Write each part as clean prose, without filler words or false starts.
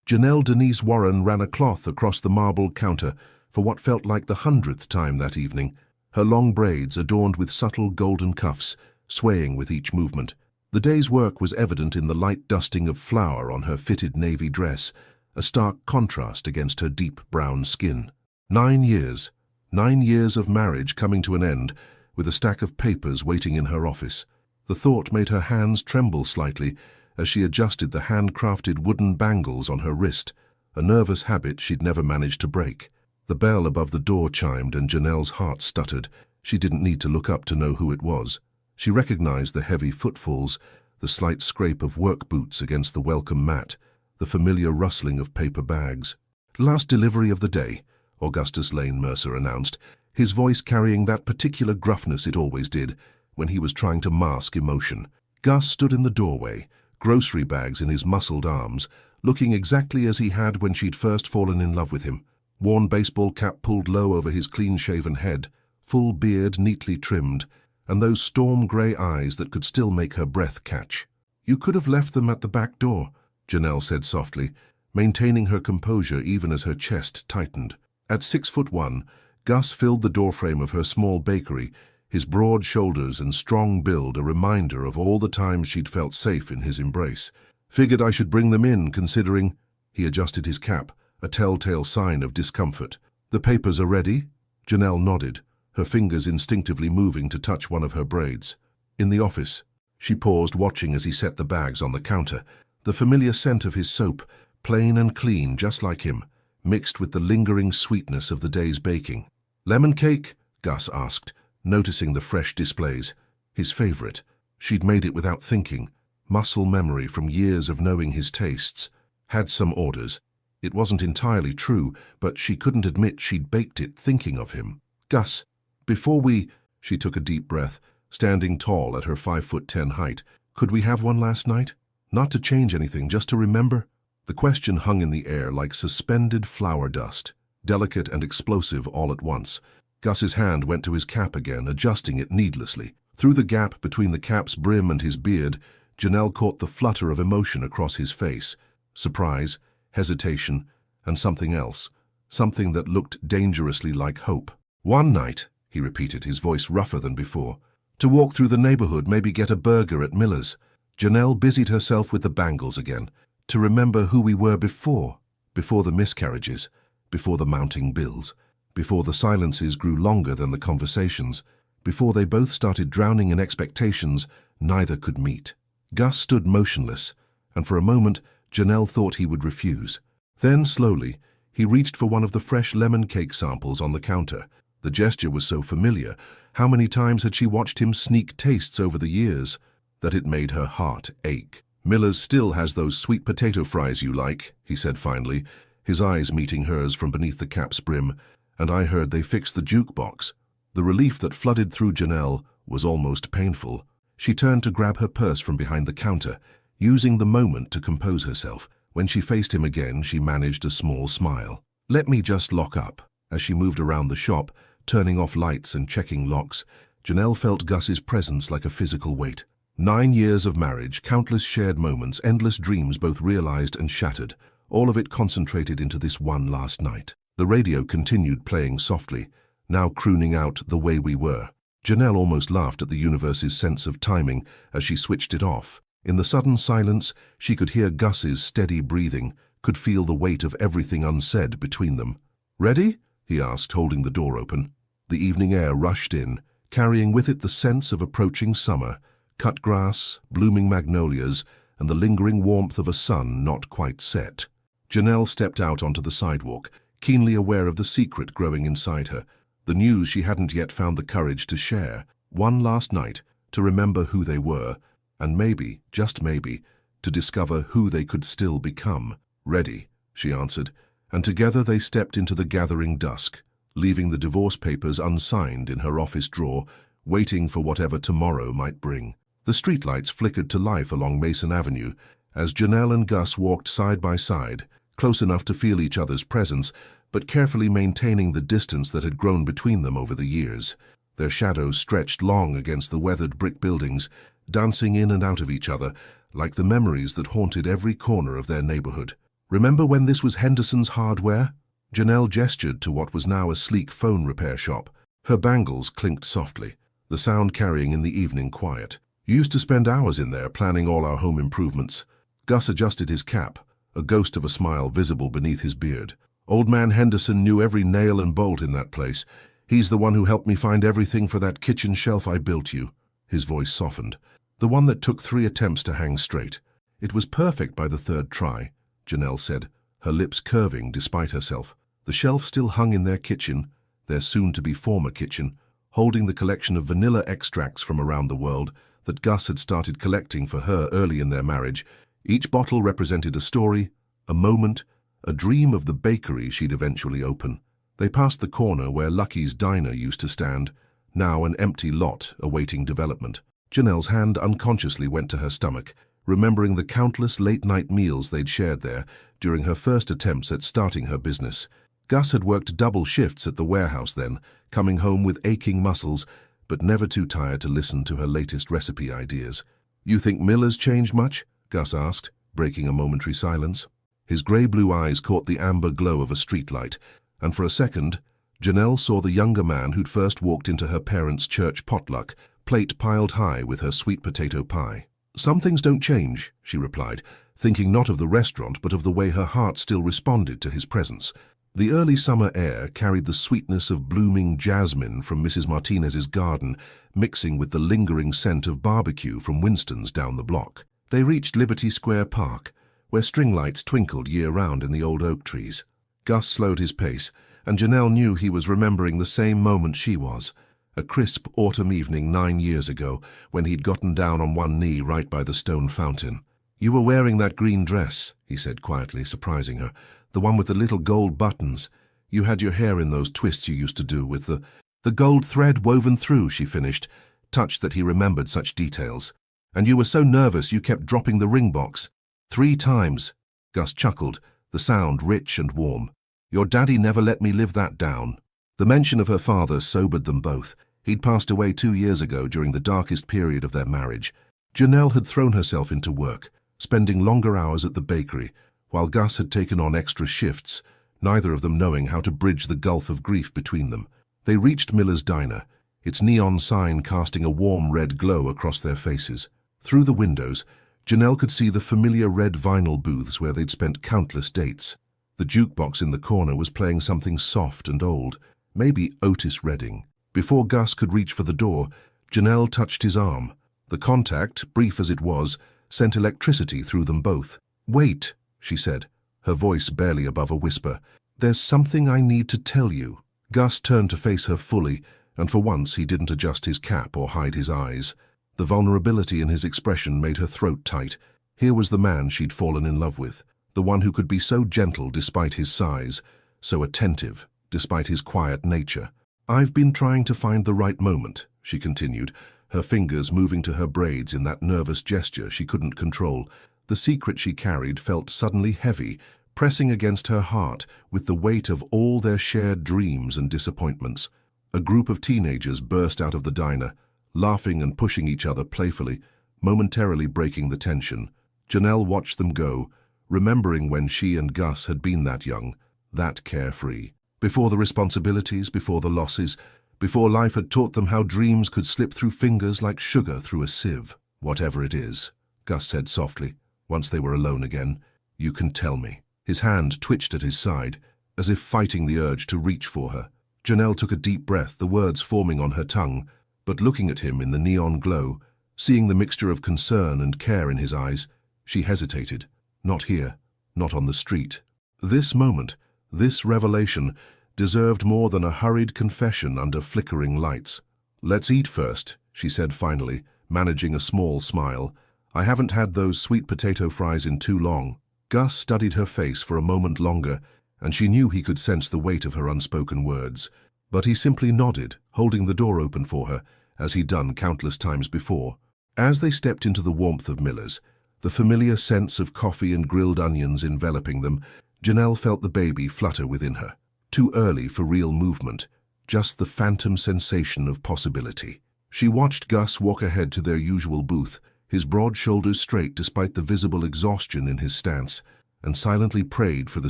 Janelle Denise Warren ran a cloth across the marble counter for what felt like the 100th time that evening, her long braids adorned with subtle golden cuffs, swaying with each movement. The day's work was evident in the light dusting of flour on her fitted navy dress, a stark contrast against her deep brown skin. 9 years. 9 years of marriage coming to an end, with a stack of papers waiting in her office. The thought made her hands tremble slightly as she adjusted the handcrafted wooden bangles on her wrist, a nervous habit she'd never managed to break. The bell above the door chimed and Janelle's heart stuttered. She didn't need to look up to know who it was. She recognized the heavy footfalls, the slight scrape of work boots against the welcome mat, the familiar rustling of paper bags. "Last delivery of the day," Augustus Lane Mercer announced, his voice carrying that particular gruffness it always did when he was trying to mask emotion. Gus stood in the doorway, grocery bags in his muscled arms, looking exactly as he had when she'd first fallen in love with him. Worn baseball cap pulled low over his clean-shaven head, full beard neatly trimmed, and those storm-grey eyes that could still make her breath catch. "You could have left them at the back door," Janelle said softly, maintaining her composure even as her chest tightened. At 6'1", Gus filled the doorframe of her small bakery, his broad shoulders and strong build a reminder of all the times she'd felt safe in his embrace. "Figured I should bring them in, considering—" He adjusted his cap, a telltale sign of discomfort. "The papers are ready?" Janelle nodded, her fingers instinctively moving to touch one of her braids. "In the office." She paused, watching as he set the bags on the counter. The familiar scent of his soap, plain and clean, just like him, mixed with the lingering sweetness of the day's baking. "Lemon cake?" Gus asked, noticing the fresh displays. His favorite. She'd made it without thinking, muscle memory from years of knowing his tastes. Had some orders. It wasn't entirely true, but she couldn't admit she'd baked it thinking of him. "Gus, before we—" She took a deep breath, standing tall at her 5'10" height. "Could we have one last night? Not to change anything, just to remember?" The question hung in the air like suspended flour dust, delicate and explosive all at once. Gus's hand went to his cap again, adjusting it needlessly. Through the gap between the cap's brim and his beard, Janelle caught the flutter of emotion across his face. Surprise, hesitation, and something else. Something that looked dangerously like hope. "One night," he repeated, his voice rougher than before. "To walk through the neighborhood, maybe get a burger at Miller's." Janelle busied herself with the bangles again. "To remember who we were before the miscarriages, before the mounting bills, before the silences grew longer than the conversations, before they both started drowning in expectations neither could meet." Gus stood motionless, and for a moment Janelle thought he would refuse. Then, slowly, he reached for one of the fresh lemon cake samples on the counter. The gesture was so familiar. How many times had she watched him sneak tastes over the years that it made her heart ache. "Miller's still has those sweet potato fries you like," he said finally, his eyes meeting hers from beneath the cap's brim, "and I heard they fixed the jukebox." The relief that flooded through Janelle was almost painful. She turned to grab her purse from behind the counter, using the moment to compose herself. When she faced him again, she managed a small smile. "Let me just lock up." As she moved around the shop, turning off lights and checking locks, Janelle felt Gus's presence like a physical weight. 9 years of marriage, countless shared moments, endless dreams both realized and shattered, all of it concentrated into this one last night. The radio continued playing softly, now crooning out "The Way We Were." Janelle almost laughed at the universe's sense of timing as she switched it off. In the sudden silence, she could hear Gus's steady breathing, could feel the weight of everything unsaid between them. "Ready?" he asked, holding the door open. The evening air rushed in, carrying with it the sense of approaching summer, cut grass, blooming magnolias, and the lingering warmth of a sun not quite set. Janelle stepped out onto the sidewalk, keenly aware of the secret growing inside her, the news she hadn't yet found the courage to share. One last night, to remember who they were, and maybe, just maybe, to discover who they could still become. "Ready," she answered, and together they stepped into the gathering dusk, leaving the divorce papers unsigned in her office drawer, waiting for whatever tomorrow might bring. The streetlights flickered to life along Mason Avenue as Janelle and Gus walked side by side, close enough to feel each other's presence, but carefully maintaining the distance that had grown between them over the years. Their shadows stretched long against the weathered brick buildings, dancing in and out of each other, like the memories that haunted every corner of their neighborhood. Remember when this was Henderson's Hardware? Janelle gestured to what was now a sleek phone repair shop. Her bangles clinked softly, the sound carrying in the evening quiet. You used to spend hours in there planning all our home improvements. Gus adjusted his cap, a ghost of a smile visible beneath his beard. Old man Henderson knew every nail and bolt in that place. He's the one who helped me find everything for that kitchen shelf I built you. His voice softened. The one that took 3 attempts to hang straight. It was perfect by the 3rd try, Janelle said, her lips curving despite herself. The shelf still hung in their kitchen, their soon-to-be former kitchen, holding the collection of vanilla extracts from around the world that Gus had started collecting for her early in their marriage. Each bottle represented a story, a moment, a dream of the bakery she'd eventually open. They passed the corner where Lucky's Diner used to stand, now an empty lot awaiting development. Janelle's hand unconsciously went to her stomach, remembering the countless late-night meals they'd shared there during her first attempts at starting her business. Gus had worked double shifts at the warehouse then, coming home with aching muscles, but never too tired to listen to her latest recipe ideas. You think Miller's changed much? Gus asked, breaking a momentary silence. His grey-blue eyes caught the amber glow of a streetlight, and for a second, Janelle saw the younger man who'd first walked into her parents' church potluck, plate piled high with her sweet potato pie. Some things don't change, she replied, thinking not of the restaurant but of the way her heart still responded to his presence. The early summer air carried the sweetness of blooming jasmine from Mrs. Martinez's garden, mixing with the lingering scent of barbecue from Winston's down the block. They reached Liberty Square Park, where string lights twinkled year-round in the old oak trees. Gus slowed his pace, and Janelle knew he was remembering the same moment she was, a crisp autumn evening 9 years ago, when he'd gotten down on one knee right by the stone fountain. "You were wearing that green dress," he said quietly, surprising her. "The one with the little gold buttons. You had your hair in those twists you used to do with the gold thread woven through," she finished, touched that he remembered such details. "And you were so nervous you kept dropping the ring box. 3 times. Gus chuckled, the sound rich and warm. "Your daddy never let me live that down." The mention of her father sobered them both. He'd passed away 2 years ago during the darkest period of their marriage. Janelle had thrown herself into work, spending longer hours at the bakery, while Gus had taken on extra shifts, neither of them knowing how to bridge the gulf of grief between them. They reached Miller's Diner, its neon sign casting a warm red glow across their faces. Through the windows, Janelle could see the familiar red vinyl booths where they'd spent countless dates. The jukebox in the corner was playing something soft and old, maybe Otis Redding. Before Gus could reach for the door, Janelle touched his arm. The contact, brief as it was, sent electricity through them both. "Wait," she said, her voice barely above a whisper. "There's something I need to tell you." Gus turned to face her fully, and for once he didn't adjust his cap or hide his eyes. The vulnerability in his expression made her throat tight. Here was the man she'd fallen in love with, the one who could be so gentle despite his size, so attentive despite his quiet nature. "I've been trying to find the right moment," she continued, her fingers moving to her braids in that nervous gesture she couldn't control. The secret she carried felt suddenly heavy, pressing against her heart with the weight of all their shared dreams and disappointments. A group of teenagers burst out of the diner, laughing and pushing each other playfully, momentarily breaking the tension. Janelle watched them go, remembering when she and Gus had been that young, that carefree. Before the responsibilities, before the losses, before life had taught them how dreams could slip through fingers like sugar through a sieve. "Whatever it is," Gus said softly, once they were alone again, "you can tell me." His hand twitched at his side, as if fighting the urge to reach for her. Janelle took a deep breath, the words forming on her tongue, but looking at him in the neon glow, seeing the mixture of concern and care in his eyes, she hesitated. Not here, not on the street. This moment, this revelation, deserved more than a hurried confession under flickering lights. "Let's eat first," she said finally, managing a small smile. "I haven't had those sweet potato fries in too long." Gus studied her face for a moment longer, and she knew he could sense the weight of her unspoken words. But he simply nodded, holding the door open for her, as he'd done countless times before. As they stepped into the warmth of Miller's, the familiar sense of coffee and grilled onions enveloping them, Janelle felt the baby flutter within her. Too early for real movement, just the phantom sensation of possibility. She watched Gus walk ahead to their usual booth, his broad shoulders straight despite the visible exhaustion in his stance, and silently prayed for the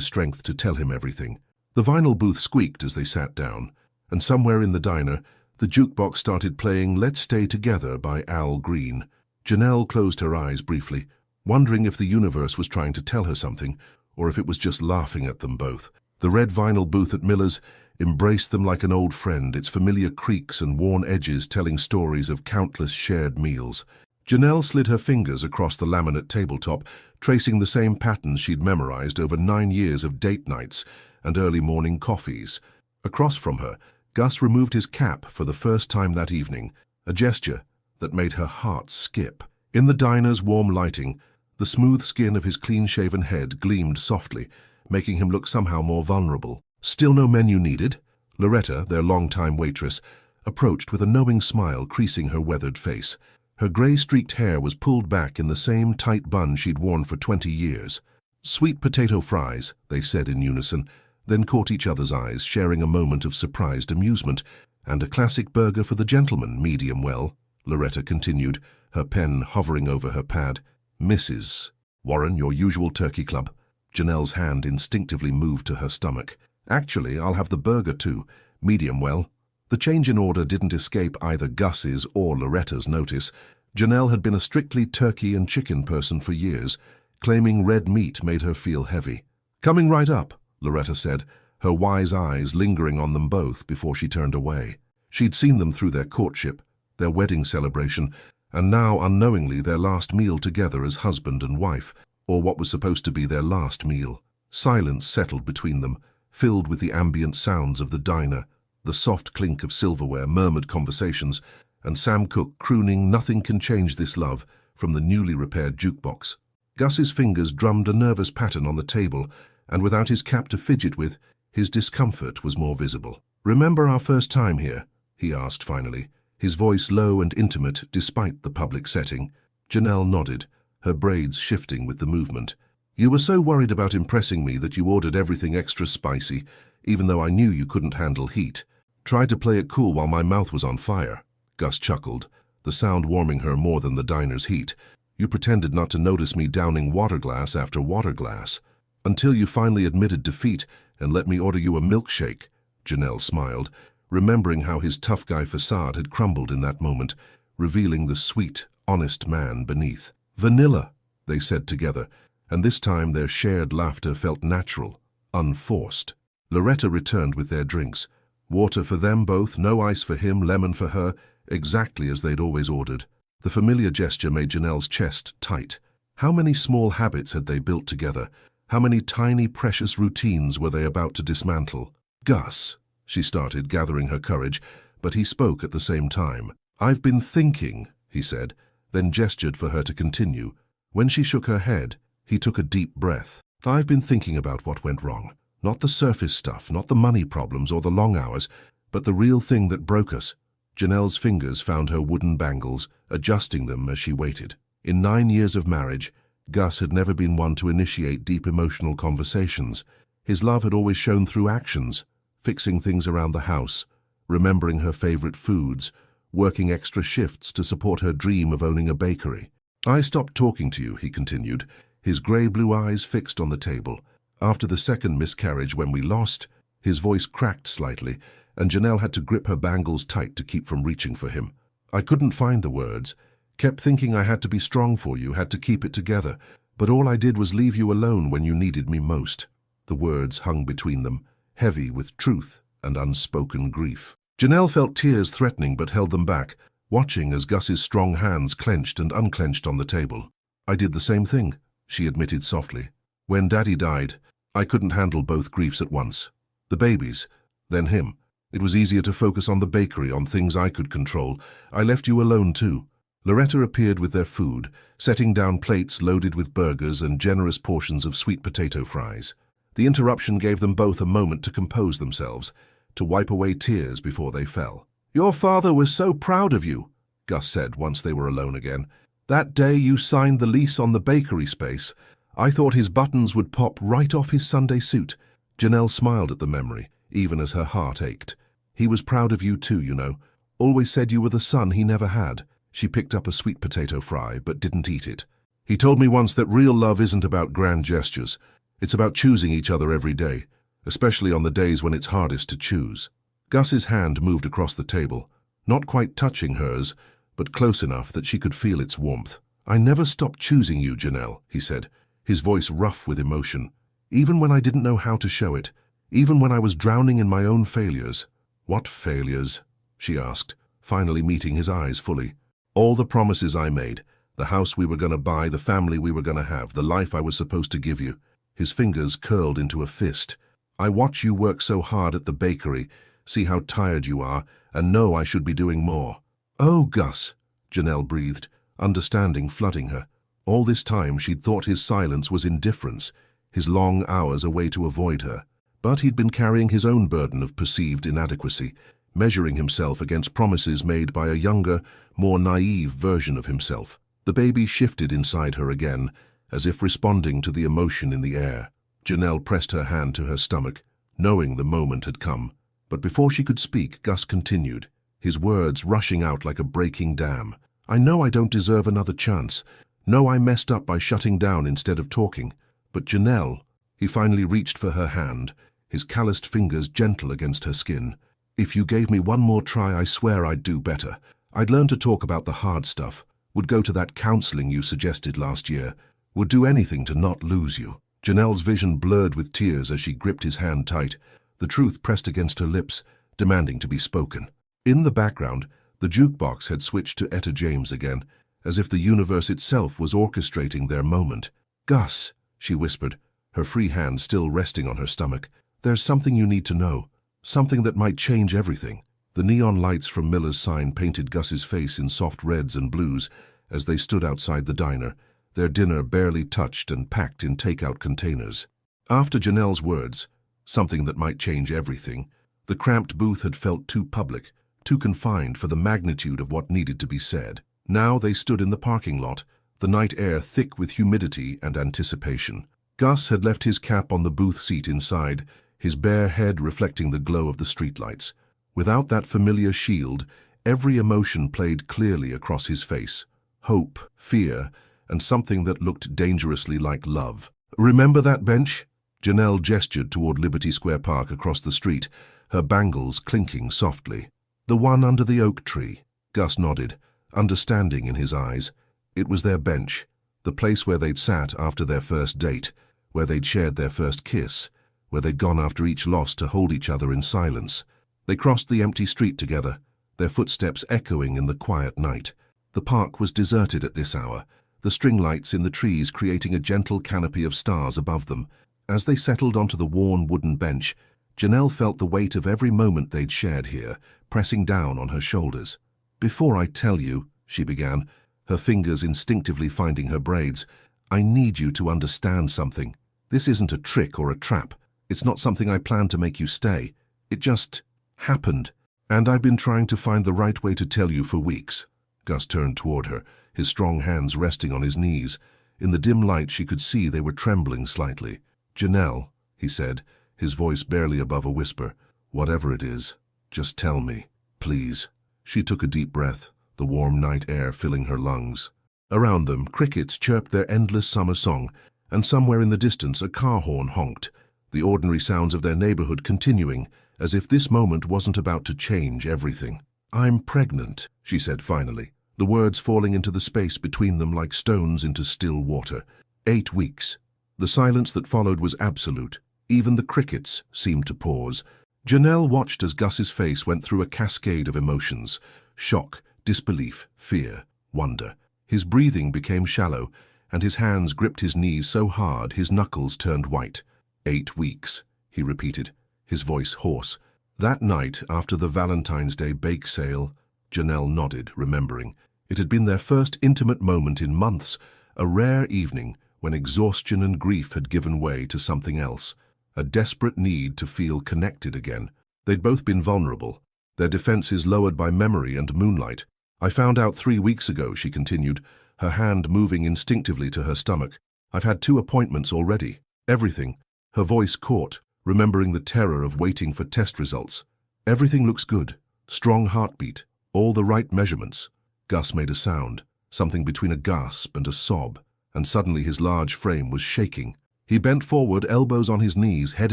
strength to tell him everything. The vinyl booth squeaked as they sat down, and somewhere in the diner, the jukebox started playing Let's Stay Together by Al Green. Janelle closed her eyes briefly, wondering if the universe was trying to tell her something, or if it was just laughing at them both. The red vinyl booth at Miller's embraced them like an old friend, its familiar creaks and worn edges telling stories of countless shared meals. Janelle slid her fingers across the laminate tabletop, tracing the same patterns she'd memorized over 9 years of date nights and early morning coffees. Across from her, Gus removed his cap for the first time that evening, a gesture that made her heart skip. In the diner's warm lighting, the smooth skin of his clean-shaven head gleamed softly, making him look somehow more vulnerable. Still no menu needed? Loretta, their longtime waitress, approached with a knowing smile creasing her weathered face. Her gray-streaked hair was pulled back in the same tight bun she'd worn for 20 years. "Sweet potato fries," they said in unison, then caught each other's eyes, sharing a moment of surprised amusement. "And a classic burger for the gentleman, medium well," Loretta continued, her pen hovering over her pad. "Mrs. Warren, your usual turkey club." Janelle's hand instinctively moved to her stomach. "Actually, I'll have the burger too, medium well." The change in order didn't escape either Gus's or Loretta's notice. Janelle had been a strictly turkey and chicken person for years, claiming red meat made her feel heavy. "Coming right up," Loretta said, her wise eyes lingering on them both before she turned away. She'd seen them through their courtship, their wedding celebration, and now unknowingly their last meal together as husband and wife, or what was supposed to be their last meal. Silence settled between them, filled with the ambient sounds of the diner, the soft clink of silverware, murmured conversations, and Sam Cooke crooning "Nothing Can Change This Love" from the newly repaired jukebox. Gus's fingers drummed a nervous pattern on the table, and without his cap to fidget with, his discomfort was more visible. "Remember our first time here?" he asked finally, his voice low and intimate despite the public setting. Janelle nodded, her braids shifting with the movement. "You were so worried about impressing me that you ordered everything extra spicy, even though I knew you couldn't handle heat. Tried to play it cool while my mouth was on fire." Gus chuckled, the sound warming her more than the diner's heat. "You pretended not to notice me downing water glass after water glass. Until you finally admitted defeat and let me order you a milkshake." Janelle smiled, remembering how his tough guy facade had crumbled in that moment, revealing the sweet, honest man beneath. "Vanilla," they said together, and this time their shared laughter felt natural, unforced. Loretta returned with their drinks. Water for them both, no ice for him, lemon for her, exactly as they'd always ordered. The familiar gesture made Janelle's chest tight. How many small habits had they built together? How many tiny, precious routines were they about to dismantle? "Gus," she started, gathering her courage, but he spoke at the same time. "I've been thinking," he said, then gestured for her to continue. When she shook her head, he took a deep breath. "I've been thinking about what went wrong. Not the surface stuff, not the money problems or the long hours, but the real thing that broke us." Janelle's fingers found her wooden bangles, adjusting them as she waited. In 9 years of marriage, Gus had never been one to initiate deep emotional conversations. His love had always shown through actions, fixing things around the house, remembering her favorite foods, working extra shifts to support her dream of owning a bakery. "I stopped talking to you," he continued, his grey-blue eyes fixed on the table. "After the second miscarriage when we lost," his voice cracked slightly, and Janelle had to grip her bangles tight to keep from reaching for him. "I couldn't find the words. Kept thinking I had to be strong for you, had to keep it together, but all I did was leave you alone when you needed me most." The words hung between them, heavy with truth and unspoken grief. Janelle felt tears threatening but held them back, watching as Gus's strong hands clenched and unclenched on the table. "I did the same thing," she admitted softly. "When Daddy died, I couldn't handle both griefs at once. The babies, then him. It was easier to focus on the bakery, on things I could control. I left you alone too." Loretta appeared with their food, setting down plates loaded with burgers and generous portions of sweet potato fries. The interruption gave them both a moment to compose themselves, to wipe away tears before they fell. "Your father was so proud of you," Gus said once they were alone again. "That day you signed the lease on the bakery space, I thought his buttons would pop right off his Sunday suit." Janelle smiled at the memory, even as her heart ached. "He was proud of you too, you know. Always said you were the son he never had." She picked up a sweet potato fry, but didn't eat it. "He told me once that real love isn't about grand gestures. It's about choosing each other every day, especially on the days when it's hardest to choose. Gus's hand moved across the table, not quite touching hers, but close enough that she could feel its warmth. I never stopped choosing you, Janelle, he said, his voice rough with emotion. Even when I didn't know how to show it, even when I was drowning in my own failures. What failures? She asked, finally meeting his eyes fully. All the promises I made, the house we were going to buy, the family we were going to have, the life I was supposed to give you. His fingers curled into a fist. I watch you work so hard at the bakery, see how tired you are, and know I should be doing more. Oh, Gus, Janelle breathed, understanding flooding her. All this time she'd thought his silence was indifference, his long hours a way to avoid her. But he'd been carrying his own burden of perceived inadequacy, measuring himself against promises made by a younger, more naive version of himself. The baby shifted inside her again, as if responding to the emotion in the air. Janelle pressed her hand to her stomach, knowing the moment had come. But before she could speak, Gus continued, his words rushing out like a breaking dam. I know I don't deserve another chance. Know I messed up by shutting down instead of talking. But Janelle, he finally reached for her hand, his calloused fingers gentle against her skin. If you gave me one more try, I swear I'd do better. I'd learn to talk about the hard stuff, would go to that counseling you suggested last year, would do anything to not lose you. Janelle's vision blurred with tears as she gripped his hand tight, the truth pressed against her lips, demanding to be spoken. In the background, the jukebox had switched to Etta James again, as if the universe itself was orchestrating their moment. Gus, she whispered, her free hand still resting on her stomach, there's something you need to know, something that might change everything. The neon lights from Miller's sign painted Gus's face in soft reds and blues as they stood outside the diner, their dinner barely touched and packed in takeout containers. After Janelle's words, something that might change everything, the cramped booth had felt too public, too confined for the magnitude of what needed to be said. Now they stood in the parking lot, the night air thick with humidity and anticipation. Gus had left his cap on the booth seat inside, his bare head reflecting the glow of the streetlights. Without that familiar shield, every emotion played clearly across his face. Hope, fear, and something that looked dangerously like love. Remember that bench? Janelle gestured toward Liberty Square Park across the street, her bangles clinking softly. The one under the oak tree. Gus nodded, understanding in his eyes. It was their bench, the place where they'd sat after their first date, where they'd shared their first kiss, where they'd gone after each loss to hold each other in silence. They crossed the empty street together, their footsteps echoing in the quiet night. The park was deserted at this hour, the string lights in the trees creating a gentle canopy of stars above them. As they settled onto the worn wooden bench, Janelle felt the weight of every moment they'd shared here, pressing down on her shoulders. Before I tell you, she began, her fingers instinctively finding her braids, I need you to understand something. This isn't a trick or a trap. It's not something I planned to make you stay. It just happened. And I've been trying to find the right way to tell you for weeks. Gus turned toward her, his strong hands resting on his knees. In the dim light she could see they were trembling slightly. Janelle, he said, his voice barely above a whisper, whatever it is, just tell me, please. She took a deep breath, the warm night air filling her lungs. Around them, crickets chirped their endless summer song, and somewhere in the distance a car horn honked, the ordinary sounds of their neighborhood continuing, as if this moment wasn't about to change everything. I'm pregnant, she said finally, the words falling into the space between them like stones into still water. 8 weeks. The silence that followed was absolute. Even the crickets seemed to pause. Janelle watched as Gus's face went through a cascade of emotions. Shock, disbelief, fear, wonder. His breathing became shallow, and his hands gripped his knees so hard his knuckles turned white. 8 weeks, he repeated, his voice hoarse. That night, after the Valentine's Day bake sale, Janelle nodded, remembering. It had been their first intimate moment in months, a rare evening when exhaustion and grief had given way to something else, a desperate need to feel connected again. They'd both been vulnerable, their defenses lowered by memory and moonlight. I found out 3 weeks ago, she continued, her hand moving instinctively to her stomach. I've had 2 appointments already. Everything. Her voice caught, remembering the terror of waiting for test results. Everything looks good. Strong heartbeat. All the right measurements. Gus made a sound, something between a gasp and a sob, and suddenly his large frame was shaking. He bent forward, elbows on his knees, head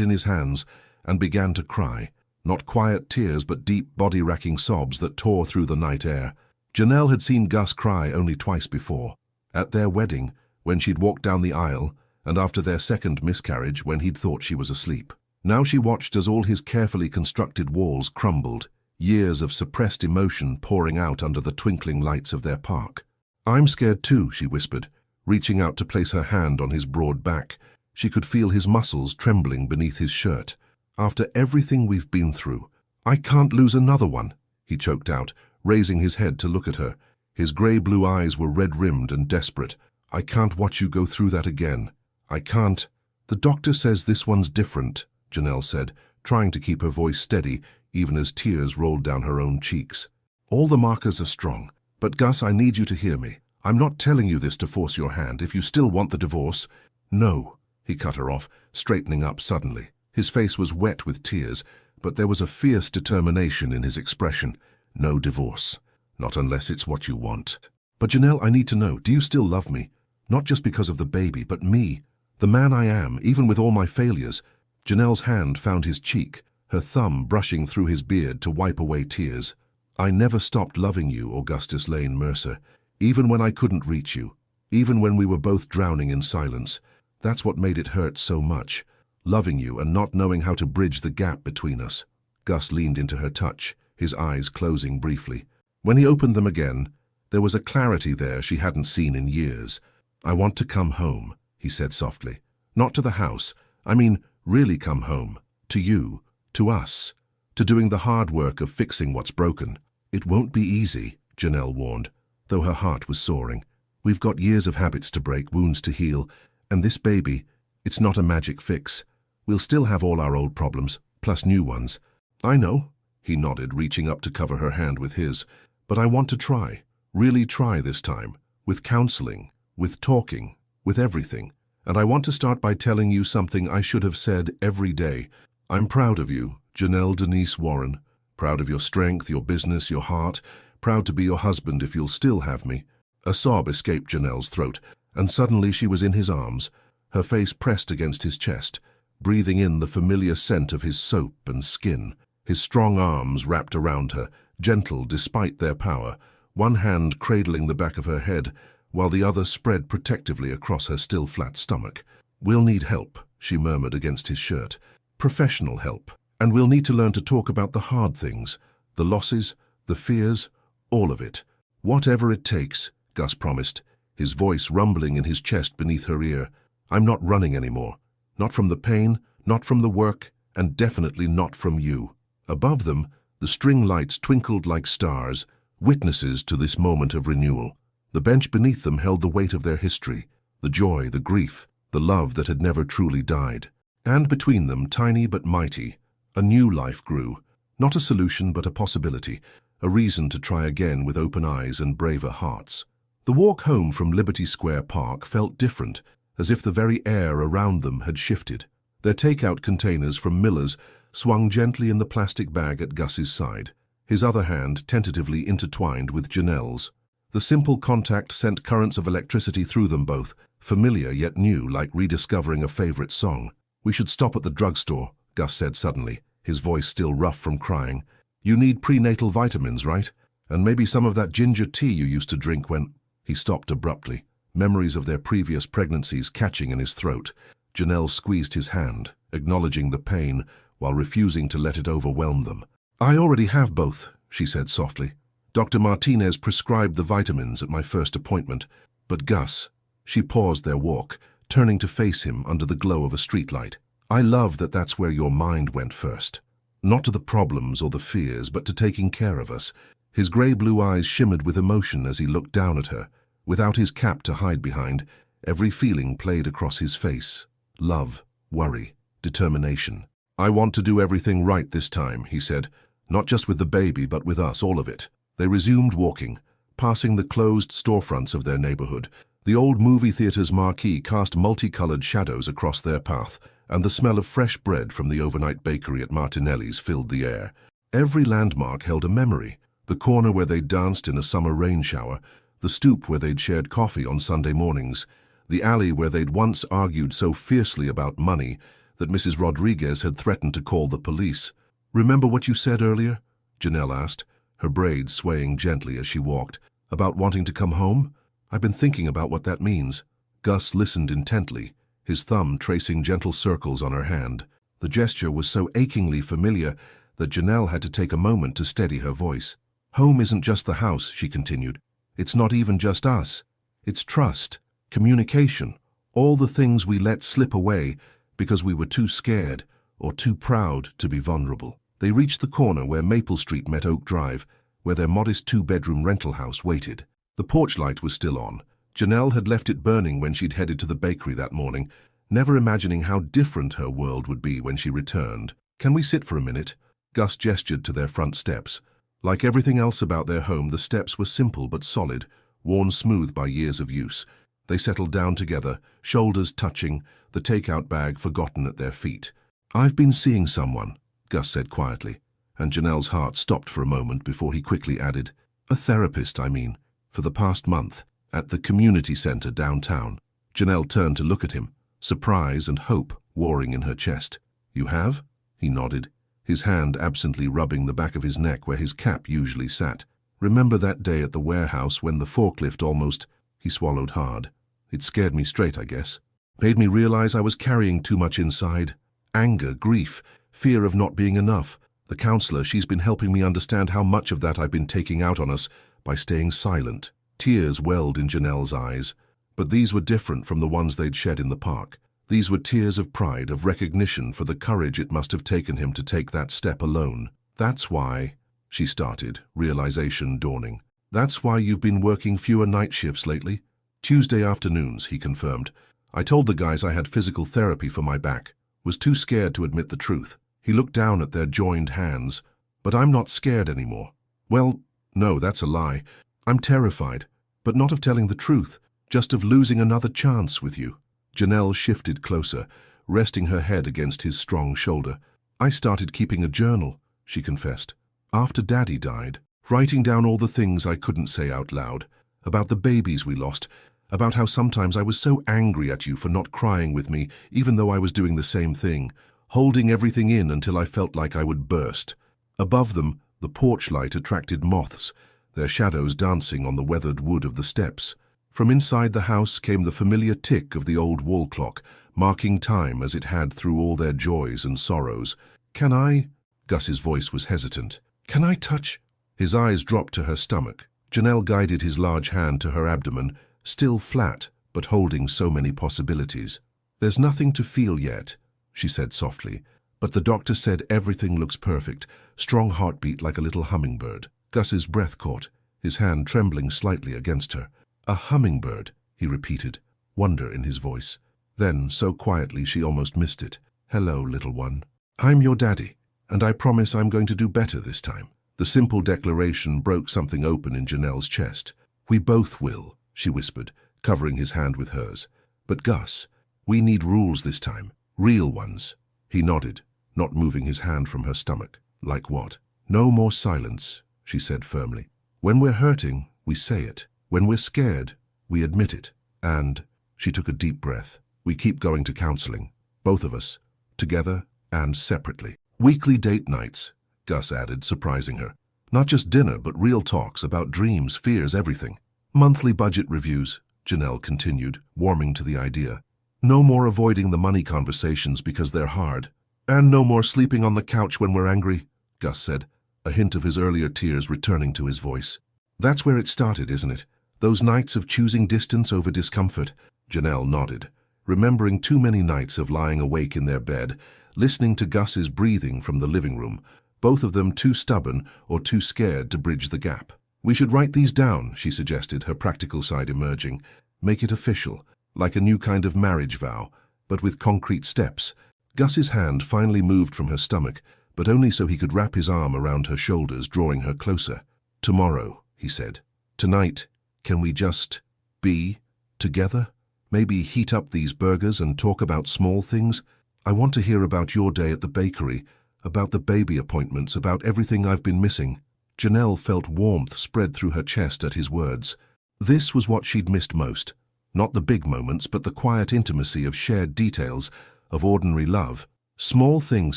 in his hands, and began to cry. Not quiet tears, but deep, body-racking sobs that tore through the night air. Janelle had seen Gus cry only twice before. At their wedding, when she'd walked down the aisle, and after their second miscarriage when he'd thought she was asleep. Now she watched as all his carefully constructed walls crumbled, years of suppressed emotion pouring out under the twinkling lights of their park. "I'm scared too," she whispered, reaching out to place her hand on his broad back. She could feel his muscles trembling beneath his shirt. "After everything we've been through, I can't lose another one," he choked out, raising his head to look at her. His grey-blue eyes were red-rimmed and desperate. "I can't watch you go through that again. I can't." "The doctor says this one's different," Janelle said, trying to keep her voice steady, even as tears rolled down her own cheeks. "All the markers are strong. But Gus, I need you to hear me. I'm not telling you this to force your hand. If you still want the divorce—" "No," he cut her off, straightening up suddenly. His face was wet with tears, but there was a fierce determination in his expression. "No divorce. Not unless it's what you want." "But Janelle, I need to know, do you still love me? Not just because of the baby, but me. The man I am, even with all my failures." Janelle's hand found his cheek, her thumb brushing through his beard to wipe away tears. "I never stopped loving you, Augustus Lane Mercer, even when I couldn't reach you, even when we were both drowning in silence. That's what made it hurt so much, loving you and not knowing how to bridge the gap between us." Gus leaned into her touch, his eyes closing briefly. When he opened them again, there was a clarity there she hadn't seen in years. "I want to come home," he said softly. "Not to the house. I mean, really come home. To you. To us. To doing the hard work of fixing what's broken." "It won't be easy," Janelle warned, though her heart was soaring. "We've got years of habits to break, wounds to heal, and this baby, it's not a magic fix. We'll still have all our old problems, plus new ones." "I know," he nodded, reaching up to cover her hand with his. "But I want to try, really try this time, with counseling, with talking, with everything. And I want to start by telling you something I should have said every day. I'm proud of you, Janelle Denise Warren. Proud of your strength, your business, your heart. Proud to be your husband if you'll still have me." A sob escaped Janelle's throat, and suddenly she was in his arms, her face pressed against his chest, breathing in the familiar scent of his soap and skin. His strong arms wrapped around her, gentle despite their power, one hand cradling the back of her head, while the other spread protectively across her still flat stomach. "We'll need help," she murmured against his shirt. "Professional help. And we'll need to learn to talk about the hard things, the losses, the fears, all of it. Whatever it takes," Gus promised, his voice rumbling in his chest beneath her ear. "I'm not running anymore. Not from the pain, not from the work, and definitely not from you." Above them, the string lights twinkled like stars, witnesses to this moment of renewal. The bench beneath them held the weight of their history, the joy, the grief, the love that had never truly died. And between them, tiny but mighty, a new life grew. Not a solution, but a possibility, a reason to try again with open eyes and braver hearts. The walk home from Liberty Square Park felt different, as if the very air around them had shifted. Their takeout containers from Miller's swung gently in the plastic bag at Gus's side, his other hand tentatively intertwined with Janelle's. The simple contact sent currents of electricity through them both, familiar yet new, like rediscovering a favorite song. "We should stop at the drugstore," Gus said suddenly, his voice still rough from crying. "You need prenatal vitamins, right? And maybe some of that ginger tea you used to drink when—" He stopped abruptly, memories of their previous pregnancies catching in his throat. Janelle squeezed his hand, acknowledging the pain, while refusing to let it overwhelm them. "I already have both," she said softly. "Dr. Martinez prescribed the vitamins at my first appointment. But Gus—" She paused their walk, turning to face him under the glow of a streetlight. "I love that that's where your mind went first. Not to the problems or the fears, but to taking care of us." His grey-blue eyes shimmered with emotion as he looked down at her. Without his cap to hide behind, every feeling played across his face. Love, worry, determination. "I want to do everything right this time," he said. "Not just with the baby, but with us, all of it." They resumed walking, passing the closed storefronts of their neighborhood. The old movie theater's marquee cast multicolored shadows across their path, and the smell of fresh bread from the overnight bakery at Martinelli's filled the air. Every landmark held a memory. The corner where they'd danced in a summer rain shower, the stoop where they'd shared coffee on Sunday mornings, the alley where they'd once argued so fiercely about money that Mrs. Rodriguez had threatened to call the police. "Remember what you said earlier?" Janelle asked, her braids swaying gently as she walked. "About wanting to come home? I've been thinking about what that means." Gus listened intently, his thumb tracing gentle circles on her hand. The gesture was so achingly familiar that Janelle had to take a moment to steady her voice. "Home isn't just the house," she continued. "It's not even just us. It's trust, communication, all the things we let slip away because we were too scared or too proud to be vulnerable." They reached the corner where Maple Street met Oak Drive, where their modest two-bedroom rental house waited. The porch light was still on. Janelle had left it burning when she'd headed to the bakery that morning, never imagining how different her world would be when she returned. "Can we sit for a minute?" Gus gestured to their front steps. Like everything else about their home, the steps were simple but solid, worn smooth by years of use. They settled down together, shoulders touching, the takeout bag forgotten at their feet. "I've been seeing someone," Gus said quietly, and Janelle's heart stopped for a moment before he quickly added, "A therapist, I mean, for the past month, at the community center downtown." Janelle turned to look at him, surprise and hope warring in her chest. "You have?" He nodded, his hand absently rubbing the back of his neck where his cap usually sat. "Remember that day at the warehouse when the forklift almost—" He swallowed hard. "It scared me straight, I guess. Made me realize I was carrying too much inside. Anger, grief, fear of not being enough. The counselor, she's been helping me understand how much of that I've been taking out on us by staying silent." Tears welled in Janelle's eyes, but these were different from the ones they'd shed in the park. These were tears of pride, of recognition for the courage it must have taken him to take that step alone. "That's why," she started, realization dawning. "That's why you've been working fewer night shifts lately?" "Tuesday afternoons," he confirmed. "I told the guys I had physical therapy for my back. Was too scared to admit the truth." He looked down at their joined hands. "But I'm not scared anymore." "Well, no, that's a lie. I'm terrified, but not of telling the truth, just of losing another chance with you." Janelle shifted closer, resting her head against his strong shoulder. "I started keeping a journal," she confessed, "after Daddy died, writing down all the things I couldn't say out loud, about the babies we lost, about how sometimes I was so angry at you for not crying with me, even though I was doing the same thing, holding everything in until I felt like I would burst." Above them, the porch light attracted moths, their shadows dancing on the weathered wood of the steps. From inside the house came the familiar tick of the old wall clock, marking time as it had through all their joys and sorrows. "Can I?" Gus's voice was hesitant. "Can I touch?" His eyes dropped to her stomach. Janelle guided his large hand to her abdomen, still flat, but holding so many possibilities. "There's nothing to feel yet," she said softly, "but the doctor said everything looks perfect, strong heartbeat like a little hummingbird." Gus's breath caught, his hand trembling slightly against her. "A hummingbird," he repeated, wonder in his voice. Then, so quietly she almost missed it, "Hello, little one. I'm your daddy, and I promise I'm going to do better this time." The simple declaration broke something open in Janelle's chest. "We both will," she whispered, covering his hand with hers. "But Gus, we need rules this time, real ones." He nodded, not moving his hand from her stomach. "Like what?" "No more silence," she said firmly. "When we're hurting, we say it. When we're scared, we admit it. And," she took a deep breath, "we keep going to counseling, both of us, together and separately. Weekly date nights," Gus added, surprising her. "Not just dinner, but real talks about dreams, fears, everything. Monthly budget reviews," Janelle continued, warming to the idea. "No more avoiding the money conversations because they're hard. And no more sleeping on the couch when we're angry," Gus said, a hint of his earlier tears returning to his voice. "That's where it started, isn't it? Those nights of choosing distance over discomfort." Janelle nodded, remembering too many nights of lying awake in their bed, listening to Gus's breathing from the living room, both of them too stubborn or too scared to bridge the gap. "We should write these down," she suggested, her practical side emerging. "Make it official, like a new kind of marriage vow, but with concrete steps." Gus's hand finally moved from her stomach, but only so he could wrap his arm around her shoulders, drawing her closer. "Tomorrow," he said. "Tonight, can we just be together? Maybe heat up these burgers and talk about small things? I want to hear about your day at the bakery, about the baby appointments, about everything I've been missing." Janelle felt warmth spread through her chest at his words. This was what she'd missed most, Not the big moments, but the quiet intimacy of shared details, of ordinary love. Small things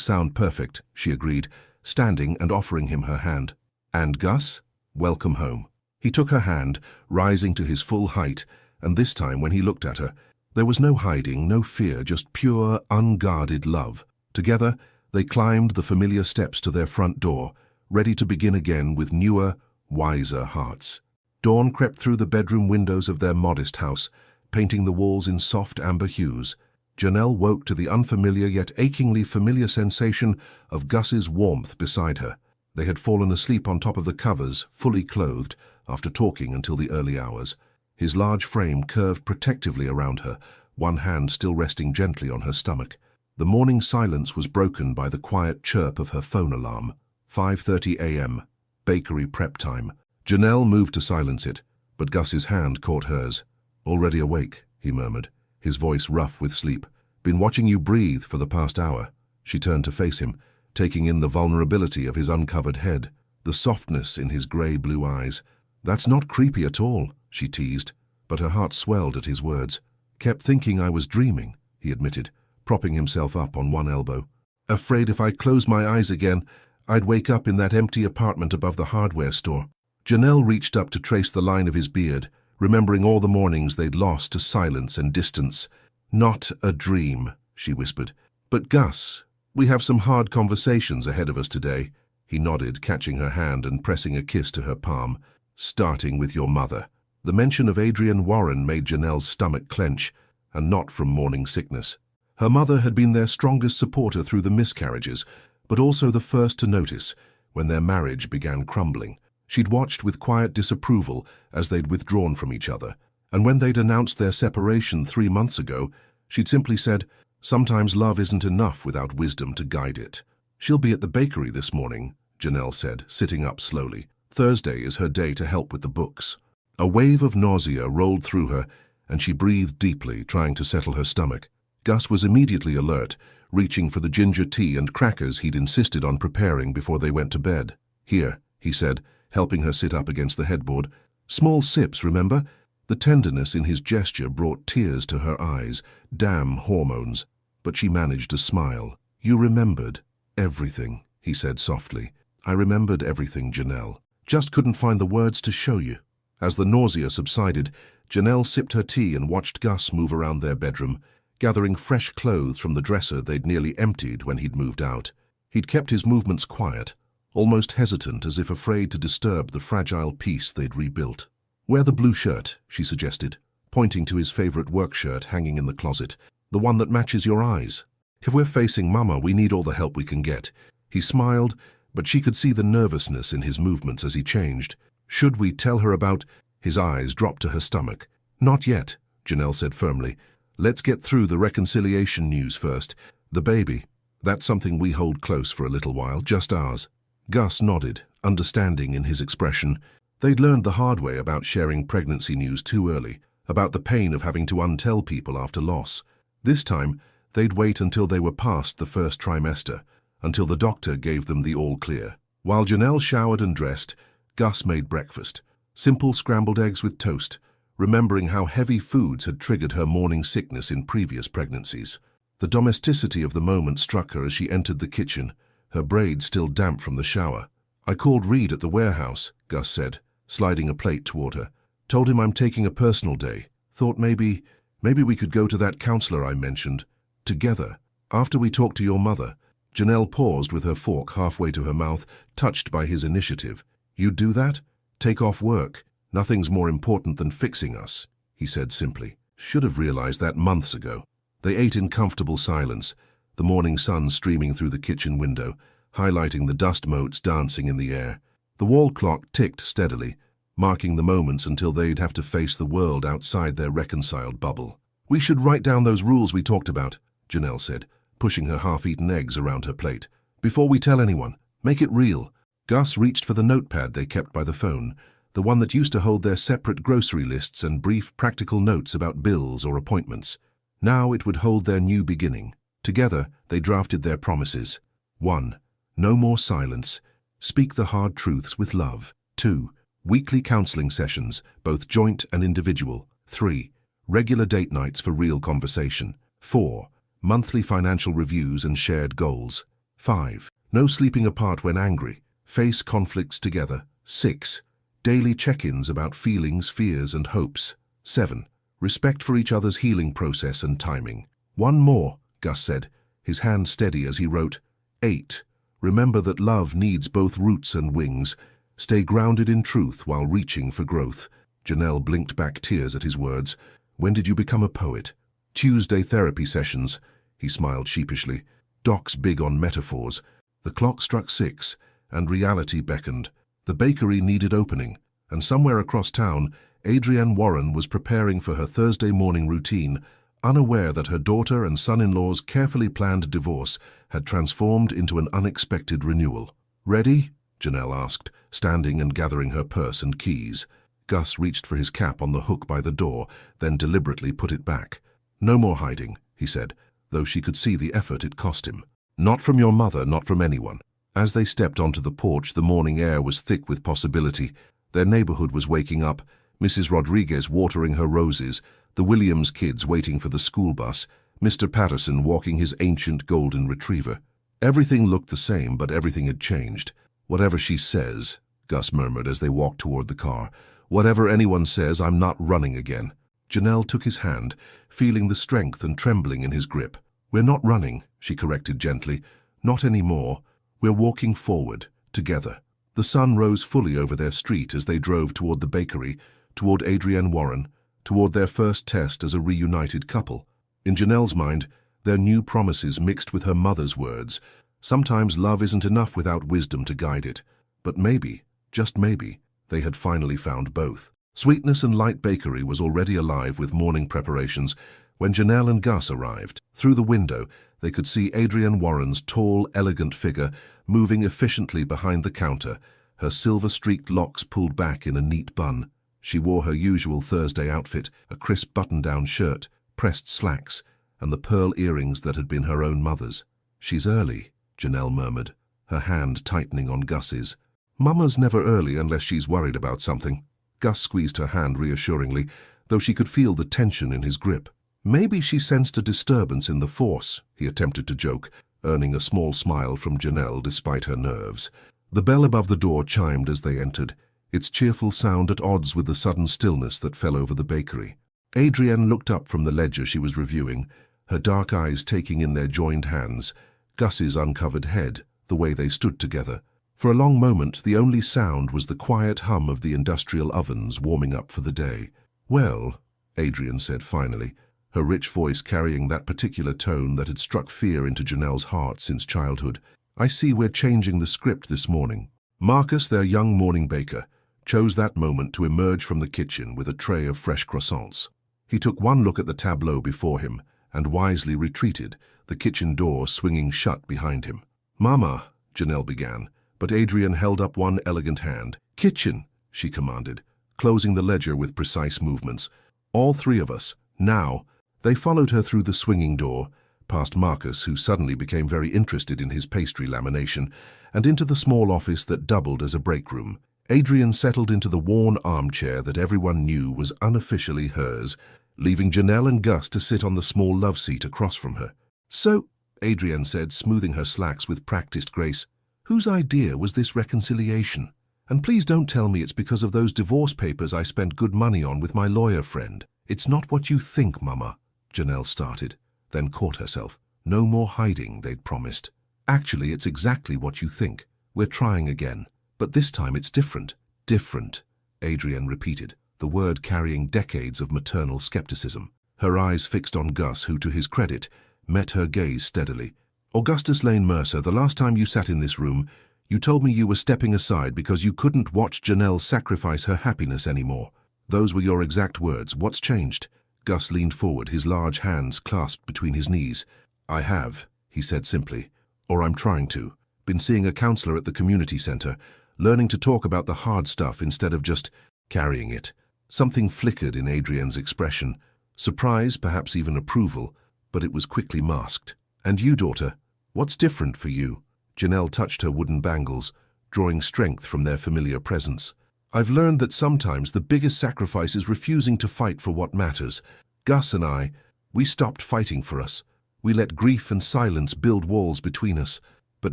sound perfect, she agreed, standing and offering him her hand. And Gus? Welcome home. He took her hand, rising to his full height, and this time when he looked at her, there was no hiding, no fear, just pure, unguarded love. Together, they climbed the familiar steps to their front door, ready to begin again with newer, wiser hearts. Dawn crept through the bedroom windows of their modest house, painting the walls in soft amber hues. Janelle woke to the unfamiliar yet achingly familiar sensation of Gus's warmth beside her. They had fallen asleep on top of the covers, fully clothed, after talking until the early hours. His large frame curved protectively around her, one hand still resting gently on her stomach. The morning silence was broken by the quiet chirp of her phone alarm. 5:30 a.m. Bakery prep time. Janelle moved to silence it, but Gus's hand caught hers. "Already awake," he murmured, his voice rough with sleep. "Been watching you breathe for the past hour." She turned to face him, taking in the vulnerability of his uncovered head, the softness in his grey-blue eyes. "That's not creepy at all," she teased, but her heart swelled at his words. "Kept thinking I was dreaming," he admitted, propping himself up on one elbow. "Afraid if I closed my eyes again, I'd wake up in that empty apartment above the hardware store." Janelle reached up to trace the line of his beard, remembering all the mornings they'd lost to silence and distance. "Not a dream," she whispered. "But Gus, we have some hard conversations ahead of us today." He nodded, catching her hand and pressing a kiss to her palm. "Starting with your mother." The mention of Adrienne Warren made Janelle's stomach clench, and not from morning sickness. Her mother had been their strongest supporter through the miscarriages, but also the first to notice when their marriage began crumbling. She'd watched with quiet disapproval as they'd withdrawn from each other, and when they'd announced their separation 3 months ago, she'd simply said, "Sometimes love isn't enough without wisdom to guide it." "She'll be at the bakery this morning," Janelle said, sitting up slowly. "Thursday is her day to help with the books." A wave of nausea rolled through her, and she breathed deeply, trying to settle her stomach. Gus was immediately alert, reaching for the ginger tea and crackers he'd insisted on preparing before they went to bed. "Here," he said, helping her sit up against the headboard. "Small sips, remember?" The tenderness in his gesture brought tears to her eyes. Damn hormones. But she managed to smile. "You remembered everything," he said softly. "I remembered everything, Janelle. Just couldn't find the words to show you." As the nausea subsided, Janelle sipped her tea and watched Gus move around their bedroom, gathering fresh clothes from the dresser they'd nearly emptied when he'd moved out. He'd kept his movements quiet, almost hesitant, as if afraid to disturb the fragile piece they'd rebuilt. "Wear the blue shirt," she suggested, pointing to his favorite work shirt hanging in the closet, "the one that matches your eyes. If we're facing Mama, we need all the help we can get." He smiled, but she could see the nervousness in his movements as he changed. "Should we tell her about—" His eyes dropped to her stomach. "Not yet," Janelle said firmly. "Let's get through the reconciliation news first. The baby, that's something we hold close for a little while, just ours." Gus nodded, understanding in his expression. They'd learned the hard way about sharing pregnancy news too early, about the pain of having to untell people after loss. This time, they'd wait until they were past the first trimester, until the doctor gave them the all-clear. While Janelle showered and dressed, Gus made breakfast. Simple scrambled eggs with toast, remembering how heavy foods had triggered her morning sickness in previous pregnancies. The domesticity of the moment struck her as she entered the kitchen, her braids still damp from the shower. "I called Reed at the warehouse," Gus said, sliding a plate toward her. "Told him I'm taking a personal day. Thought maybe we could go to that counselor I mentioned, together, after we talked to your mother." Janelle paused with her fork halfway to her mouth, touched by his initiative. "You'd do that? Take off work. Nothing's more important than fixing us," he said simply. Should have realized that months ago. They ate in comfortable silence, the morning sun streaming through the kitchen window, highlighting the dust motes dancing in the air. The wall clock ticked steadily, marking the moments until they'd have to face the world outside their reconciled bubble. "We should write down those rules we talked about," Janelle said, pushing her half-eaten eggs around her plate. "Before we tell anyone, make it real." Gus reached for the notepad they kept by the phone, the one that used to hold their separate grocery lists and brief practical notes about bills or appointments. Now it would hold their new beginning. Together, they drafted their promises. 1. No more silence. Speak the hard truths with love. 2. Weekly counseling sessions, both joint and individual. 3. Regular date nights for real conversation. 4. Monthly financial reviews and shared goals. 5. No sleeping apart when angry. Face conflicts together. 6. Daily check-ins about feelings, fears, and hopes. 7. Respect for each other's healing process and timing. One more, Gus said, his hand steady as he wrote. 8. Remember that love needs both roots and wings. Stay grounded in truth while reaching for growth. Janelle blinked back tears at his words. When did you become a poet? Tuesday therapy sessions. He smiled sheepishly. Doc's big on metaphors. The clock struck 6, and reality beckoned. The bakery needed opening, and somewhere across town, Adrienne Warren was preparing for her Thursday morning routine, unaware that her daughter and son-in-law's carefully planned divorce had transformed into an unexpected renewal. Ready? Janelle asked, standing and gathering her purse and keys. Gus reached for his cap on the hook by the door, then deliberately put it back. No more hiding, he said, though she could see the effort it cost him. Not from your mother, not from anyone. As they stepped onto the porch, the morning air was thick with possibility. Their neighborhood was waking up, Mrs. Rodriguez watering her roses, the Williams kids waiting for the school bus, Mr. Patterson walking his ancient golden retriever. Everything looked the same, but everything had changed. Whatever she says, Gus murmured as they walked toward the car. Whatever anyone says, I'm not running again. Janelle took his hand, feeling the strength and trembling in his grip. We're not running, she corrected gently. Not anymore. We're walking forward, together. The sun rose fully over their street as they drove toward the bakery, toward Adrienne Warren, toward their first test as a reunited couple. In Janelle's mind, their new promises mixed with her mother's words. Sometimes love isn't enough without wisdom to guide it. But maybe, just maybe, they had finally found both. Sweetness and Light Bakery was already alive with morning preparations when Janelle and Gus arrived. Through the window, they could see Adrienne Warren's tall, elegant figure moving efficiently behind the counter, her silver-streaked locks pulled back in a neat bun. She wore her usual Thursday outfit, a crisp button-down shirt, pressed slacks, and the pearl earrings that had been her own mother's. She's early, Janelle murmured, her hand tightening on Gus's. Mama's never early unless she's worried about something. Gus squeezed her hand reassuringly, though she could feel the tension in his grip. Maybe she sensed a disturbance in the force, he attempted to joke, earning a small smile from Janelle despite her nerves. The bell above the door chimed as they entered, its cheerful sound at odds with the sudden stillness that fell over the bakery. Adrienne looked up from the ledger she was reviewing, her dark eyes taking in their joined hands, Gus's uncovered head, the way they stood together. For a long moment, the only sound was the quiet hum of the industrial ovens warming up for the day. Well, Adrienne said finally, her rich voice carrying that particular tone that had struck fear into Janelle's heart since childhood. I see we're changing the script this morning. Marcus, their young morning baker, chose that moment to emerge from the kitchen with a tray of fresh croissants. He took one look at the tableau before him and wisely retreated, the kitchen door swinging shut behind him. Mama, Janelle began, but Adrienne held up one elegant hand. Kitchen, she commanded, closing the ledger with precise movements. All three of us, now. They followed her through the swinging door, past Marcus, who suddenly became very interested in his pastry lamination, and into the small office that doubled as a break room. Adrienne settled into the worn armchair that everyone knew was unofficially hers, leaving Janelle and Gus to sit on the small love seat across from her. So, Adrienne said, smoothing her slacks with practiced grace, whose idea was this reconciliation? And please don't tell me it's because of those divorce papers I spent good money on with my lawyer friend. It's not what you think, Mama, Janelle started, then caught herself. No more hiding, they'd promised. Actually, it's exactly what you think. We're trying again. But this time it's different. Different, Adrienne repeated, the word carrying decades of maternal skepticism. Her eyes fixed on Gus, who, to his credit, met her gaze steadily. Augustus Lane Mercer, the last time you sat in this room, you told me you were stepping aside because you couldn't watch Janelle sacrifice her happiness anymore. Those were your exact words. What's changed? Gus leaned forward, his large hands clasped between his knees. I have, he said simply, or I'm trying to. Been seeing a counselor at the community center, learning to talk about the hard stuff instead of just carrying it. Something flickered in Adrienne's expression. Surprise, perhaps even approval, but it was quickly masked. And you, daughter, what's different for you? Janelle touched her wooden bangles, drawing strength from their familiar presence. I've learned that sometimes the biggest sacrifice is refusing to fight for what matters. Gus and I, we stopped fighting for us. We let grief and silence build walls between us, but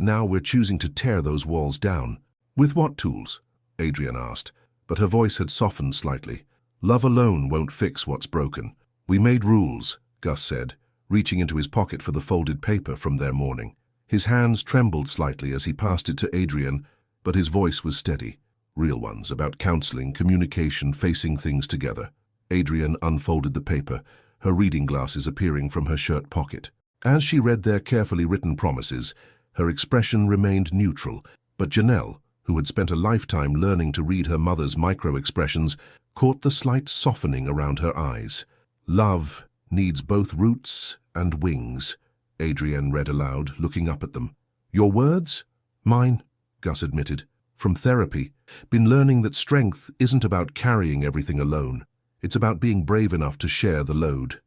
now we're choosing to tear those walls down. With what tools? Adrian asked, but her voice had softened slightly. Love alone won't fix what's broken. We made rules, Gus said, reaching into his pocket for the folded paper from their morning. His hands trembled slightly as he passed it to Adrian, but his voice was steady. Real ones, about counseling, communication, facing things together. Adrian unfolded the paper, her reading glasses appearing from her shirt pocket. As she read their carefully written promises, her expression remained neutral, but Janelle, who had spent a lifetime learning to read her mother's micro-expressions, caught the slight softening around her eyes. Love needs both roots and wings, Adrian read aloud, looking up at them. Your words? Mine, Gus admitted. From therapy, been learning that strength isn't about carrying everything alone. It's about being brave enough to share the load.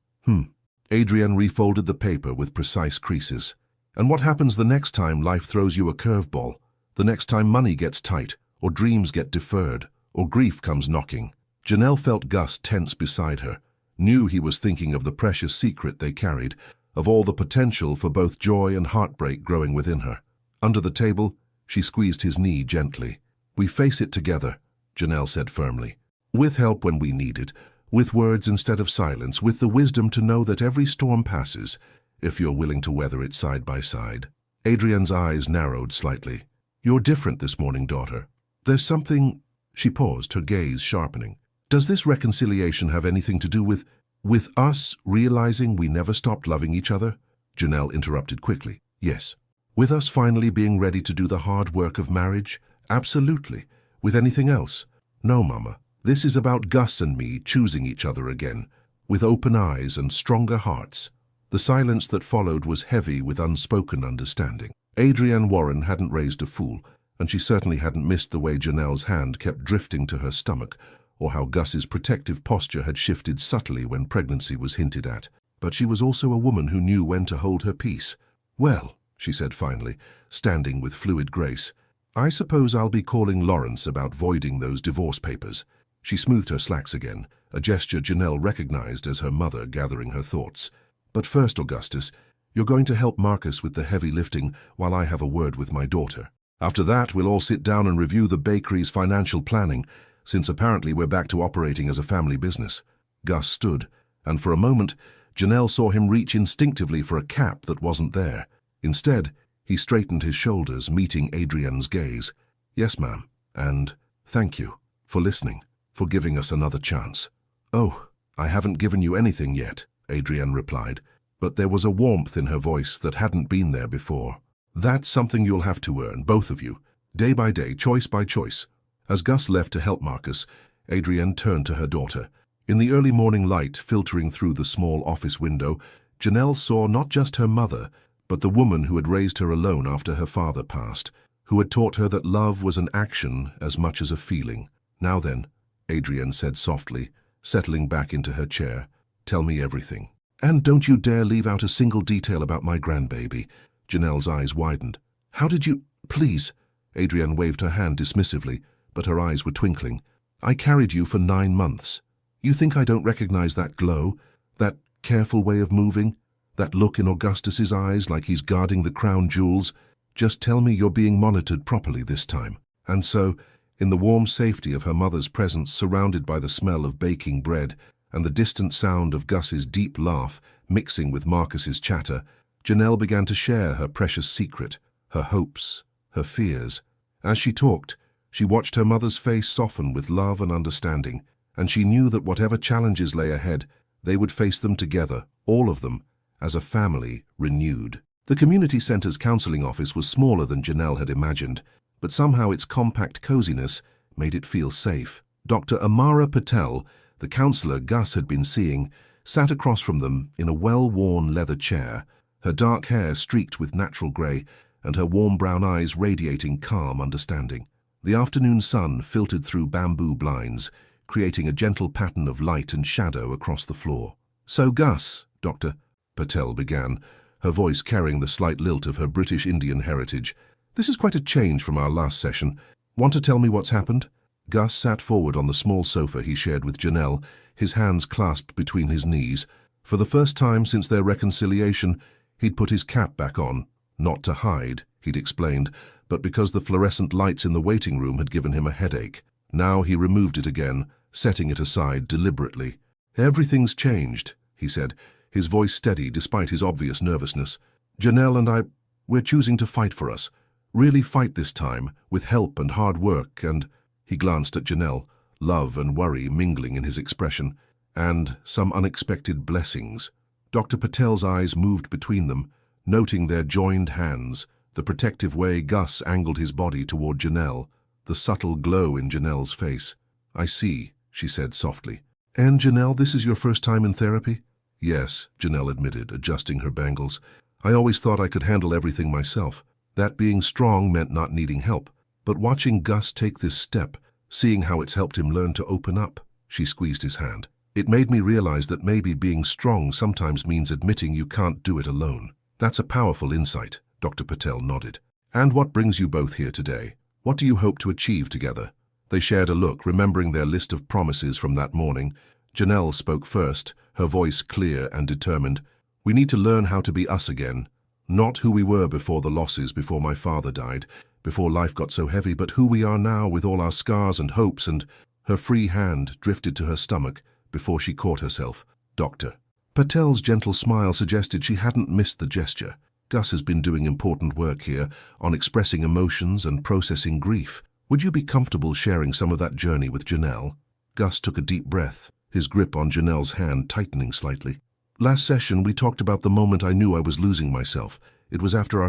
Adrian refolded the paper with precise creases. And what happens the next time life throws you a curveball? The next time money gets tight, or dreams get deferred, or grief comes knocking? Janelle felt Gus tense beside her, knew he was thinking of the precious secret they carried, of all the potential for both joy and heartbreak growing within her. Under the table, she squeezed his knee gently. We face it together, Janelle said firmly. With help when we need it, with words instead of silence, with the wisdom to know that every storm passes, if you're willing to weather it side by side. Adrian's eyes narrowed slightly. You're different this morning, daughter. There's something... She paused, her gaze sharpening. Does this reconciliation have anything to do with us realizing we never stopped loving each other? Janelle interrupted quickly. Yes. With us finally being ready to do the hard work of marriage? Absolutely. With anything else? No, Mama. This is about Gus and me choosing each other again, with open eyes and stronger hearts. The silence that followed was heavy with unspoken understanding. Adrienne Warren hadn't raised a fool, and she certainly hadn't missed the way Janelle's hand kept drifting to her stomach, or how Gus's protective posture had shifted subtly when pregnancy was hinted at. But she was also a woman who knew when to hold her peace. Well, she said finally, standing with fluid grace, I suppose I'll be calling Lawrence about voiding those divorce papers. She smoothed her slacks again, a gesture Janelle recognized as her mother gathering her thoughts. But first, Augustus, you're going to help Marcus with the heavy lifting while I have a word with my daughter. After that, we'll all sit down and review the bakery's financial planning, since apparently we're back to operating as a family business. Gus stood, and for a moment, Janelle saw him reach instinctively for a cap that wasn't there. Instead, he straightened his shoulders, meeting Adrian's gaze. Yes, ma'am, and thank you for listening, for giving us another chance. Oh, I haven't given you anything yet, Adrian replied, but there was a warmth in her voice that hadn't been there before. That's something you'll have to earn, both of you, day by day, choice by choice. As Gus left to help Marcus, Adrienne turned to her daughter. In the early morning light filtering through the small office window, Janelle saw not just her mother, but the woman who had raised her alone after her father passed, who had taught her that love was an action as much as a feeling. Now then, Adrienne said softly, settling back into her chair, tell me everything. And don't you dare leave out a single detail about my grandbaby. Janelle's eyes widened. How did you... Please. Adrienne waved her hand dismissively, but her eyes were twinkling. I carried you for 9 months. You think I don't recognize that glow, that careful way of moving, that look in Augustus's eyes like he's guarding the crown jewels? Just tell me you're being monitored properly this time. And so, in the warm safety of her mother's presence, surrounded by the smell of baking bread and the distant sound of Gus's deep laugh mixing with Marcus's chatter, Janelle began to share her precious secret, her hopes, her fears. As she talked, she watched her mother's face soften with love and understanding, and she knew that whatever challenges lay ahead, they would face them together, all of them, as a family renewed. The community center's counseling office was smaller than Janelle had imagined, but somehow its compact coziness made it feel safe. Dr. Amara Patel, the counselor Gus had been seeing, sat across from them in a well-worn leather chair, her dark hair streaked with natural grey and her warm brown eyes radiating calm understanding. The afternoon sun filtered through bamboo blinds, creating a gentle pattern of light and shadow across the floor. So Gus, Dr. Patel began, her voice carrying the slight lilt of her British Indian heritage. This is quite a change from our last session. Want to tell me what's happened? Gus sat forward on the small sofa he shared with Janelle, his hands clasped between his knees. For the first time since their reconciliation, he'd put his cap back on. Not to hide, he'd explained, but because the fluorescent lights in the waiting room had given him a headache. Now he removed it again, setting it aside deliberately. "Everything's changed," he said, his voice steady despite his obvious nervousness. "Janelle and we're choosing to fight for us. Really fight this time, with help and hard work and—" He glanced at Janelle, love and worry mingling in his expression, "and some unexpected blessings." Dr. Patel's eyes moved between them, noting their joined hands, the protective way Gus angled his body toward Janelle, the subtle glow in Janelle's face. "I see," she said softly. "And Janelle, this is your first time in therapy?" "Yes," Janelle admitted, adjusting her bangles. "I always thought I could handle everything myself. That being strong meant not needing help. But watching Gus take this step, seeing how it's helped him learn to open up," she squeezed his hand, "it made me realize that maybe being strong sometimes means admitting you can't do it alone." "That's a powerful insight," Dr. Patel nodded. "And what brings you both here today? What do you hope to achieve together?" They shared a look, remembering their list of promises from that morning. Janelle spoke first, her voice clear and determined. "We need to learn how to be us again. Not who we were before the losses, before my father died, before life got so heavy, but who we are now with all our scars and hopes and—" Her free hand drifted to her stomach before she caught herself. "Doctor." Patel's gentle smile suggested she hadn't missed the gesture. "Gus has been doing important work here on expressing emotions and processing grief. Would you be comfortable sharing some of that journey with Janelle?" Gus took a deep breath, his grip on Janelle's hand tightening slightly. "Last session, we talked about the moment I knew I was losing myself. It was after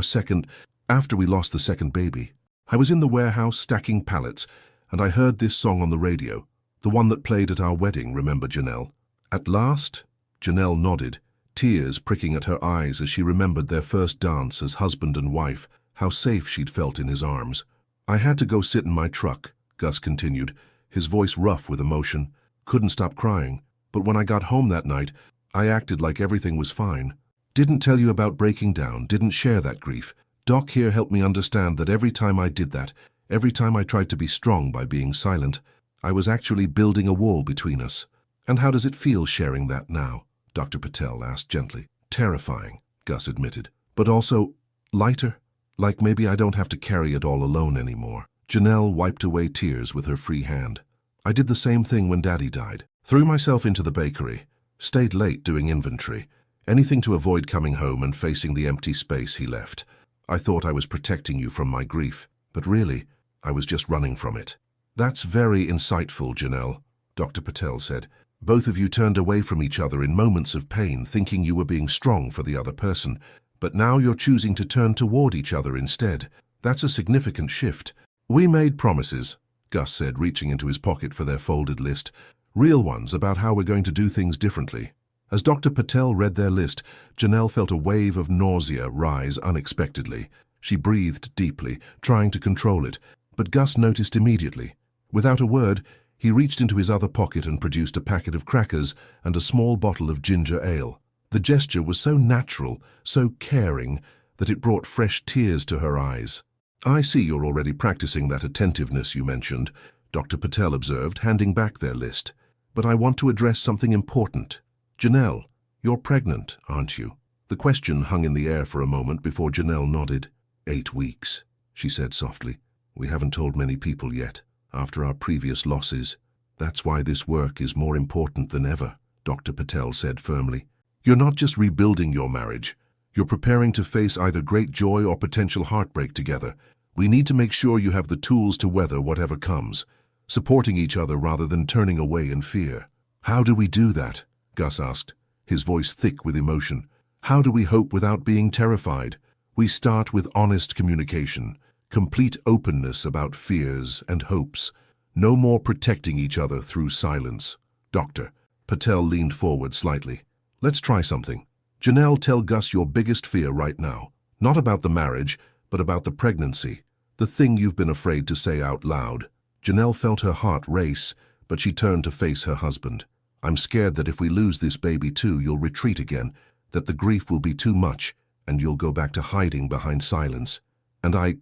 we lost the second baby. I was in the warehouse stacking pallets, and I heard this song on the radio, the one that played at our wedding, remember, Janelle?" "At last?" Janelle nodded, tears pricking at her eyes as she remembered their first dance as husband and wife, how safe she'd felt in his arms. "I had to go sit in my truck," Gus continued, his voice rough with emotion. "Couldn't stop crying, but when I got home that night, I acted like everything was fine. Didn't tell you about breaking down, didn't share that grief. Doc here helped me understand that every time I did that, every time I tried to be strong by being silent, I was actually building a wall between us." "And how does it feel sharing that now?" Dr. Patel asked gently. "Terrifying," Gus admitted, "but also lighter, like maybe I don't have to carry it all alone anymore." Janelle wiped away tears with her free hand. "I did the same thing when Daddy died. Threw myself into the bakery, stayed late doing inventory, anything to avoid coming home and facing the empty space he left. I thought I was protecting you from my grief, but really, I was just running from it." "That's very insightful, Janelle," Dr. Patel said. "Both of you turned away from each other in moments of pain, thinking you were being strong for the other person, but now you're choosing to turn toward each other instead. That's a significant shift." "We made promises," Gus said, reaching into his pocket for their folded list. "Real ones about how we're going to do things differently." As Dr. Patel read their list, Janelle felt a wave of nausea rise unexpectedly. She breathed deeply, trying to control it, but Gus noticed immediately. Without a word, he reached into his other pocket and produced a packet of crackers and a small bottle of ginger ale. The gesture was so natural, so caring, that it brought fresh tears to her eyes. "I see you're already practicing that attentiveness you mentioned," Dr. Patel observed, handing back their list. "But I want to address something important. Janelle, you're pregnant, aren't you?" The question hung in the air for a moment before Janelle nodded. 8 weeks, she said softly. "We haven't told many people yet, after our previous losses. That's why this work is more important than ever," Dr. Patel said firmly. "You're not just rebuilding your marriage. You're preparing to face either great joy or potential heartbreak together. We need to make sure you have the tools to weather whatever comes, supporting each other rather than turning away in fear." "How do we do that?" Gus asked, his voice thick with emotion. "How do we hope without being terrified?" "We start with honest communication, complete openness about fears and hopes. No more protecting each other through silence." Dr. Patel leaned forward slightly. "Let's try something. Janelle, tell Gus your biggest fear right now. Not about the marriage, but about the pregnancy. The thing you've been afraid to say out loud." Janelle felt her heart race, but she turned to face her husband. "I'm scared that if we lose this baby too, you'll retreat again, that the grief will be too much, and you'll go back to hiding behind silence. And I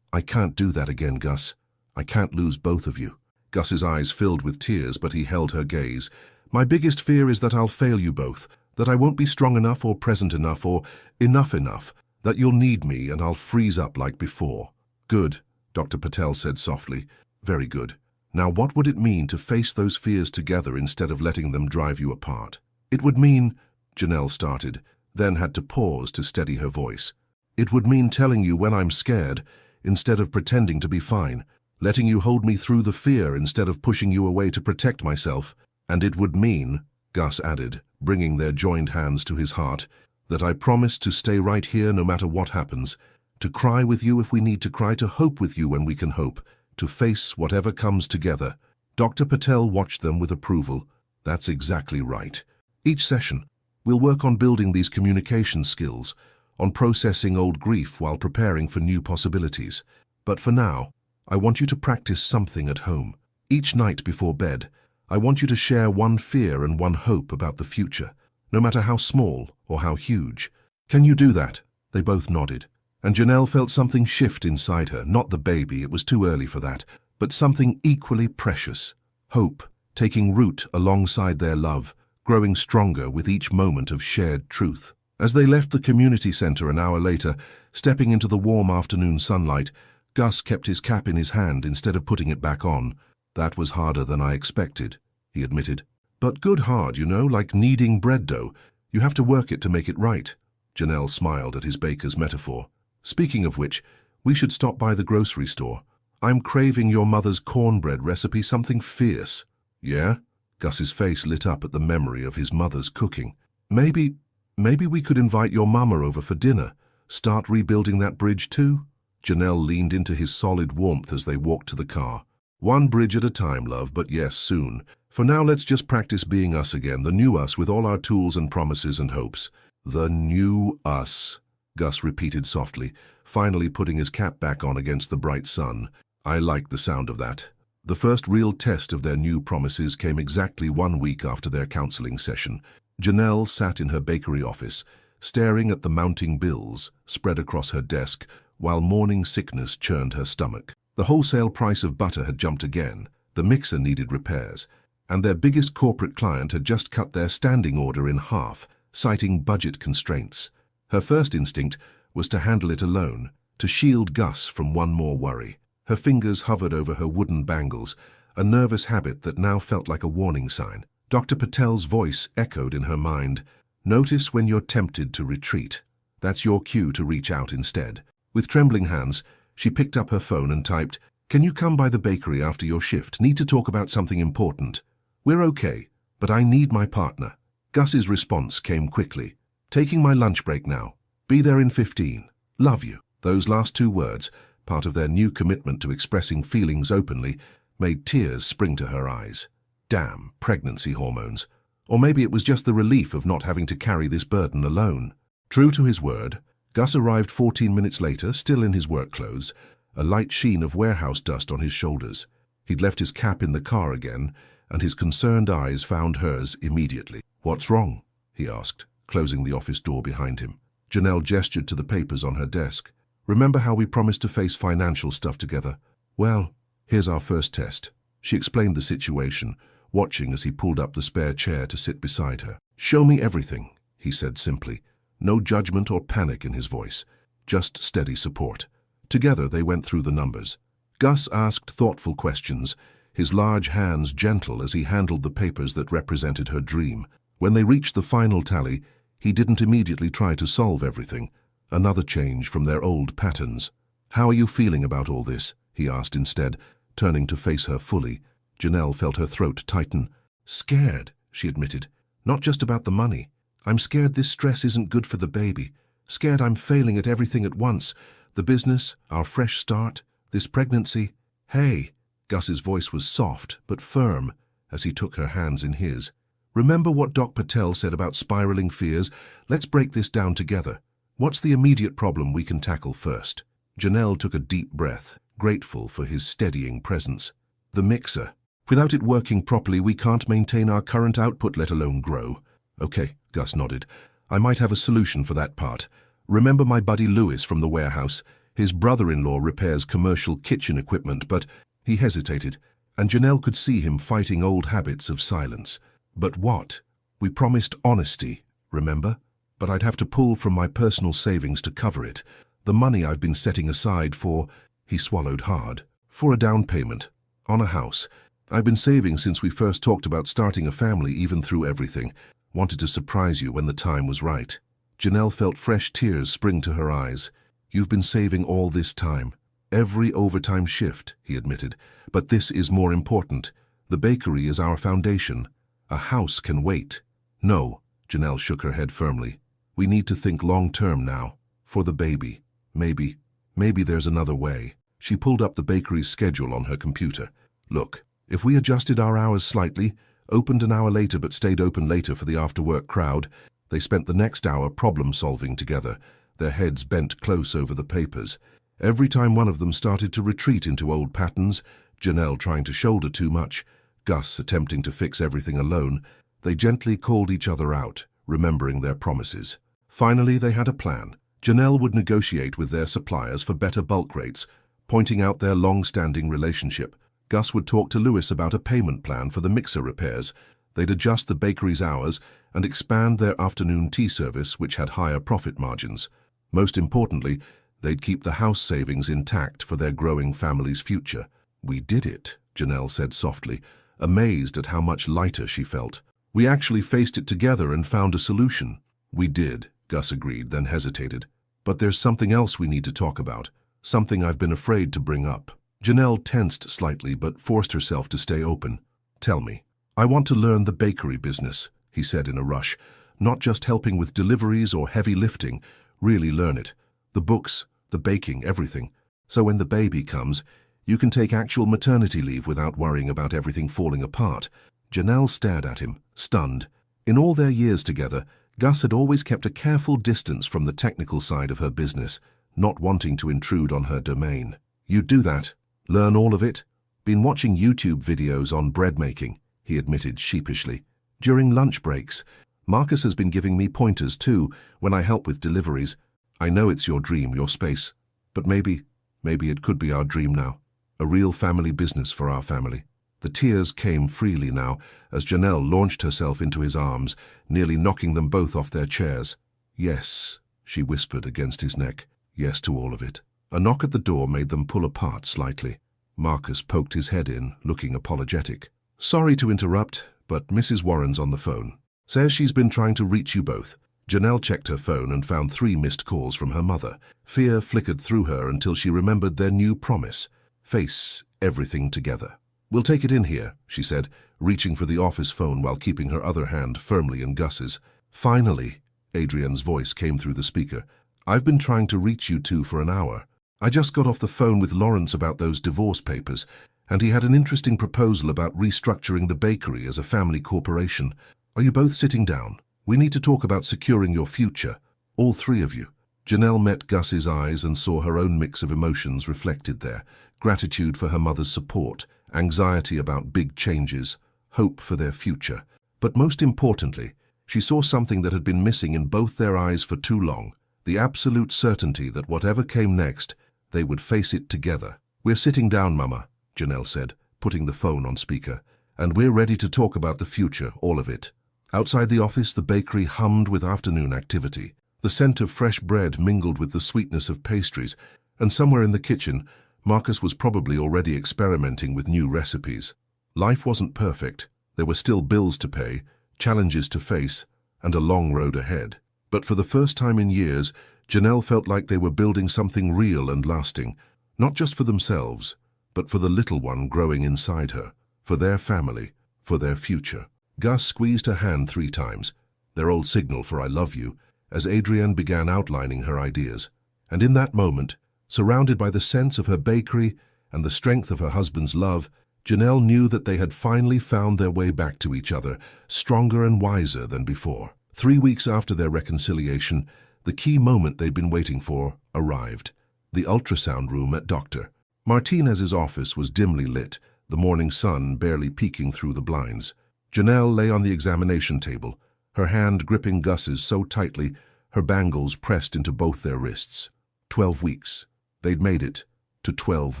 can't do that again, Gus. I can't lose both of you." Gus's eyes filled with tears, but he held her gaze. My biggest fear is that I'll fail you both, that I won't be strong enough or present enough or enough, that you'll need me and I'll freeze up like before. Good, Dr. Patel said softly. Very good. Now what would it mean to face those fears together instead of letting them drive you apart? It would mean, Janelle started, then had to pause to steady her voice. It would mean telling you when I'm scared, instead of pretending to be fine, letting you hold me through the fear instead of pushing you away to protect myself. And it would mean, Gus added, bringing their joined hands to his heart, that I promise to stay right here no matter what happens, to cry with you if we need to cry, to hope with you when we can hope, to face whatever comes together. Dr. Patel watched them with approval. That's exactly right. Each session, we'll work on building these communication skills, on processing old grief while preparing for new possibilities. But for now, I want you to practice something at home. Each night before bed, I want you to share one fear and one hope about the future, no matter how small or how huge. Can you do that? They both nodded. And Janelle felt something shift inside her, not the baby, it was too early for that, but something equally precious. Hope, taking root alongside their love, growing stronger with each moment of shared truth. As they left the community center an hour later, stepping into the warm afternoon sunlight, Gus kept his cap in his hand instead of putting it back on. That was harder than I expected, he admitted. But good hard, you know, like kneading bread dough. You have to work it to make it right. Janelle smiled at his baker's metaphor. Speaking of which, we should stop by the grocery store. I'm craving your mother's cornbread recipe, something fierce. Yeah? Gus's face lit up at the memory of his mother's cooking. Maybe we could invite your mama over for dinner. Start rebuilding that bridge too? Janelle leaned into his solid warmth as they walked to the car. One bridge at a time, love, but yes, soon. For now, let's just practice being us again, the new us with all our tools and promises and hopes. The new us, Gus repeated softly, finally putting his cap back on against the bright sun. I liked the sound of that. The first real test of their new promises came exactly 1 week after their counseling session. Janelle sat in her bakery office, staring at the mounting bills spread across her desk, while morning sickness churned her stomach. The wholesale price of butter had jumped again, the mixer needed repairs, and their biggest corporate client had just cut their standing order in half, citing budget constraints. Her first instinct was to handle it alone, to shield Gus from one more worry. Her fingers hovered over her wooden bangles, a nervous habit that now felt like a warning sign. Dr. Patel's voice echoed in her mind. Notice when you're tempted to retreat. That's your cue to reach out instead. With trembling hands, she picked up her phone and typed, "Can you come by the bakery after your shift? Need to talk about something important." "We're okay, but I need my partner." Gus's response came quickly. "Taking my lunch break now. Be there in 15. Love you." Those last two words, part of their new commitment to expressing feelings openly, made tears spring to her eyes. Damn, pregnancy hormones. Or maybe it was just the relief of not having to carry this burden alone. True to his word, Gus arrived 14 minutes later, still in his work clothes, a light sheen of warehouse dust on his shoulders. He'd left his cap in the car again, and his concerned eyes found hers immediately. "What's wrong?" he asked, closing the office door behind him. Janelle gestured to the papers on her desk. "Remember how we promised to face financial stuff together? Well, here's our first test." She explained the situation, watching as he pulled up the spare chair to sit beside her. "Show me everything," he said simply. No judgment or panic in his voice, just steady support. Together they went through the numbers. Gus asked thoughtful questions, his large hands gentle as he handled the papers that represented her dream. When they reached the final tally, he didn't immediately try to solve everything, another change from their old patterns. "How are you feeling about all this?" he asked instead, turning to face her fully. Janelle felt her throat tighten. "Scared," she admitted. "Not just about the money. I'm scared this stress isn't good for the baby. Scared I'm failing at everything at once. The business, our fresh start, this pregnancy." "Hey," Gus's voice was soft but firm as he took her hands in his. "Remember what Doc Patel said about spiraling fears? Let's break this down together. What's the immediate problem we can tackle first?" Janelle took a deep breath, grateful for his steadying presence. "The mixer. Without it working properly, we can't maintain our current output, let alone grow." "Okay," Gus nodded. "I might have a solution for that part. Remember my buddy Lewis from the warehouse? His brother-in-law repairs commercial kitchen equipment, but..." He hesitated, and Janelle could see him fighting old habits of silence. But what? We promised honesty, remember? But I'd have to pull from my personal savings to cover it. The money I've been setting aside for, he swallowed hard, for a down payment, on a house. I've been saving since we first talked about starting a family, even through everything. Wanted to surprise you when the time was right. Janelle felt fresh tears spring to her eyes. You've been saving all this time. Every overtime shift, he admitted. But this is more important. The bakery is our foundation. A house can wait. No, Janelle shook her head firmly. We need to think long-term now. For the baby. Maybe there's another way. She pulled up the bakery's schedule on her computer. Look, if we adjusted our hours slightly, opened an hour later but stayed open later for the after-work crowd, they spent the next hour problem-solving together, their heads bent close over the papers. Every time one of them started to retreat into old patterns, Janelle trying to shoulder too much, Gus attempting to fix everything alone, they gently called each other out, remembering their promises. Finally, they had a plan. Janelle would negotiate with their suppliers for better bulk rates, pointing out their long-standing relationship. Gus would talk to Lewis about a payment plan for the mixer repairs. They'd adjust the bakery's hours and expand their afternoon tea service, which had higher profit margins. Most importantly, they'd keep the house savings intact for their growing family's future. We did it, Janelle said softly, amazed at how much lighter she felt. We actually faced it together and found a solution. We did, Gus agreed, then hesitated. But there's something else we need to talk about, something I've been afraid to bring up. Janelle tensed slightly but forced herself to stay open. Tell me. I want to learn the bakery business, he said in a rush. Not just helping with deliveries or heavy lifting, really learn it. The books, the baking, everything. So when the baby comes, you can take actual maternity leave without worrying about everything falling apart. Janelle stared at him, stunned. In all their years together, Gus had always kept a careful distance from the technical side of her business, not wanting to intrude on her domain. You'd do that? Learn all of it? Been watching YouTube videos on bread making, he admitted sheepishly. During lunch breaks. Marcus has been giving me pointers too, when I help with deliveries. I know it's your dream, your space. But maybe it could be our dream now. A real family business for our family. The tears came freely now as Janelle launched herself into his arms, nearly knocking them both off their chairs. Yes, she whispered against his neck. Yes to all of it. A knock at the door made them pull apart slightly. Marcus poked his head in, looking apologetic. Sorry to interrupt, but Mrs. Warren's on the phone. Says she's been trying to reach you both. Janelle checked her phone and found 3 missed calls from her mother. Fear flickered through her until she remembered their new promise. Face everything together. We'll take it in here, she said, reaching for the office phone while keeping her other hand firmly in Gus's. Finally, Adrian's voice came through the speaker. I've been trying to reach you two for an hour. I just got off the phone with Lawrence about those divorce papers, and he had an interesting proposal about restructuring the bakery as a family corporation. Are you both sitting down? We need to talk about securing your future, all 3 of you. Janelle met Gus's eyes and saw her own mix of emotions reflected there. Gratitude for her mother's support, anxiety about big changes, hope for their future. But most importantly, she saw something that had been missing in both their eyes for too long, the absolute certainty that whatever came next, they would face it together. We're sitting down, Mama, Janelle said, putting the phone on speaker, and we're ready to talk about the future, all of it. Outside the office, the bakery hummed with afternoon activity. The scent of fresh bread mingled with the sweetness of pastries, and somewhere in the kitchen, Marcus was probably already experimenting with new recipes. Life wasn't perfect. There were still bills to pay, challenges to face, and a long road ahead. But for the first time in years, Janelle felt like they were building something real and lasting, not just for themselves, but for the little one growing inside her, for their family, for their future. Gus squeezed her hand 3 times, their old signal for I love you, as Adrienne began outlining her ideas. And in that moment, surrounded by the sense of her bakery and the strength of her husband's love, Janelle knew that they had finally found their way back to each other, stronger and wiser than before. 3 weeks after their reconciliation, the key moment they'd been waiting for arrived. The ultrasound room at Dr. Martinez's office was dimly lit, the morning sun barely peeking through the blinds. Janelle lay on the examination table, her hand gripping Gus's so tightly, her bangles pressed into both their wrists. 12 weeks. They'd made it to 12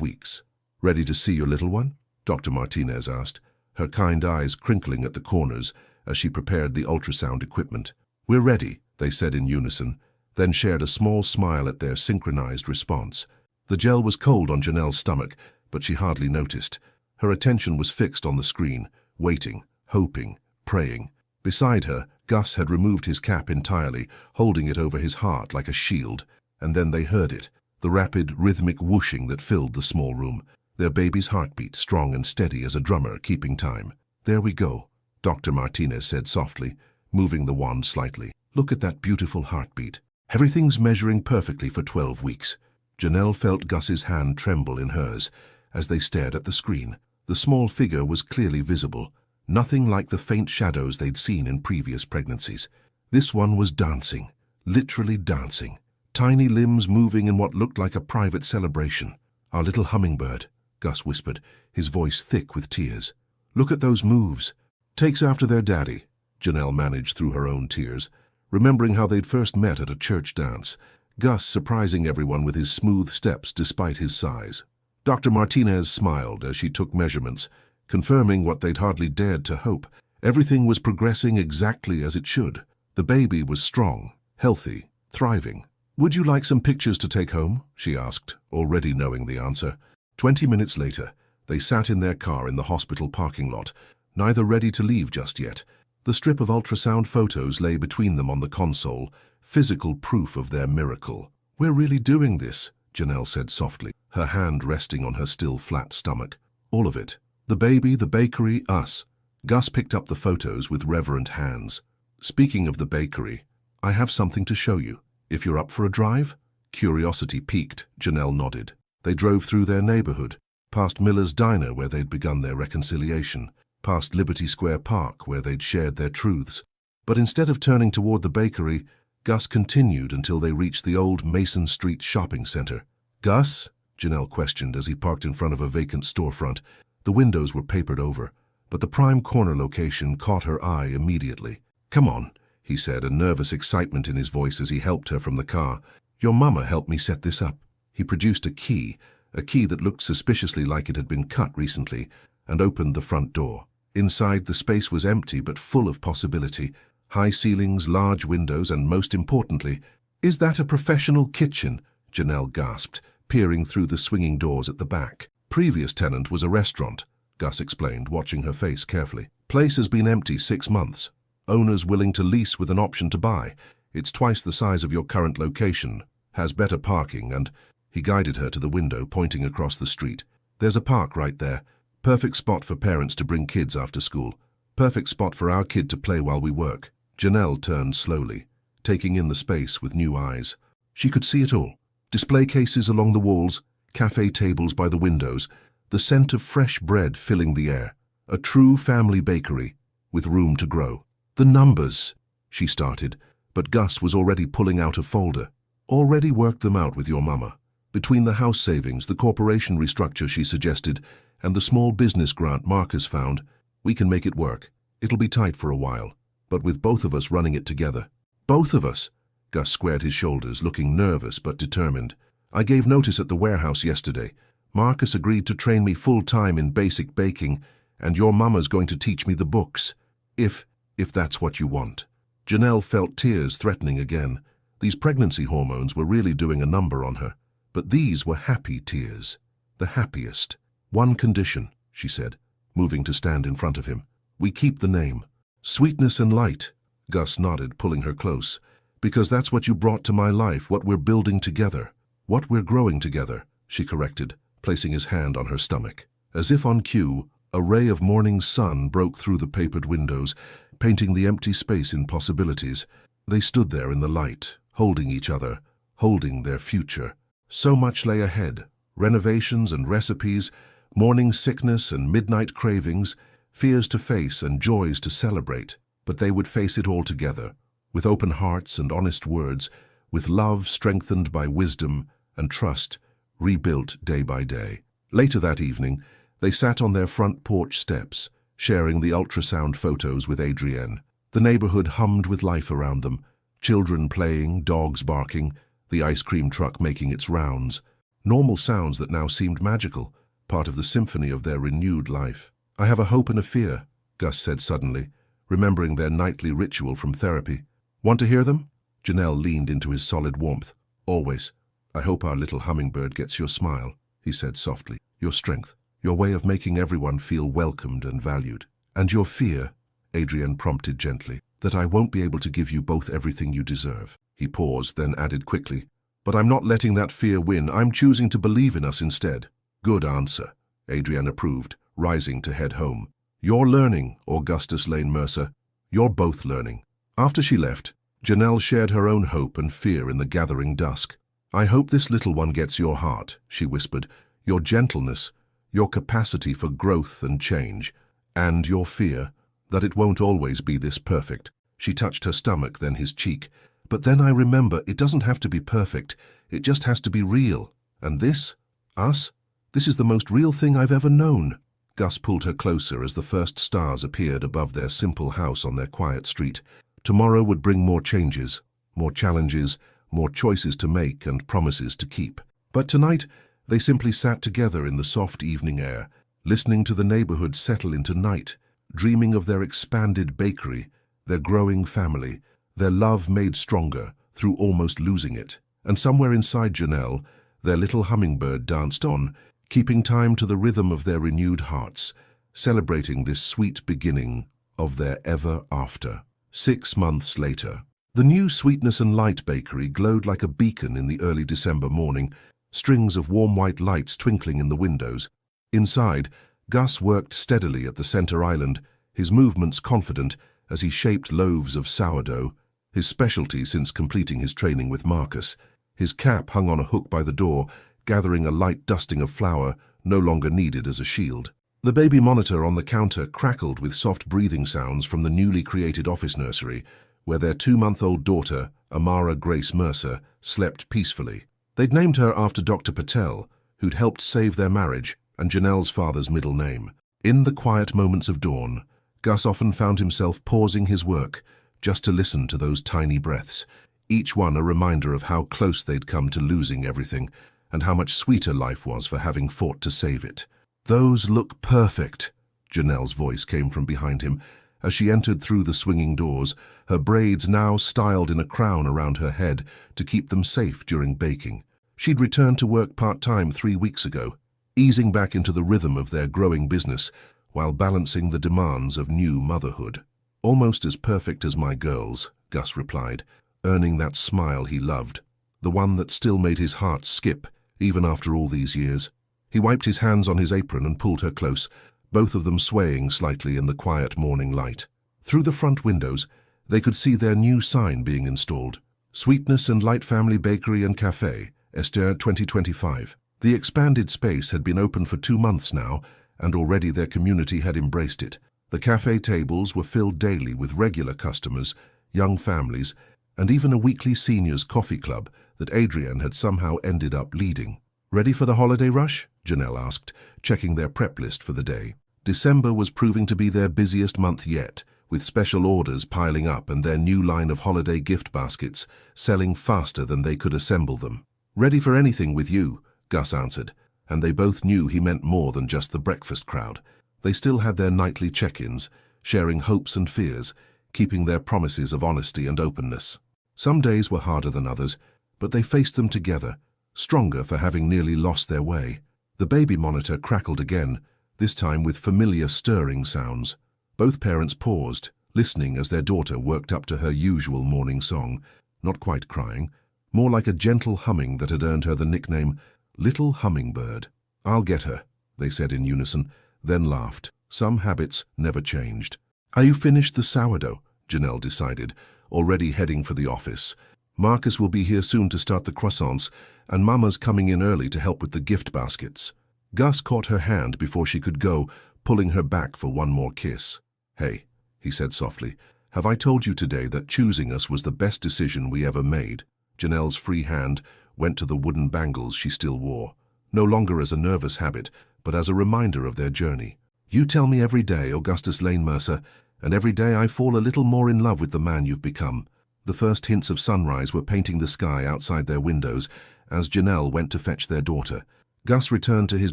weeks. Ready to see your little one? Dr. Martinez asked, her kind eyes crinkling at the corners, as she prepared the ultrasound equipment. "We're ready," they said in unison, then shared a small smile at their synchronized response. The gel was cold on Janelle's stomach, but she hardly noticed. Her attention was fixed on the screen, waiting, hoping, praying. Beside her, Gus had removed his cap entirely, holding it over his heart like a shield, and then they heard it, the rapid, rhythmic whooshing that filled the small room, their baby's heartbeat strong and steady as a drummer keeping time. "There we go," Dr. Martinez said softly, moving the wand slightly. "Look at that beautiful heartbeat. Everything's measuring perfectly for 12 weeks. Janelle felt Gus's hand tremble in hers as they stared at the screen. The small figure was clearly visible, nothing like the faint shadows they'd seen in previous pregnancies. This one was dancing, literally dancing, tiny limbs moving in what looked like a private celebration. "Our little hummingbird," Gus whispered, his voice thick with tears. "Look at those moves. Takes after their daddy," Janelle managed through her own tears, remembering how they'd first met at a church dance, Gus surprising everyone with his smooth steps despite his size. Dr. Martinez smiled as she took measurements, confirming what they'd hardly dared to hope. Everything was progressing exactly as it should. The baby was strong, healthy, thriving. "Would you like some pictures to take home?" she asked, already knowing the answer. 20 minutes later, they sat in their car in the hospital parking lot, neither ready to leave just yet. The strip of ultrasound photos lay between them on the console, physical proof of their miracle. "We're really doing this," Janelle said softly, her hand resting on her still flat stomach. "All of it. The baby, the bakery, us." Gus picked up the photos with reverent hands. "Speaking of the bakery, I have something to show you. If you're up for a drive?" Curiosity piqued, Janelle nodded. They drove through their neighborhood, past Miller's Diner where they'd begun their reconciliation, past Liberty Square Park where they'd shared their truths. But instead of turning toward the bakery, Gus continued until they reached the old Mason Street shopping center. "Gus?" Janelle questioned as he parked in front of a vacant storefront. The windows were papered over, but the prime corner location caught her eye immediately. "Come on," he said, a nervous excitement in his voice as he helped her from the car. "Your mama helped me set this up." He produced a key that looked suspiciously like it had been cut recently, and opened the front door. Inside, the space was empty but full of possibility. High ceilings, large windows, and most importantly, "Is that a professional kitchen?" Janelle gasped, peering through the swinging doors at the back. "Previous tenant was a restaurant," Gus explained, watching her face carefully. "Place has been empty 6 months. Owners willing to lease with an option to buy. It's twice the size of your current location, has better parking, and..." He guided her to the window, pointing across the street. "There's a park right there. Perfect spot for parents to bring kids after school. Perfect spot for our kid to play while we work." Janelle turned slowly, taking in the space with new eyes. She could see it all. Display cases along the walls, cafe tables by the windows, the scent of fresh bread filling the air. A true family bakery, with room to grow. "The numbers," she started, but Gus was already pulling out a folder. "Already worked them out with your mama. Between the house savings, the corporation restructure she suggested, and the small business grant Marcus found, we can make it work. It'll be tight for a while, but with both of us running it together." "Both of us?" Gus squared his shoulders, looking nervous but determined. "I gave notice at the warehouse yesterday. Marcus agreed to train me full-time in basic baking, and your mama's going to teach me the books. If that's what you want." Janelle felt tears threatening again. These pregnancy hormones were really doing a number on her. But these were happy tears. The happiest. "One condition," she said, moving to stand in front of him. "We keep the name. Sweetness and light." Gus nodded, pulling her close. "Because that's what you brought to my life, what we're building together. What we're growing together," she corrected, placing his hand on her stomach. As if on cue, a ray of morning sun broke through the papered windows, painting the empty space in possibilities. They stood there in the light, holding each other, holding their future. So much lay ahead, renovations and recipes, morning sickness and midnight cravings, fears to face and joys to celebrate. But they would face it all together, with open hearts and honest words, with love strengthened by wisdom and trust rebuilt day by day. Later that evening, they sat on their front porch steps, sharing the ultrasound photos with Adrienne. The neighborhood hummed with life around them, children playing, dogs barking, the ice cream truck making its rounds. Normal sounds that now seemed magical, part of the symphony of their renewed life. "I have a hope and a fear," Gus said suddenly, remembering their nightly ritual from therapy. "Want to hear them?" Janelle leaned into his solid warmth. "Always. I hope our little hummingbird gets your smile," he said softly. "Your strength, your way of making everyone feel welcomed and valued. And your fear," Adrienne prompted gently, "that I won't be able to give you both everything you deserve." He paused, then added quickly, "But I'm not letting that fear win. I'm choosing to believe in us instead." "Good answer," Adrienne approved, rising to head home. "You're learning, Augustus Lane Mercer. You're both learning." After she left, Janelle shared her own hope and fear in the gathering dusk. "I hope this little one gets your heart," she whispered, "your gentleness, your capacity for growth and change, and your fear that it won't always be this perfect." She touched her stomach, then his cheek. "But then I remember it doesn't have to be perfect. It just has to be real. And this, us, this is the most real thing I've ever known." Gus pulled her closer as the first stars appeared above their simple house on their quiet street. Tomorrow would bring more changes, more challenges, more choices to make and promises to keep. But tonight, they simply sat together in the soft evening air, listening to the neighborhood settle into night, dreaming of their expanded bakery, their growing family, their love made stronger through almost losing it. And somewhere inside Janelle, their little hummingbird danced on, keeping time to the rhythm of their renewed hearts, celebrating this sweet beginning of their ever after. 6 months later, the new Sweetness and Light bakery glowed like a beacon in the early December morning, strings of warm white lights twinkling in the windows. Inside, Gus worked steadily at the center island, his movements confident as he shaped loaves of sourdough, his specialty since completing his training with Marcus. His cap hung on a hook by the door, gathering a light dusting of flour no longer needed as a shield. The baby monitor on the counter crackled with soft breathing sounds from the newly created office nursery, where their 2-month-old daughter, Amara Grace Mercer, slept peacefully. They'd named her after Dr. Patel, who'd helped save their marriage, and Janelle's father's middle name. In the quiet moments of dawn, Gus often found himself pausing his work just to listen to those tiny breaths, each one a reminder of how close they'd come to losing everything, and how much sweeter life was for having fought to save it. "Those look perfect," Janelle's voice came from behind him as she entered through the swinging doors, her braids now styled in a crown around her head to keep them safe during baking. She'd returned to work part-time 3 weeks ago, easing back into the rhythm of their growing business while balancing the demands of new motherhood. "Almost as perfect as my girls," Gus replied, earning that smile he loved, the one that still made his heart skip even after all these years. He wiped his hands on his apron and pulled her close, both of them swaying slightly in the quiet morning light. Through the front windows, they could see their new sign being installed: Sweetness and Light Family Bakery and Cafe, Esther 2025. The expanded space had been open for 2 months now, and already their community had embraced it. The cafe tables were filled daily with regular customers, young families, and even a weekly seniors coffee club that Adrienne had somehow ended up leading. "Ready for the holiday rush?" Janelle asked, checking their prep list for the day. December was proving to be their busiest month yet, with special orders piling up and their new line of holiday gift baskets selling faster than they could assemble them. "Ready for anything with you," Gus answered, and they both knew he meant more than just the breakfast crowd. They still had their nightly check-ins, sharing hopes and fears, keeping their promises of honesty and openness. Some days were harder than others, but they faced them together, stronger for having nearly lost their way. The baby monitor crackled again, this time with familiar stirring sounds. Both parents paused, listening as their daughter worked up to her usual morning song, not quite crying, more like a gentle humming that had earned her the nickname Little Hummingbird. "I'll get her," they said in unison, then laughed. Some habits never changed. "Are you finished the sourdough?" Janelle decided, already heading for the office. "Marcus will be here soon to start the croissants, and Mama's coming in early to help with the gift baskets." Gus caught her hand before she could go, pulling her back for one more kiss. "Hey," he said softly, "have I told you today that choosing us was the best decision we ever made?" Janelle's free hand went to the wooden bangles she still wore, no longer as a nervous habit, but as a reminder of their journey. "You tell me every day, Augustus Lane Mercer, and every day I fall a little more in love with the man you've become." The first hints of sunrise were painting the sky outside their windows as Janelle went to fetch their daughter. Gus returned to his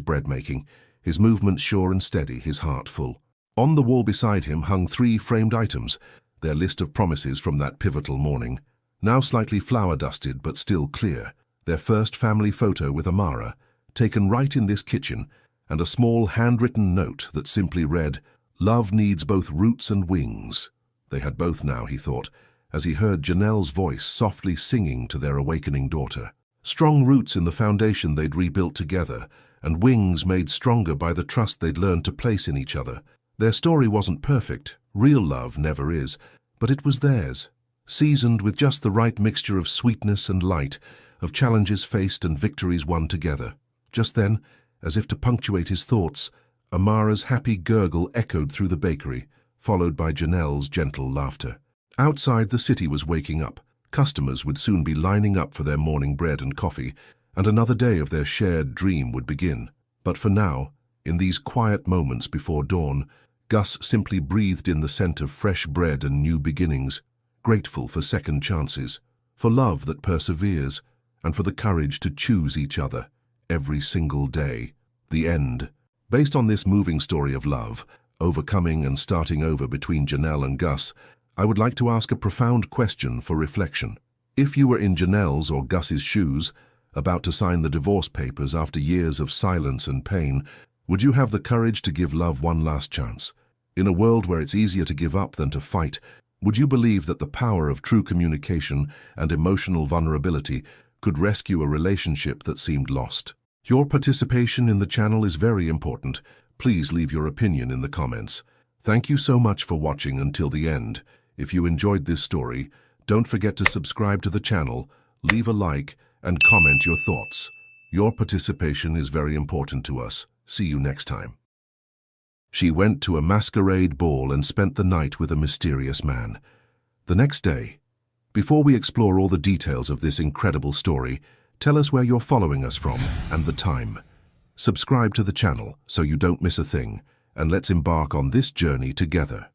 bread-making, his movements sure and steady, his heart full. On the wall beside him hung 3 framed items, their list of promises from that pivotal morning, now slightly flour-dusted but still clear. Their first family photo with Amara, taken right in this kitchen, and a small handwritten note that simply read, "Love needs both roots and wings." They had both now, he thought, as he heard Janelle's voice softly singing to their awakening daughter. Strong roots in the foundation they'd rebuilt together, and wings made stronger by the trust they'd learned to place in each other. Their story wasn't perfect, real love never is, but it was theirs, seasoned with just the right mixture of sweetness and light, of challenges faced and victories won together. Just then, as if to punctuate his thoughts, Amara's happy gurgle echoed through the bakery, followed by Janelle's gentle laughter. Outside, the city was waking up. Customers would soon be lining up for their morning bread and coffee, and another day of their shared dream would begin. But for now, in these quiet moments before dawn, Gus simply breathed in the scent of fresh bread and new beginnings, grateful for second chances, for love that perseveres, and for the courage to choose each other every single day. The end. Based on this moving story of love, overcoming and starting over between Janelle and Gus, I would like to ask a profound question for reflection. If you were in Janelle's or Gus's shoes, about to sign the divorce papers after years of silence and pain, would you have the courage to give love one last chance? In a world where it's easier to give up than to fight, would you believe that the power of true communication and emotional vulnerability could rescue a relationship that seemed lost? Your participation in the channel is very important. Please leave your opinion in the comments. Thank you so much for watching until the end. If you enjoyed this story, don't forget to subscribe to the channel, leave a like, and comment your thoughts. Your participation is very important to us. See you next time. She went to a masquerade ball and spent the night with a mysterious man. The next day, before we explore all the details of this incredible story, tell us where you're following us from and the time. Subscribe to the channel so you don't miss a thing, and let's embark on this journey together.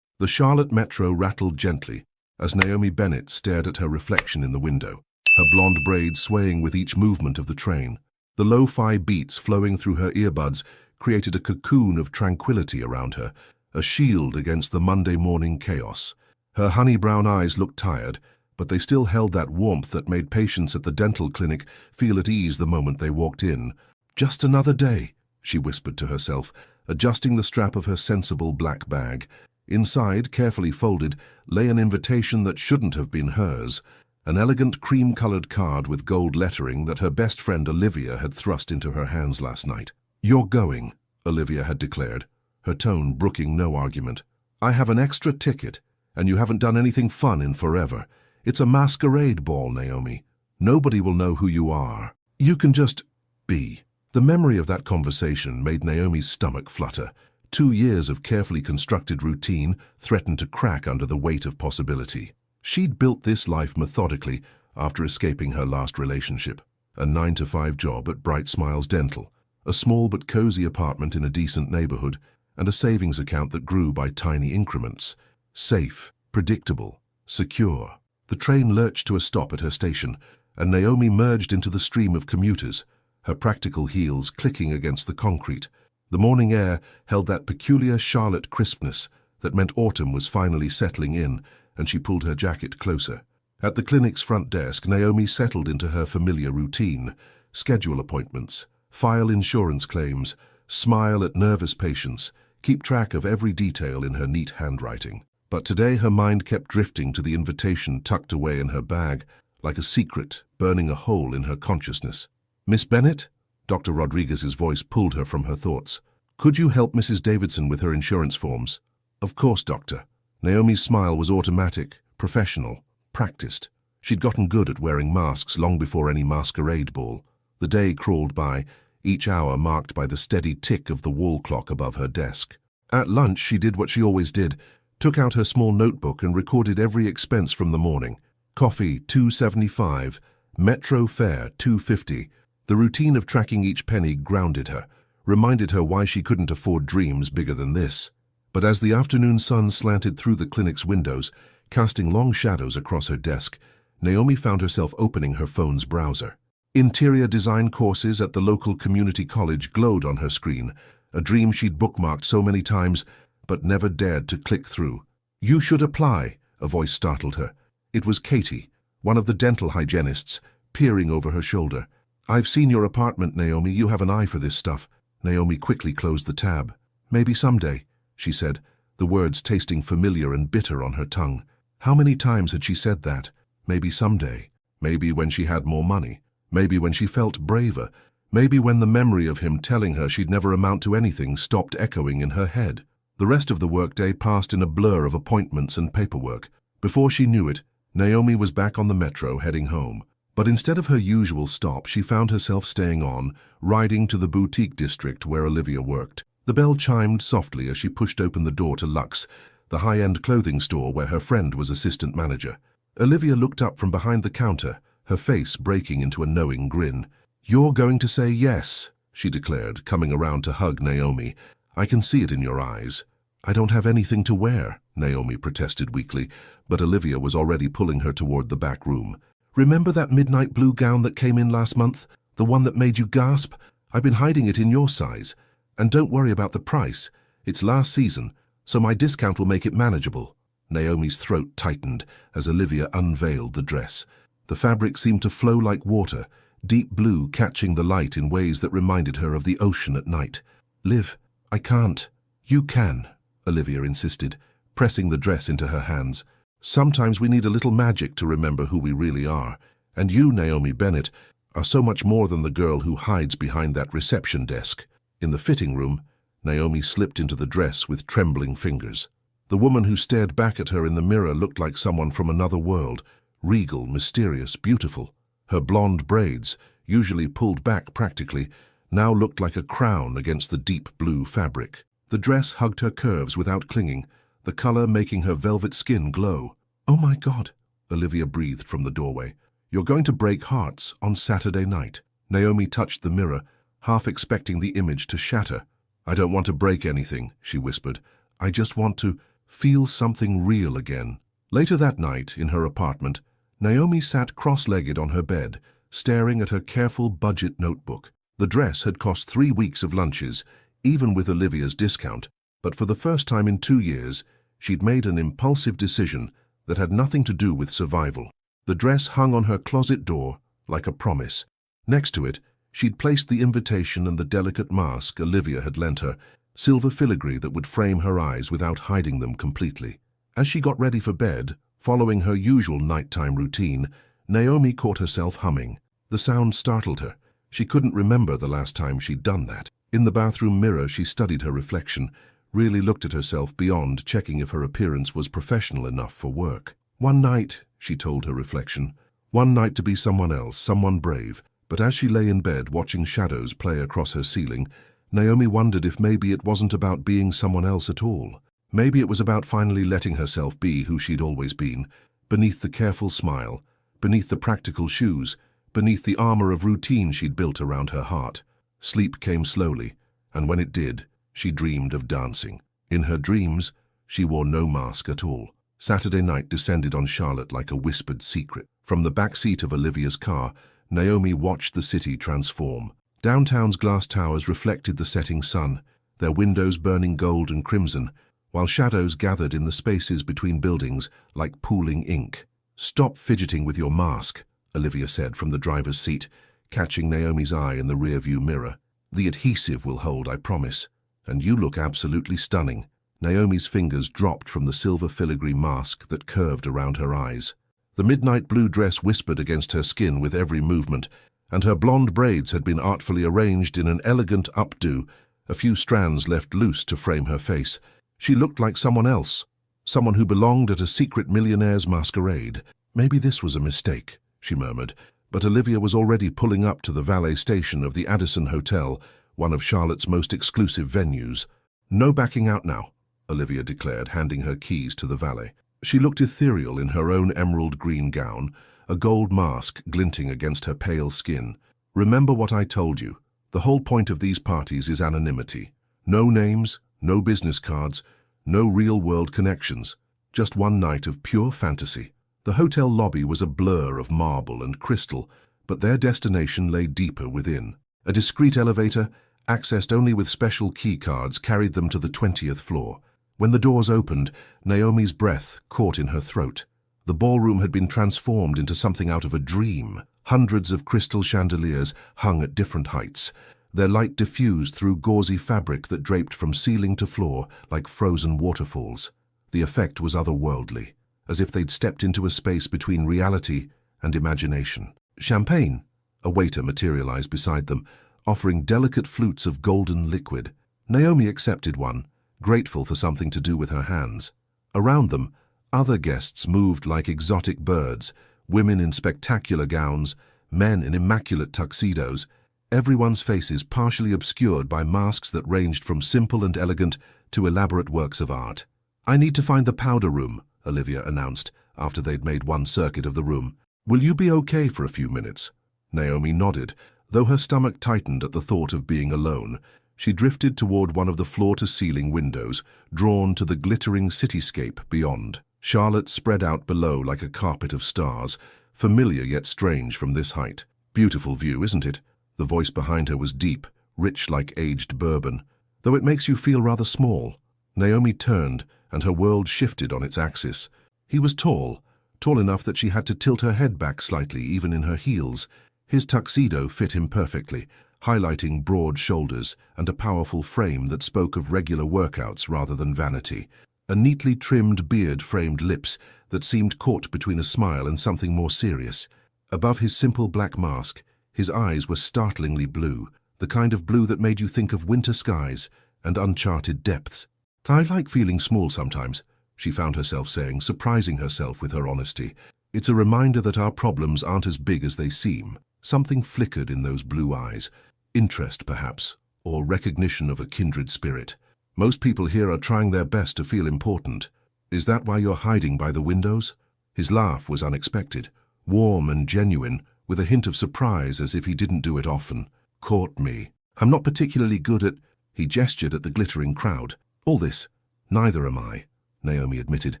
The Charlotte metro rattled gently as Naomi Bennett stared at her reflection in the window, her blonde braids swaying with each movement of the train. The lo-fi beats flowing through her earbuds created a cocoon of tranquility around her, a shield against the Monday morning chaos. Her honey-brown eyes looked tired, but they still held that warmth that made patients at the dental clinic feel at ease the moment they walked in. "Just another day," she whispered to herself, adjusting the strap of her sensible black bag. Inside, carefully folded, lay an invitation that shouldn't have been hers, an elegant cream-colored card with gold lettering that her best friend Olivia had thrust into her hands last night. "You're going," Olivia had declared, her tone brooking no argument. "I have an extra ticket, and you haven't done anything fun in forever. It's a masquerade ball, Naomi. Nobody will know who you are. You can just be." The memory of that conversation made Naomi's stomach flutter. 2 years of carefully constructed routine threatened to crack under the weight of possibility. She'd built this life methodically after escaping her last relationship. A 9-to-5 job at Bright Smiles Dental, a small but cozy apartment in a decent neighborhood, and a savings account that grew by tiny increments. Safe, predictable, secure. The train lurched to a stop at her station, and Naomi merged into the stream of commuters, her practical heels clicking against the concrete. The morning air held that peculiar Charlotte crispness that meant autumn was finally settling in, and she pulled her jacket closer. At the clinic's front desk, Naomi settled into her familiar routine: schedule appointments, file insurance claims, smile at nervous patients, keep track of every detail in her neat handwriting. But today her mind kept drifting to the invitation tucked away in her bag, like a secret burning a hole in her consciousness. "Miss Bennett?" Dr. Rodriguez's voice pulled her from her thoughts. "Could you help Mrs. Davidson with her insurance forms?" "Of course, doctor." Naomi's smile was automatic, professional, practiced. She'd gotten good at wearing masks long before any masquerade ball. The day crawled by, each hour marked by the steady tick of the wall clock above her desk. At lunch, she did what she always did, took out her small notebook and recorded every expense from the morning. Coffee, $2.75, metro fare, $2.50. The routine of tracking each penny grounded her, reminded her why she couldn't afford dreams bigger than this. But as the afternoon sun slanted through the clinic's windows, casting long shadows across her desk, Naomi found herself opening her phone's browser. Interior design courses at the local community college glowed on her screen, a dream she'd bookmarked so many times, but never dared to click through. "You should apply," a voice startled her. It was Katie, one of the dental hygienists, peering over her shoulder. "I've seen your apartment, Naomi. You have an eye for this stuff." Naomi quickly closed the tab. "Maybe someday," she said, the words tasting familiar and bitter on her tongue. How many times had she said that? Maybe someday. Maybe when she had more money. Maybe when she felt braver. Maybe when the memory of him telling her she'd never amount to anything stopped echoing in her head. The rest of the workday passed in a blur of appointments and paperwork. Before she knew it, Naomi was back on the metro heading home. But instead of her usual stop, she found herself staying on, riding to the boutique district where Olivia worked. The bell chimed softly as she pushed open the door to Luxe, the high-end clothing store where her friend was assistant manager. Olivia looked up from behind the counter, her face breaking into a knowing grin. "You're going to say yes," she declared, coming around to hug Naomi. "I can see it in your eyes." "I don't have anything to wear," Naomi protested weakly, but Olivia was already pulling her toward the back room. "Remember that midnight blue gown that came in last month? The one that made you gasp? I've been hiding it in your size. And don't worry about the price. It's last season, so my discount will make it manageable." Naomi's throat tightened as Olivia unveiled the dress. The fabric seemed to flow like water, deep blue catching the light in ways that reminded her of the ocean at night. "Liv, I can't." "You can," Olivia insisted, pressing the dress into her hands. "Sometimes we need a little magic to remember who we really are. And you, Naomi Bennett, are so much more than the girl who hides behind that reception desk." In the fitting room, Naomi slipped into the dress with trembling fingers. The woman who stared back at her in the mirror looked like someone from another world, regal, mysterious, beautiful. Her blonde braids, usually pulled back practically, now looked like a crown against the deep blue fabric. The dress hugged her curves without clinging, the color making her velvet skin glow. "Oh my God," Olivia breathed from the doorway. "You're going to break hearts on Saturday night." Naomi touched the mirror, half expecting the image to shatter. "I don't want to break anything," she whispered. "I just want to feel something real again." Later that night, in her apartment, Naomi sat cross-legged on her bed, staring at her careful budget notebook. The dress had cost 3 weeks of lunches, even with Olivia's discount, but for the first time in 2 years, she'd made an impulsive decision that had nothing to do with survival. The dress hung on her closet door like a promise. Next to it, she'd placed the invitation and the delicate mask Olivia had lent her, silver filigree that would frame her eyes without hiding them completely. As she got ready for bed, following her usual nighttime routine, Naomi caught herself humming. The sound startled her. She couldn't remember the last time she'd done that. In the bathroom mirror, she studied her reflection, really looked at herself beyond checking if her appearance was professional enough for work. "One night," she told her reflection, "one night to be someone else, someone brave." But as she lay in bed watching shadows play across her ceiling, Naomi wondered if maybe it wasn't about being someone else at all. Maybe it was about finally letting herself be who she'd always been, beneath the careful smile, beneath the practical shoes, beneath the armor of routine she'd built around her heart. Sleep came slowly, and when it did, she dreamed of dancing. In her dreams, she wore no mask at all. Saturday night descended on Charlotte like a whispered secret. From the back seat of Olivia's car, Naomi watched the city transform. Downtown's glass towers reflected the setting sun, their windows burning gold and crimson, while shadows gathered in the spaces between buildings like pooling ink. "Stop fidgeting with your mask," Olivia said from the driver's seat, catching Naomi's eye in the rearview mirror. "The adhesive will hold, I promise. And you look absolutely stunning." Naomi's fingers dropped from the silver filigree mask that curved around her eyes. The midnight blue dress whispered against her skin with every movement, and her blonde braids had been artfully arranged in an elegant updo, a few strands left loose to frame her face. She looked like someone else, someone who belonged at a secret millionaire's masquerade. "Maybe this was a mistake," she murmured, but Olivia was already pulling up to the valet station of the Addison Hotel, one of Charlotte's most exclusive venues. "No backing out now," Olivia declared, handing her keys to the valet. She looked ethereal in her own emerald green gown, a gold mask glinting against her pale skin. "Remember what I told you. The whole point of these parties is anonymity. No names, no business cards, no real-world connections. Just one night of pure fantasy." The hotel lobby was a blur of marble and crystal, but their destination lay deeper within. A discreet elevator, accessed only with special key cards, carried them to the 20th floor. When the doors opened, Naomi's breath caught in her throat. The ballroom had been transformed into something out of a dream. Hundreds of crystal chandeliers hung at different heights, their light diffused through gauzy fabric that draped from ceiling to floor like frozen waterfalls. The effect was otherworldly, as if they'd stepped into a space between reality and imagination. Champagne! A waiter materialized beside them, offering delicate flutes of golden liquid. Naomi accepted one, grateful for something to do with her hands. Around them, other guests moved like exotic birds, women in spectacular gowns, men in immaculate tuxedos, everyone's faces partially obscured by masks that ranged from simple and elegant to elaborate works of art. "I need to find the powder room," Olivia announced after they'd made one circuit of the room. "Will you be okay for a few minutes?" Naomi nodded, though her stomach tightened at the thought of being alone. She drifted toward one of the floor-to-ceiling windows, drawn to the glittering cityscape beyond. Charlotte spread out below like a carpet of stars, familiar yet strange from this height. "Beautiful view, isn't it?" The voice behind her was deep, rich like aged bourbon, though it makes you feel rather small. Naomi turned, and her world shifted on its axis. He was tall enough that she had to tilt her head back slightly even in her heels. His tuxedo fit him perfectly, highlighting broad shoulders and a powerful frame that spoke of regular workouts rather than vanity. A neatly trimmed beard framed lips that seemed caught between a smile and something more serious. Above his simple black mask, his eyes were startlingly blue, the kind of blue that made you think of winter skies and uncharted depths. "I like feeling small sometimes," she found herself saying, surprising herself with her honesty. "It's a reminder that our problems aren't as big as they seem." Something flickered in those blue eyes. Interest, perhaps, or recognition of a kindred spirit. "Most people here are trying their best to feel important. Is that why you're hiding by the windows?" His laugh was unexpected, warm and genuine, with a hint of surprise as if he didn't do it often. "Caught me. I'm not particularly good at—" He gestured at the glittering crowd. "All this. Neither am I," Naomi admitted,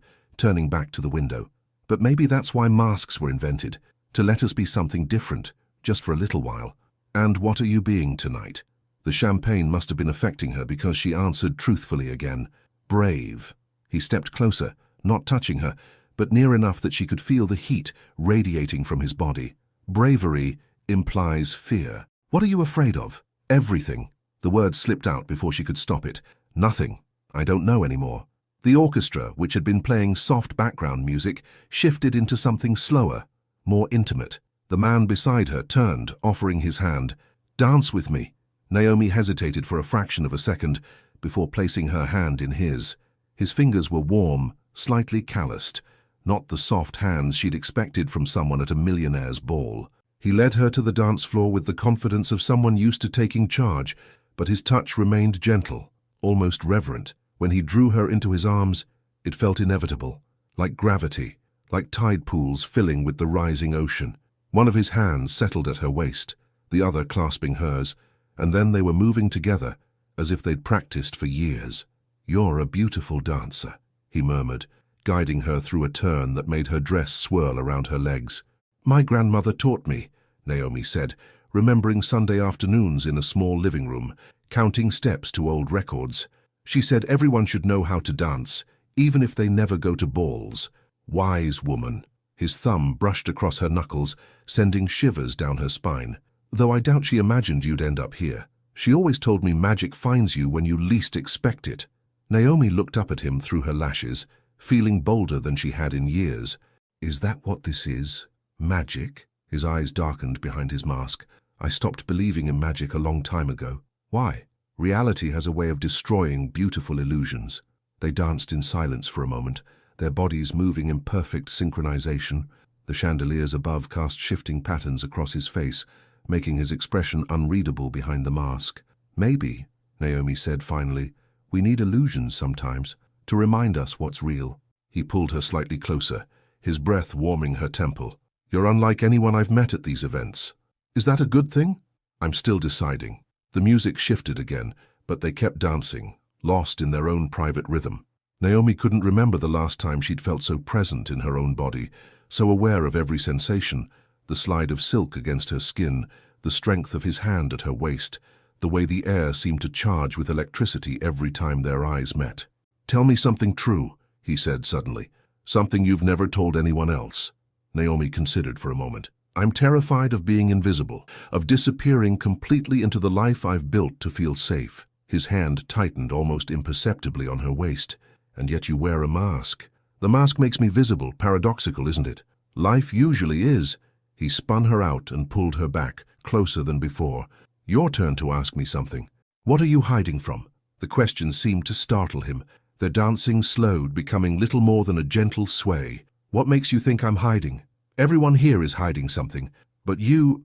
turning back to the window. "But maybe that's why masks were invented, to let us be something different, just for a little while." "And what are you being tonight?" The champagne must have been affecting her because she answered truthfully again. "Brave." He stepped closer, not touching her, but near enough that she could feel the heat radiating from his body. "Bravery implies fear. What are you afraid of?" "Everything." The word slipped out before she could stop it. "Nothing. I don't know anymore." The orchestra, which had been playing soft background music, shifted into something slower, more intimate. The man beside her turned, offering his hand. "Dance with me." Naomi hesitated for a fraction of a second before placing her hand in his. His fingers were warm, slightly calloused, not the soft hands she'd expected from someone at a millionaire's ball. He led her to the dance floor with the confidence of someone used to taking charge, but his touch remained gentle, almost reverent. When he drew her into his arms, it felt inevitable, like gravity, like tide pools filling with the rising ocean. One of his hands settled at her waist, the other clasping hers, and then they were moving together, as if they'd practiced for years. "You're a beautiful dancer," he murmured, guiding her through a turn that made her dress swirl around her legs. "My grandmother taught me," Naomi said, remembering Sunday afternoons in a small living room, counting steps to old records. She said everyone should know how to dance, even if they never go to balls. Wise woman. His thumb brushed across her knuckles, sending shivers down her spine. "Though I doubt she imagined you'd end up here. She always told me magic finds you when you least expect it." Naomi looked up at him through her lashes, feeling bolder than she had in years. "Is that what this is? Magic?" His eyes darkened behind his mask. "I stopped believing in magic a long time ago." "Why?" "Reality has a way of destroying beautiful illusions." They danced in silence for a moment, their bodies moving in perfect synchronization. The chandeliers above cast shifting patterns across his face, making his expression unreadable behind the mask. "Maybe," Naomi said finally, "we need illusions sometimes, to remind us what's real." He pulled her slightly closer, his breath warming her temple. "You're unlike anyone I've met at these events. Is that a good thing?" "I'm still deciding." The music shifted again, but they kept dancing, lost in their own private rhythm. Naomi couldn't remember the last time she'd felt so present in her own body, so aware of every sensation, the slide of silk against her skin, the strength of his hand at her waist, the way the air seemed to charge with electricity every time their eyes met. "Tell me something true," he said suddenly. "Something you've never told anyone else." Naomi considered for a moment. "I'm terrified of being invisible, of disappearing completely into the life I've built to feel safe." His hand tightened almost imperceptibly on her waist. "And yet you wear a mask. The mask makes me visible, paradoxical, isn't it? Life usually is." He spun her out and pulled her back, closer than before. "Your turn to ask me something. What are you hiding from?" The question seemed to startle him. Their dancing slowed, becoming little more than a gentle sway. "What makes you think I'm hiding? Everyone here is hiding something. But you're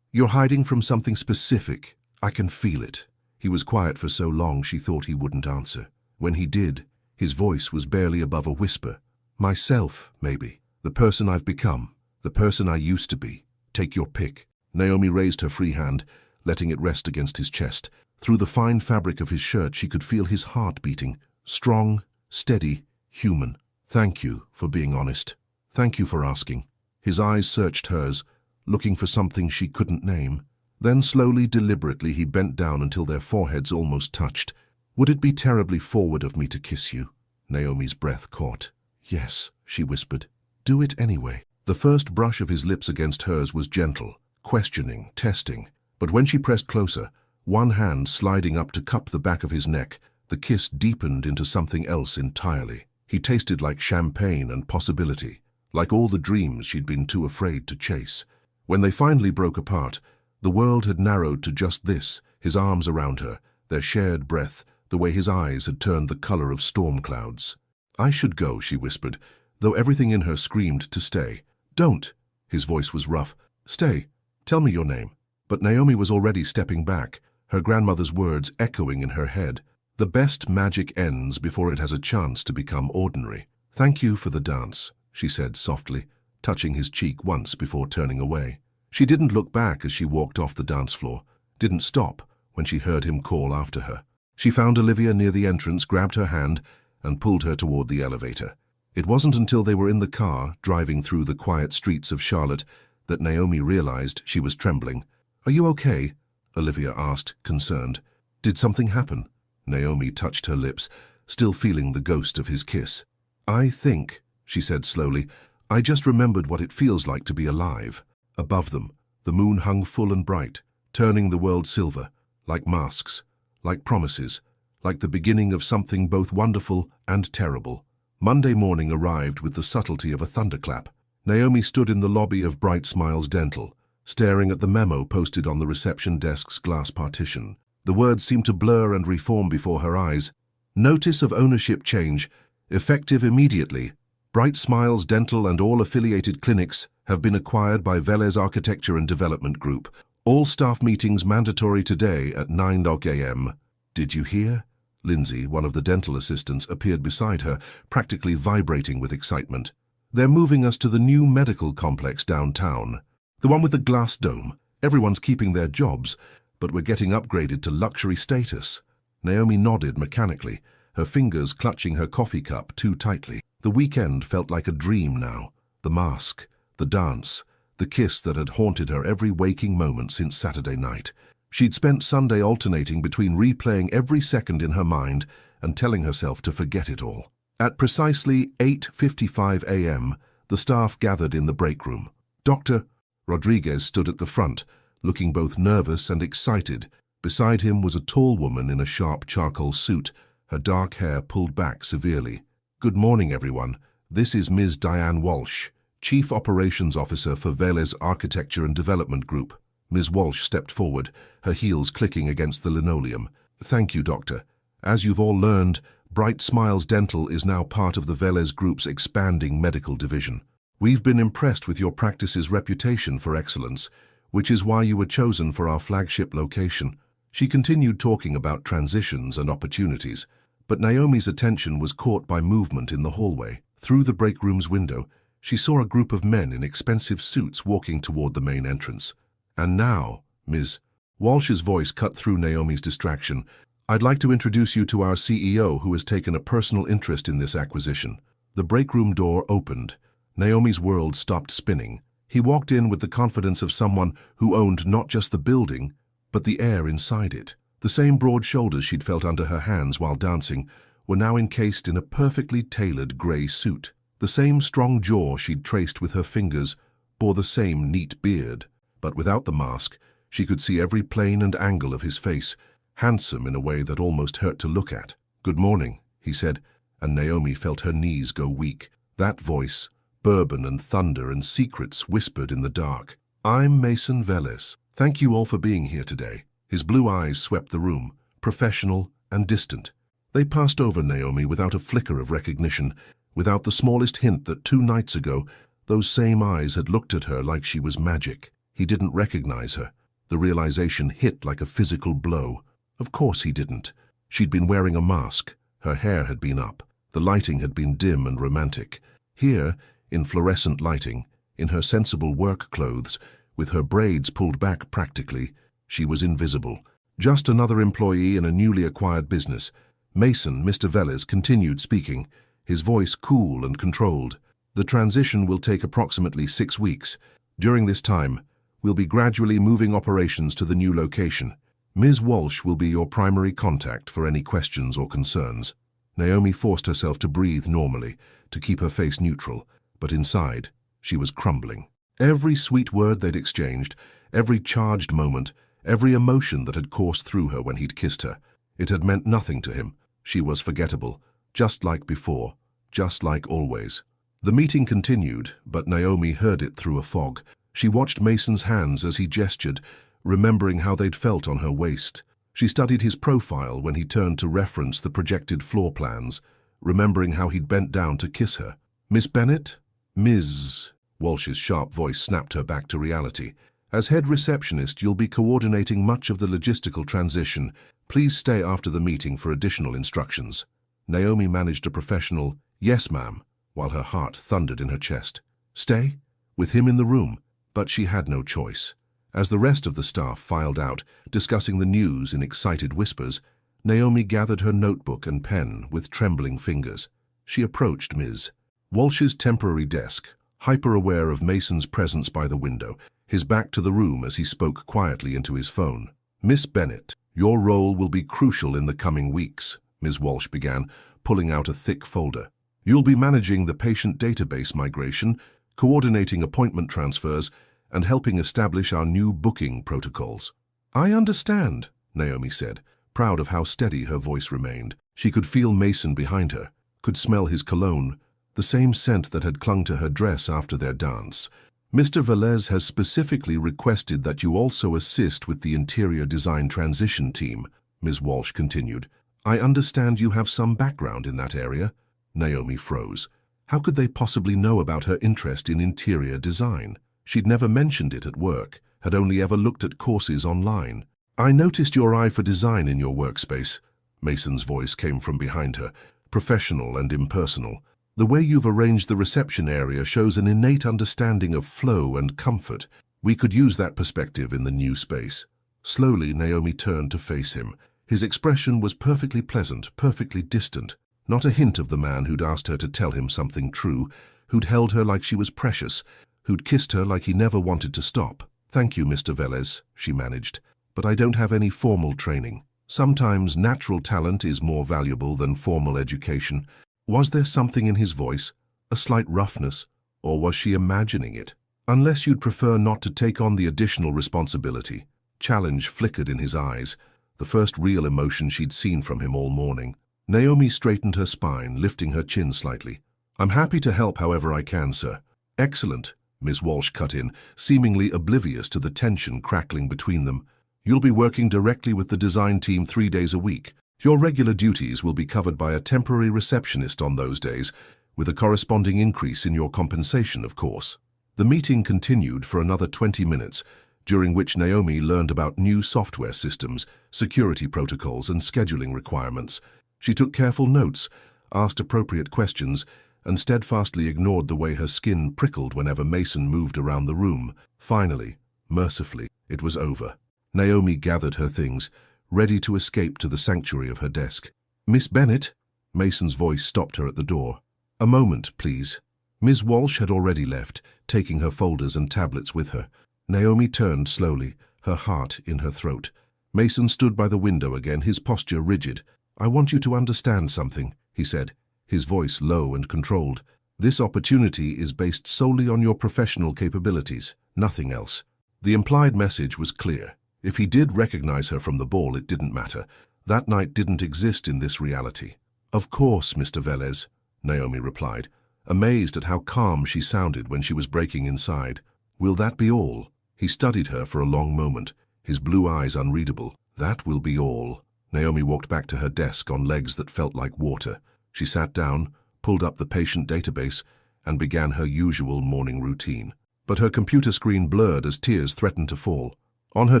hiding from something specific. I can feel it." He was quiet for so long she thought he wouldn't answer. When he did, his voice was barely above a whisper. "Myself, maybe. The person I've become. The person I used to be. Take your pick." Naomi raised her free hand, letting it rest against his chest. Through the fine fabric of his shirt she could feel his heart beating. Strong, steady, human. "Thank you for being honest. Thank you for asking." His eyes searched hers, looking for something she couldn't name. Then slowly, deliberately, he bent down until their foreheads almost touched. "Would it be terribly forward of me to kiss you?" Naomi's breath caught. "Yes," she whispered. "Do it anyway." The first brush of his lips against hers was gentle, questioning, testing. But when she pressed closer, one hand sliding up to cup the back of his neck, the kiss deepened into something else entirely. He tasted like champagne and possibility, like all the dreams she'd been too afraid to chase. When they finally broke apart, the world had narrowed to just this, his arms around her, their shared breath, the way his eyes had turned the color of storm clouds. "I should go," she whispered, though everything in her screamed to stay. "Don't!" His voice was rough. "Stay. Tell me your name." But Naomi was already stepping back, her grandmother's words echoing in her head. "The best magic ends before it has a chance to become ordinary." "Thank you for the dance," she said softly, touching his cheek once before turning away. She didn't look back as she walked off the dance floor, didn't stop when she heard him call after her. She found Olivia near the entrance, grabbed her hand, and pulled her toward the elevator. It wasn't until they were in the car, driving through the quiet streets of Charlotte, that Naomi realized she was trembling. "Are you okay?" Olivia asked, concerned. "Did something happen?" Naomi touched her lips, still feeling the ghost of his kiss. "I think," she said slowly, "I just remembered what it feels like to be alive." Above them, the moon hung full and bright, turning the world silver, like masks, like promises, like the beginning of something both wonderful and terrible. Monday morning arrived with the subtlety of a thunderclap. Naomi stood in the lobby of Bright Smiles Dental, staring at the memo posted on the reception desk's glass partition. The words seemed to blur and reform before her eyes. "Notice of ownership change, effective immediately. Bright Smiles Dental and all affiliated clinics have been acquired by Velez Architecture and Development Group. All staff meetings mandatory today at 9 a.m. "Did you hear?" Lindsay, one of the dental assistants, appeared beside her, practically vibrating with excitement. "They're moving us to the new medical complex downtown. The one with the glass dome. Everyone's keeping their jobs, but we're getting upgraded to luxury status." Naomi nodded mechanically, her fingers clutching her coffee cup too tightly. The weekend felt like a dream now. The mask, the dance, the kiss that had haunted her every waking moment since Saturday night. She'd spent Sunday alternating between replaying every second in her mind and telling herself to forget it all. At precisely 8:55 a.m., the staff gathered in the break room. Dr. Rodriguez stood at the front, looking both nervous and excited. Beside him was a tall woman in a sharp charcoal suit, her dark hair pulled back severely. "Good morning, everyone. This is Ms. Diane Walsh, Chief Operations Officer for Velez Architecture and Development Group." Ms. Walsh stepped forward, her heels clicking against the linoleum. "Thank you, Doctor. As you've all learned, Bright Smiles Dental is now part of the Velez Group's expanding medical division. We've been impressed with your practice's reputation for excellence, which is why you were chosen for our flagship location." She continued talking about transitions and opportunities, but Naomi's attention was caught by movement in the hallway. Through the break room's window, she saw a group of men in expensive suits walking toward the main entrance. "And now, Ms. Walsh's voice cut through Naomi's distraction. "I'd like to introduce you to our CEO, who has taken a personal interest in this acquisition." The break room door opened. Naomi's world stopped spinning. He walked in with the confidence of someone who owned not just the building, but the air inside it. The same broad shoulders she'd felt under her hands while dancing were now encased in a perfectly tailored grey suit. The same strong jaw she'd traced with her fingers bore the same neat beard, but without the mask, she could see every plane and angle of his face, handsome in a way that almost hurt to look at. "Good morning," he said, and Naomi felt her knees go weak. That voice, bourbon and thunder and secrets whispered in the dark. "I'm Mason Velez. Thank you all for being here today." His blue eyes swept the room, professional and distant. They passed over Naomi without a flicker of recognition, without the smallest hint that 2 nights ago, those same eyes had looked at her like she was magic. He didn't recognize her. The realization hit like a physical blow. Of course he didn't. She'd been wearing a mask. Her hair had been up. The lighting had been dim and romantic. Here, in fluorescent lighting, in her sensible work clothes, with her braids pulled back practically, she was invisible. Just another employee in a newly acquired business. Mason, Mr. Velez, continued speaking, his voice cool and controlled. "The transition will take approximately 6 weeks. During this time, we'll be gradually moving operations to the new location. Ms. Walsh will be your primary contact for any questions or concerns." Naomi forced herself to breathe normally, to keep her face neutral, but inside, she was crumbling. Every sweet word they'd exchanged, every charged moment, every emotion that had coursed through her when he'd kissed her, it had meant nothing to him. She was forgettable, just like before, just like always. The meeting continued, but Naomi heard it through a fog. She watched Mason's hands as he gestured, remembering how they'd felt on her waist. She studied his profile when he turned to reference the projected floor plans, remembering how he'd bent down to kiss her. "Miss Bennett?" "Ms." Walsh's sharp voice snapped her back to reality. "As head receptionist, you'll be coordinating much of the logistical transition. Please stay after the meeting for additional instructions." Naomi managed a professional, "Yes, ma'am," while her heart thundered in her chest. Stay? With him in the room? But she had no choice. As the rest of the staff filed out, discussing the news in excited whispers, Naomi gathered her notebook and pen with trembling fingers. She approached Ms. Walsh's temporary desk, hyper-aware of Mason's presence by the window, his back to the room as he spoke quietly into his phone. "Miss Bennett, your role will be crucial in the coming weeks," Ms. Walsh began, pulling out a thick folder. "You'll be managing the patient database migration, coordinating appointment transfers, and helping establish our new booking protocols." "I understand," Naomi said, proud of how steady her voice remained. She could feel Mason behind her, could smell his cologne, the same scent that had clung to her dress after their dance. "Mr. Velez has specifically requested that you also assist with the interior design transition team," Ms. Walsh continued. "I understand you have some background in that area." Naomi froze. How could they possibly know about her interest in interior design? She'd never mentioned it at work, had only ever looked at courses online. "I noticed your eye for design in your workspace." Mason's voice came from behind her, professional and impersonal. "The way you've arranged the reception area shows an innate understanding of flow and comfort. We could use that perspective in the new space." Slowly, Naomi turned to face him. His expression was perfectly pleasant, perfectly distant. Not a hint of the man who'd asked her to tell him something true, who'd held her like she was precious, who'd kissed her like he never wanted to stop. "Thank you, Mr. Velez," she managed, "but I don't have any formal training. Sometimes natural talent is more valuable than formal education." Was there something in his voice, a slight roughness, or was she imagining it? "Unless you'd prefer not to take on the additional responsibility." Challenge flickered in his eyes, the first real emotion she'd seen from him all morning. Naomi straightened her spine, lifting her chin slightly. "I'm happy to help however I can, sir." "Excellent," Ms. Walsh cut in, seemingly oblivious to the tension crackling between them. "You'll be working directly with the design team 3 days a week. Your regular duties will be covered by a temporary receptionist on those days, with a corresponding increase in your compensation, of course." The meeting continued for another 20 minutes, during which Naomi learned about new software systems, security protocols, and scheduling requirements. She took careful notes, asked appropriate questions, and steadfastly ignored the way her skin prickled whenever Mason moved around the room. Finally, mercifully, it was over. Naomi gathered her things, ready to escape to the sanctuary of her desk. "Miss Bennett?" Mason's voice stopped her at the door. "A moment, please." Ms. Walsh had already left, taking her folders and tablets with her. Naomi turned slowly, her heart in her throat. Mason stood by the window again, his posture rigid. "I want you to understand something," he said, his voice low and controlled. "This opportunity is based solely on your professional capabilities, nothing else." The implied message was clear. If he did recognize her from the ball, it didn't matter. That night didn't exist in this reality. "Of course, Mr. Velez," Naomi replied, amazed at how calm she sounded when she was breaking inside. "Will that be all?" He studied her for a long moment, his blue eyes unreadable. "That will be all." Naomi walked back to her desk on legs that felt like water. She sat down, pulled up the patient database, and began her usual morning routine. But her computer screen blurred as tears threatened to fall. On her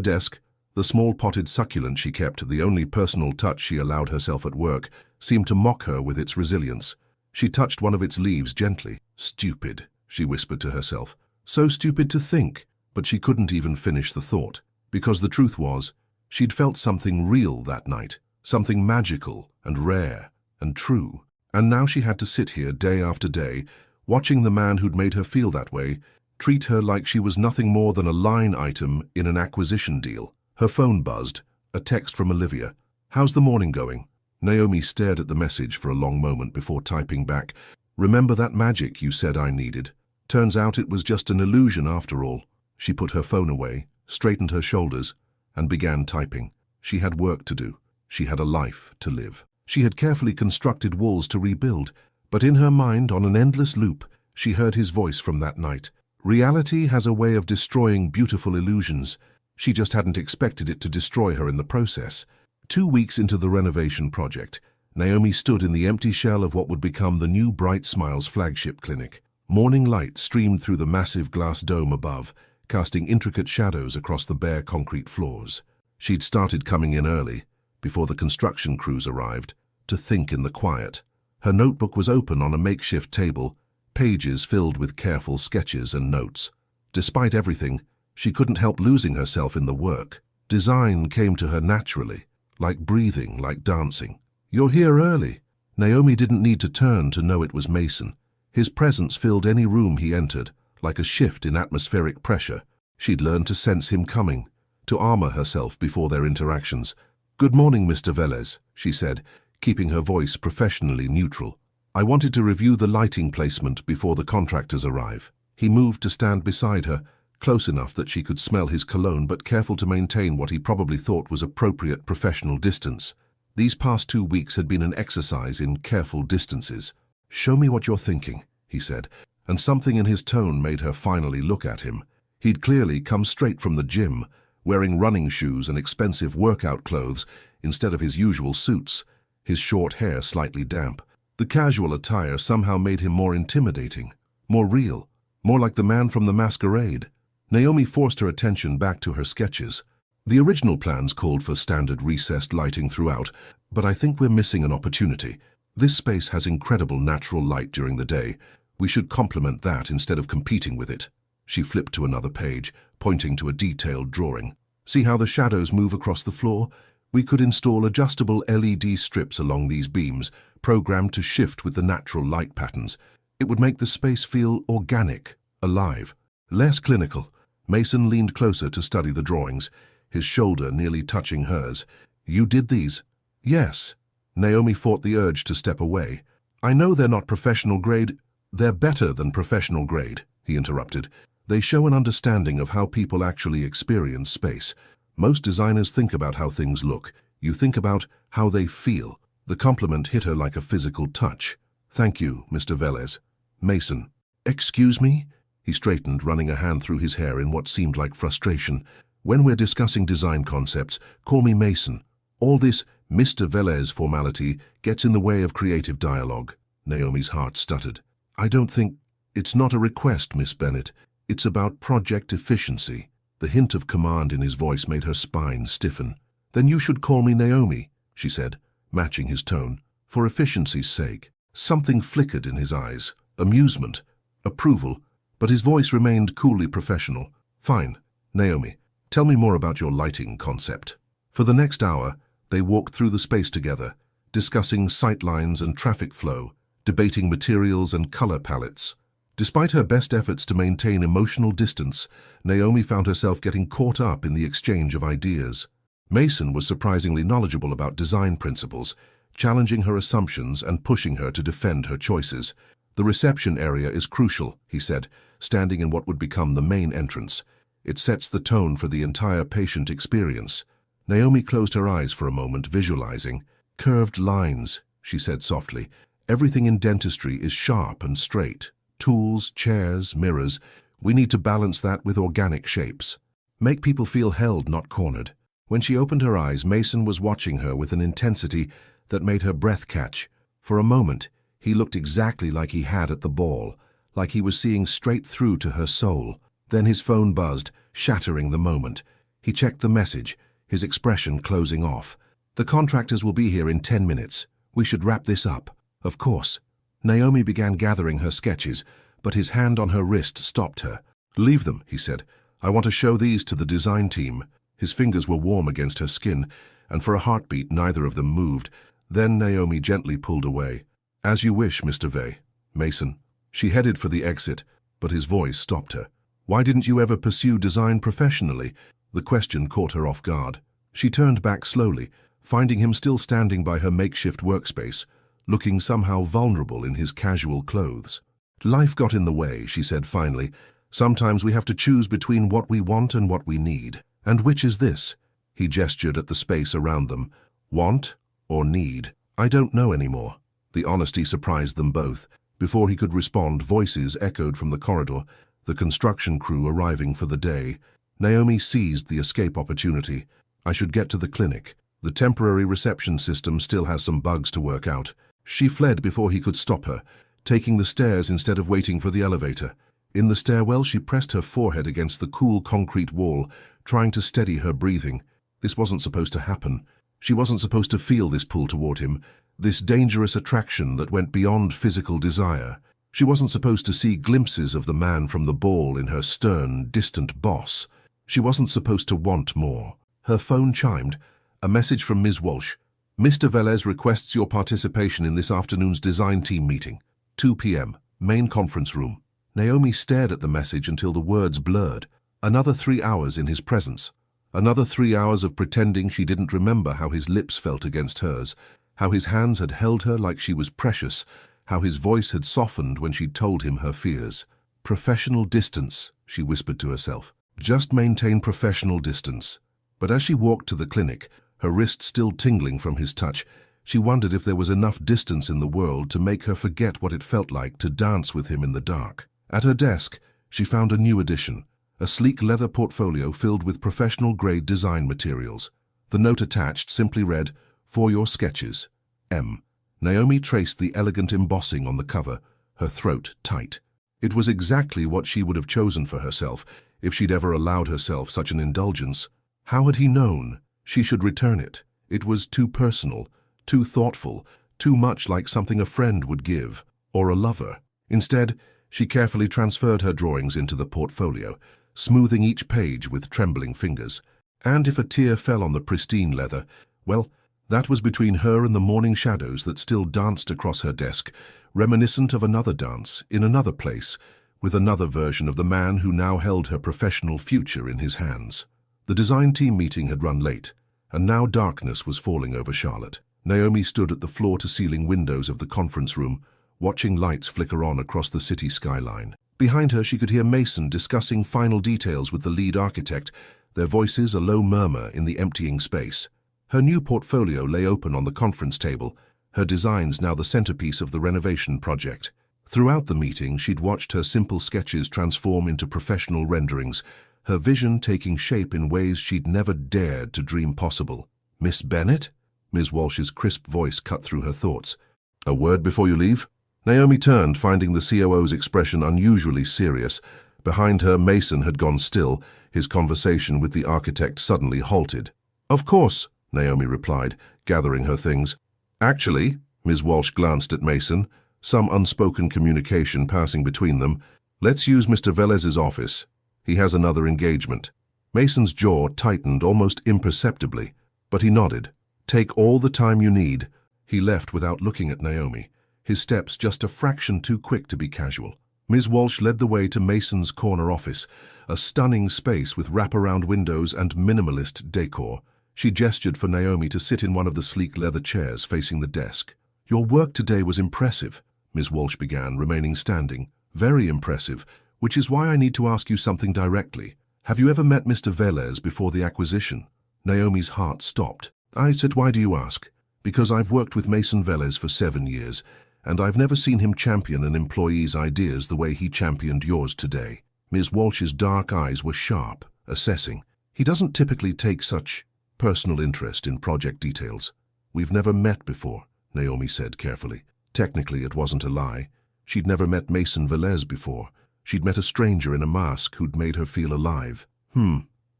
desk, the small potted succulent she kept, the only personal touch she allowed herself at work, seemed to mock her with its resilience. She touched one of its leaves gently. "Stupid," she whispered to herself. "So stupid to think." But she couldn't even finish the thought, because the truth was, she'd felt something real that night, something magical and rare and true. And now she had to sit here day after day, watching the man who'd made her feel that way treat her like she was nothing more than a line item in an acquisition deal. Her phone buzzed, a text from Olivia. "How's the morning going?" Naomi stared at the message for a long moment before typing back, "Remember that magic you said I needed? Turns out it was just an illusion after all." She put her phone away, straightened her shoulders, and began typing. She had work to do. She had a life to live. She had carefully constructed walls to rebuild, but in her mind, on an endless loop, she heard his voice from that night. Reality has a way of destroying beautiful illusions. She just hadn't expected it to destroy her in the process. 2 weeks into the renovation project, Naomi stood in the empty shell of what would become the new Bright Smiles flagship clinic. Morning light streamed through the massive glass dome above, casting intricate shadows across the bare concrete floors. She'd started coming in early, before the construction crews arrived, to think in the quiet. Her notebook was open on a makeshift table, pages filled with careful sketches and notes. Despite everything, she couldn't help losing herself in the work. Design came to her naturally, like breathing, like dancing. "You're here early." Naomi didn't need to turn to know it was Mason. His presence filled any room he entered, like a shift in atmospheric pressure. She'd learned to sense him coming, to armor herself before their interactions. "Good morning, Mr. Velez," she said, keeping her voice professionally neutral. "I wanted to review the lighting placement before the contractors arrive." He moved to stand beside her, close enough that she could smell his cologne, but careful to maintain what he probably thought was appropriate professional distance. These past 2 weeks had been an exercise in careful distances. "Show me what you're thinking," he said, and something in his tone made her finally look at him. He'd clearly come straight from the gym, wearing running shoes and expensive workout clothes instead of his usual suits, his short hair slightly damp. The casual attire somehow made him more intimidating, more real, more like the man from the masquerade. Naomi forced her attention back to her sketches. "The original plans called for standard recessed lighting throughout, but I think we're missing an opportunity. This space has incredible natural light during the day. We should complement that instead of competing with it." She flipped to another page, pointing to a detailed drawing. "See how the shadows move across the floor? We could install adjustable LED strips along these beams, programmed to shift with the natural light patterns. It would make the space feel organic, alive, less clinical." Mason leaned closer to study the drawings, his shoulder nearly touching hers. "You did these?" "Yes." Naomi fought the urge to step away. "I know they're not professional grade." "They're better than professional grade," he interrupted. "They show an understanding of how people actually experience space. Most designers think about how things look. You think about how they feel." The compliment hit her like a physical touch. "Thank you, Mr. Velez." "Mason." "Excuse me?" He straightened, running a hand through his hair in what seemed like frustration. "When we're discussing design concepts, call me Mason. All this Mr. Velez formality gets in the way of creative dialogue." Naomi's heart stuttered. "I don't think... It's not a request, Miss Bennett. It's about project efficiency." The hint of command in his voice made her spine stiffen. "Then you should call me Naomi," she said, matching his tone. "For efficiency's sake." Something flickered in his eyes. Amusement. Approval. But his voice remained coolly professional. "Fine. Naomi, tell me more about your lighting concept." For the next hour, they walked through the space together, discussing sightlines and traffic flow, debating materials and color palettes. Despite her best efforts to maintain emotional distance, Naomi found herself getting caught up in the exchange of ideas. Mason was surprisingly knowledgeable about design principles, challenging her assumptions and pushing her to defend her choices. "The reception area is crucial," he said, standing in what would become the main entrance. "It sets the tone for the entire patient experience." Naomi closed her eyes for a moment, visualizing. "Curved lines," she said softly. "Everything in dentistry is sharp and straight. Tools, chairs, mirrors. We need to balance that with organic shapes. Make people feel held, not cornered." When she opened her eyes, Mason was watching her with an intensity that made her breath catch. For a moment, he looked exactly like he had at the ball, like he was seeing straight through to her soul. Then his phone buzzed, shattering the moment. He checked the message, his expression closing off. "The contractors will be here in 10 minutes. We should wrap this up." "Of course." Naomi began gathering her sketches, but his hand on her wrist stopped her. "Leave them," he said. "I want to show these to the design team." His fingers were warm against her skin, and for a heartbeat neither of them moved. Then Naomi gently pulled away. "As you wish, Mr. Vey. Mason." She headed for the exit, but his voice stopped her. "Why didn't you ever pursue design professionally?" The question caught her off guard. She turned back slowly, finding him still standing by her makeshift workspace, looking somehow vulnerable in his casual clothes. "Life got in the way," she said finally. "Sometimes we have to choose between what we want and what we need. And which is this?" He gestured at the space around them. "Want or need? I don't know anymore." The honesty surprised them both. Before he could respond, voices echoed from the corridor, the construction crew arriving for the day. Naomi seized the escape opportunity. "I should get to the clinic. The temporary reception system still has some bugs to work out." She fled before he could stop her, taking the stairs instead of waiting for the elevator. In the stairwell, she pressed her forehead against the cool concrete wall, trying to steady her breathing. This wasn't supposed to happen. She wasn't supposed to feel this pull toward him, this dangerous attraction that went beyond physical desire. She wasn't supposed to see glimpses of the man from the ball in her stern, distant boss. She wasn't supposed to want more. Her phone chimed. A message from Ms. Walsh. "Mr. Velez requests your participation in this afternoon's design team meeting. 2 p.m. Main conference room." Naomi stared at the message until the words blurred. Another 3 hours in his presence. Another 3 hours of pretending she didn't remember how his lips felt against hers, how his hands had held her like she was precious, how his voice had softened when she'd told him her fears. "Professional distance," she whispered to herself. "Just maintain professional distance." But as she walked to the clinic, her wrist still tingling from his touch, she wondered if there was enough distance in the world to make her forget what it felt like to dance with him in the dark. At her desk, she found a new addition, a sleek leather portfolio filled with professional-grade design materials. The note attached simply read, "For your sketches, M." Naomi traced the elegant embossing on the cover, her throat tight. It was exactly what she would have chosen for herself if she'd ever allowed herself such an indulgence. How had he known? She should return it. It was too personal, too thoughtful, too much like something a friend would give, or a lover. Instead, she carefully transferred her drawings into the portfolio, smoothing each page with trembling fingers. And if a tear fell on the pristine leather, well, that was between her and the morning shadows that still danced across her desk, reminiscent of another dance, in another place, with another version of the man who now held her professional future in his hands. The design team meeting had run late, and now darkness was falling over Charlotte. Naomi stood at the floor-to-ceiling windows of the conference room, watching lights flicker on across the city skyline. Behind her, she could hear Mason discussing final details with the lead architect, their voices a low murmur in the emptying space. Her new portfolio lay open on the conference table, her designs now the centerpiece of the renovation project. Throughout the meeting, she'd watched her simple sketches transform into professional renderings, her vision taking shape in ways she'd never dared to dream possible. "Miss Bennett?" Ms. Walsh's crisp voice cut through her thoughts. "A word before you leave?" Naomi turned, finding the COO's expression unusually serious. Behind her, Mason had gone still, his conversation with the architect suddenly halted. "Of course," Naomi replied, gathering her things. "Actually," Ms. Walsh glanced at Mason, some unspoken communication passing between them, "let's use Mr. Velez's office. He has another engagement." Mason's jaw tightened almost imperceptibly, but he nodded. "Take all the time you need." He left without looking at Naomi, his steps just a fraction too quick to be casual. Ms. Walsh led the way to Mason's corner office, a stunning space with wraparound windows and minimalist decor. She gestured for Naomi to sit in one of the sleek leather chairs facing the desk. "Your work today was impressive," Ms. Walsh began, remaining standing. "Very impressive, which is why I need to ask you something directly. Have you ever met Mr. Velez before the acquisition?" Naomi's heart stopped. I said, "Why do you ask?" "Because I've worked with Mason Velez for 7 years, and I've never seen him champion an employee's ideas the way he championed yours today." Ms. Walsh's dark eyes were sharp, assessing. "He doesn't typically take such personal interest in project details." "We've never met before," Naomi said carefully. Technically, it wasn't a lie. She'd never met Mason Velez before. She'd met a stranger in a mask who'd made her feel alive.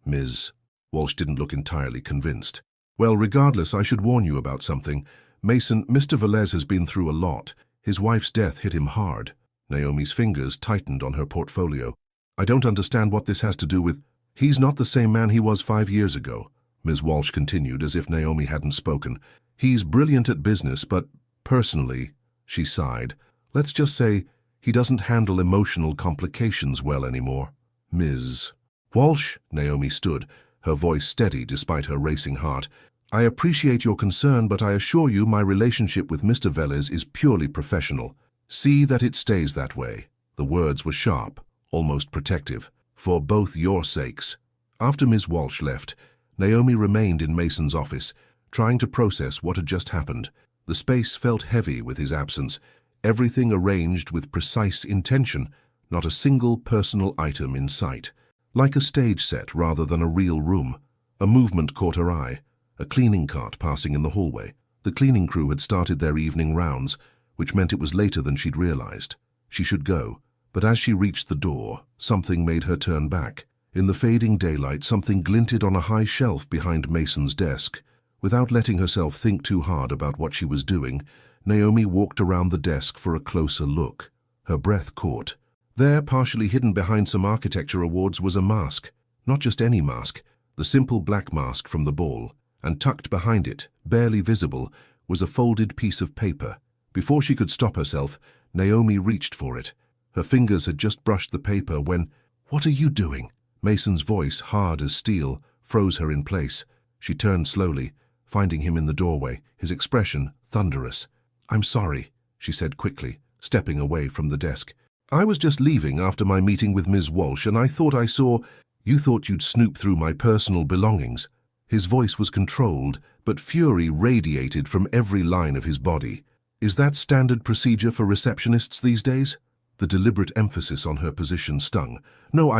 Ms. Walsh didn't look entirely convinced. "Well, regardless, I should warn you about something. Mr. Velez has been through a lot. His wife's death hit him hard." Naomi's fingers tightened on her portfolio. "I don't understand what this has to do with—" "He's not the same man he was 5 years ago," Ms. Walsh continued as if Naomi hadn't spoken. "He's brilliant at business, but personally," she sighed, "let's just say he doesn't handle emotional complications well anymore." "Ms. Walsh," Naomi stood, her voice steady despite her racing heart, "I appreciate your concern, but I assure you my relationship with Mr. Velez is purely professional. See that it stays that way." The words were sharp, almost protective. "For both your sakes." After Ms. Walsh left, Naomi remained in Mason's office, trying to process what had just happened. The space felt heavy with his absence, everything arranged with precise intention, not a single personal item in sight. Like a stage set rather than a real room. A movement caught her eye, a cleaning cart passing in the hallway. The cleaning crew had started their evening rounds, which meant it was later than she'd realized. She should go, but as she reached the door, something made her turn back. In the fading daylight, something glinted on a high shelf behind Mason's desk. Without letting herself think too hard about what she was doing, Naomi walked around the desk for a closer look. Her breath caught. There, partially hidden behind some architecture awards, was a mask. Not just any mask, the simple black mask from the ball. And tucked behind it, barely visible, was a folded piece of paper. Before she could stop herself, Naomi reached for it. Her fingers had just brushed the paper when— "What are you doing?" Mason's voice, hard as steel, froze her in place. She turned slowly, finding him in the doorway, his expression thunderous. "I'm sorry," she said quickly, stepping away from the desk. "I was just leaving after my meeting with Ms. Walsh, and I thought I saw— You thought you'd snoop through my personal belongings." His voice was controlled, but fury radiated from every line of his body. "Is that standard procedure for receptionists these days?" The deliberate emphasis on her position stung. "No,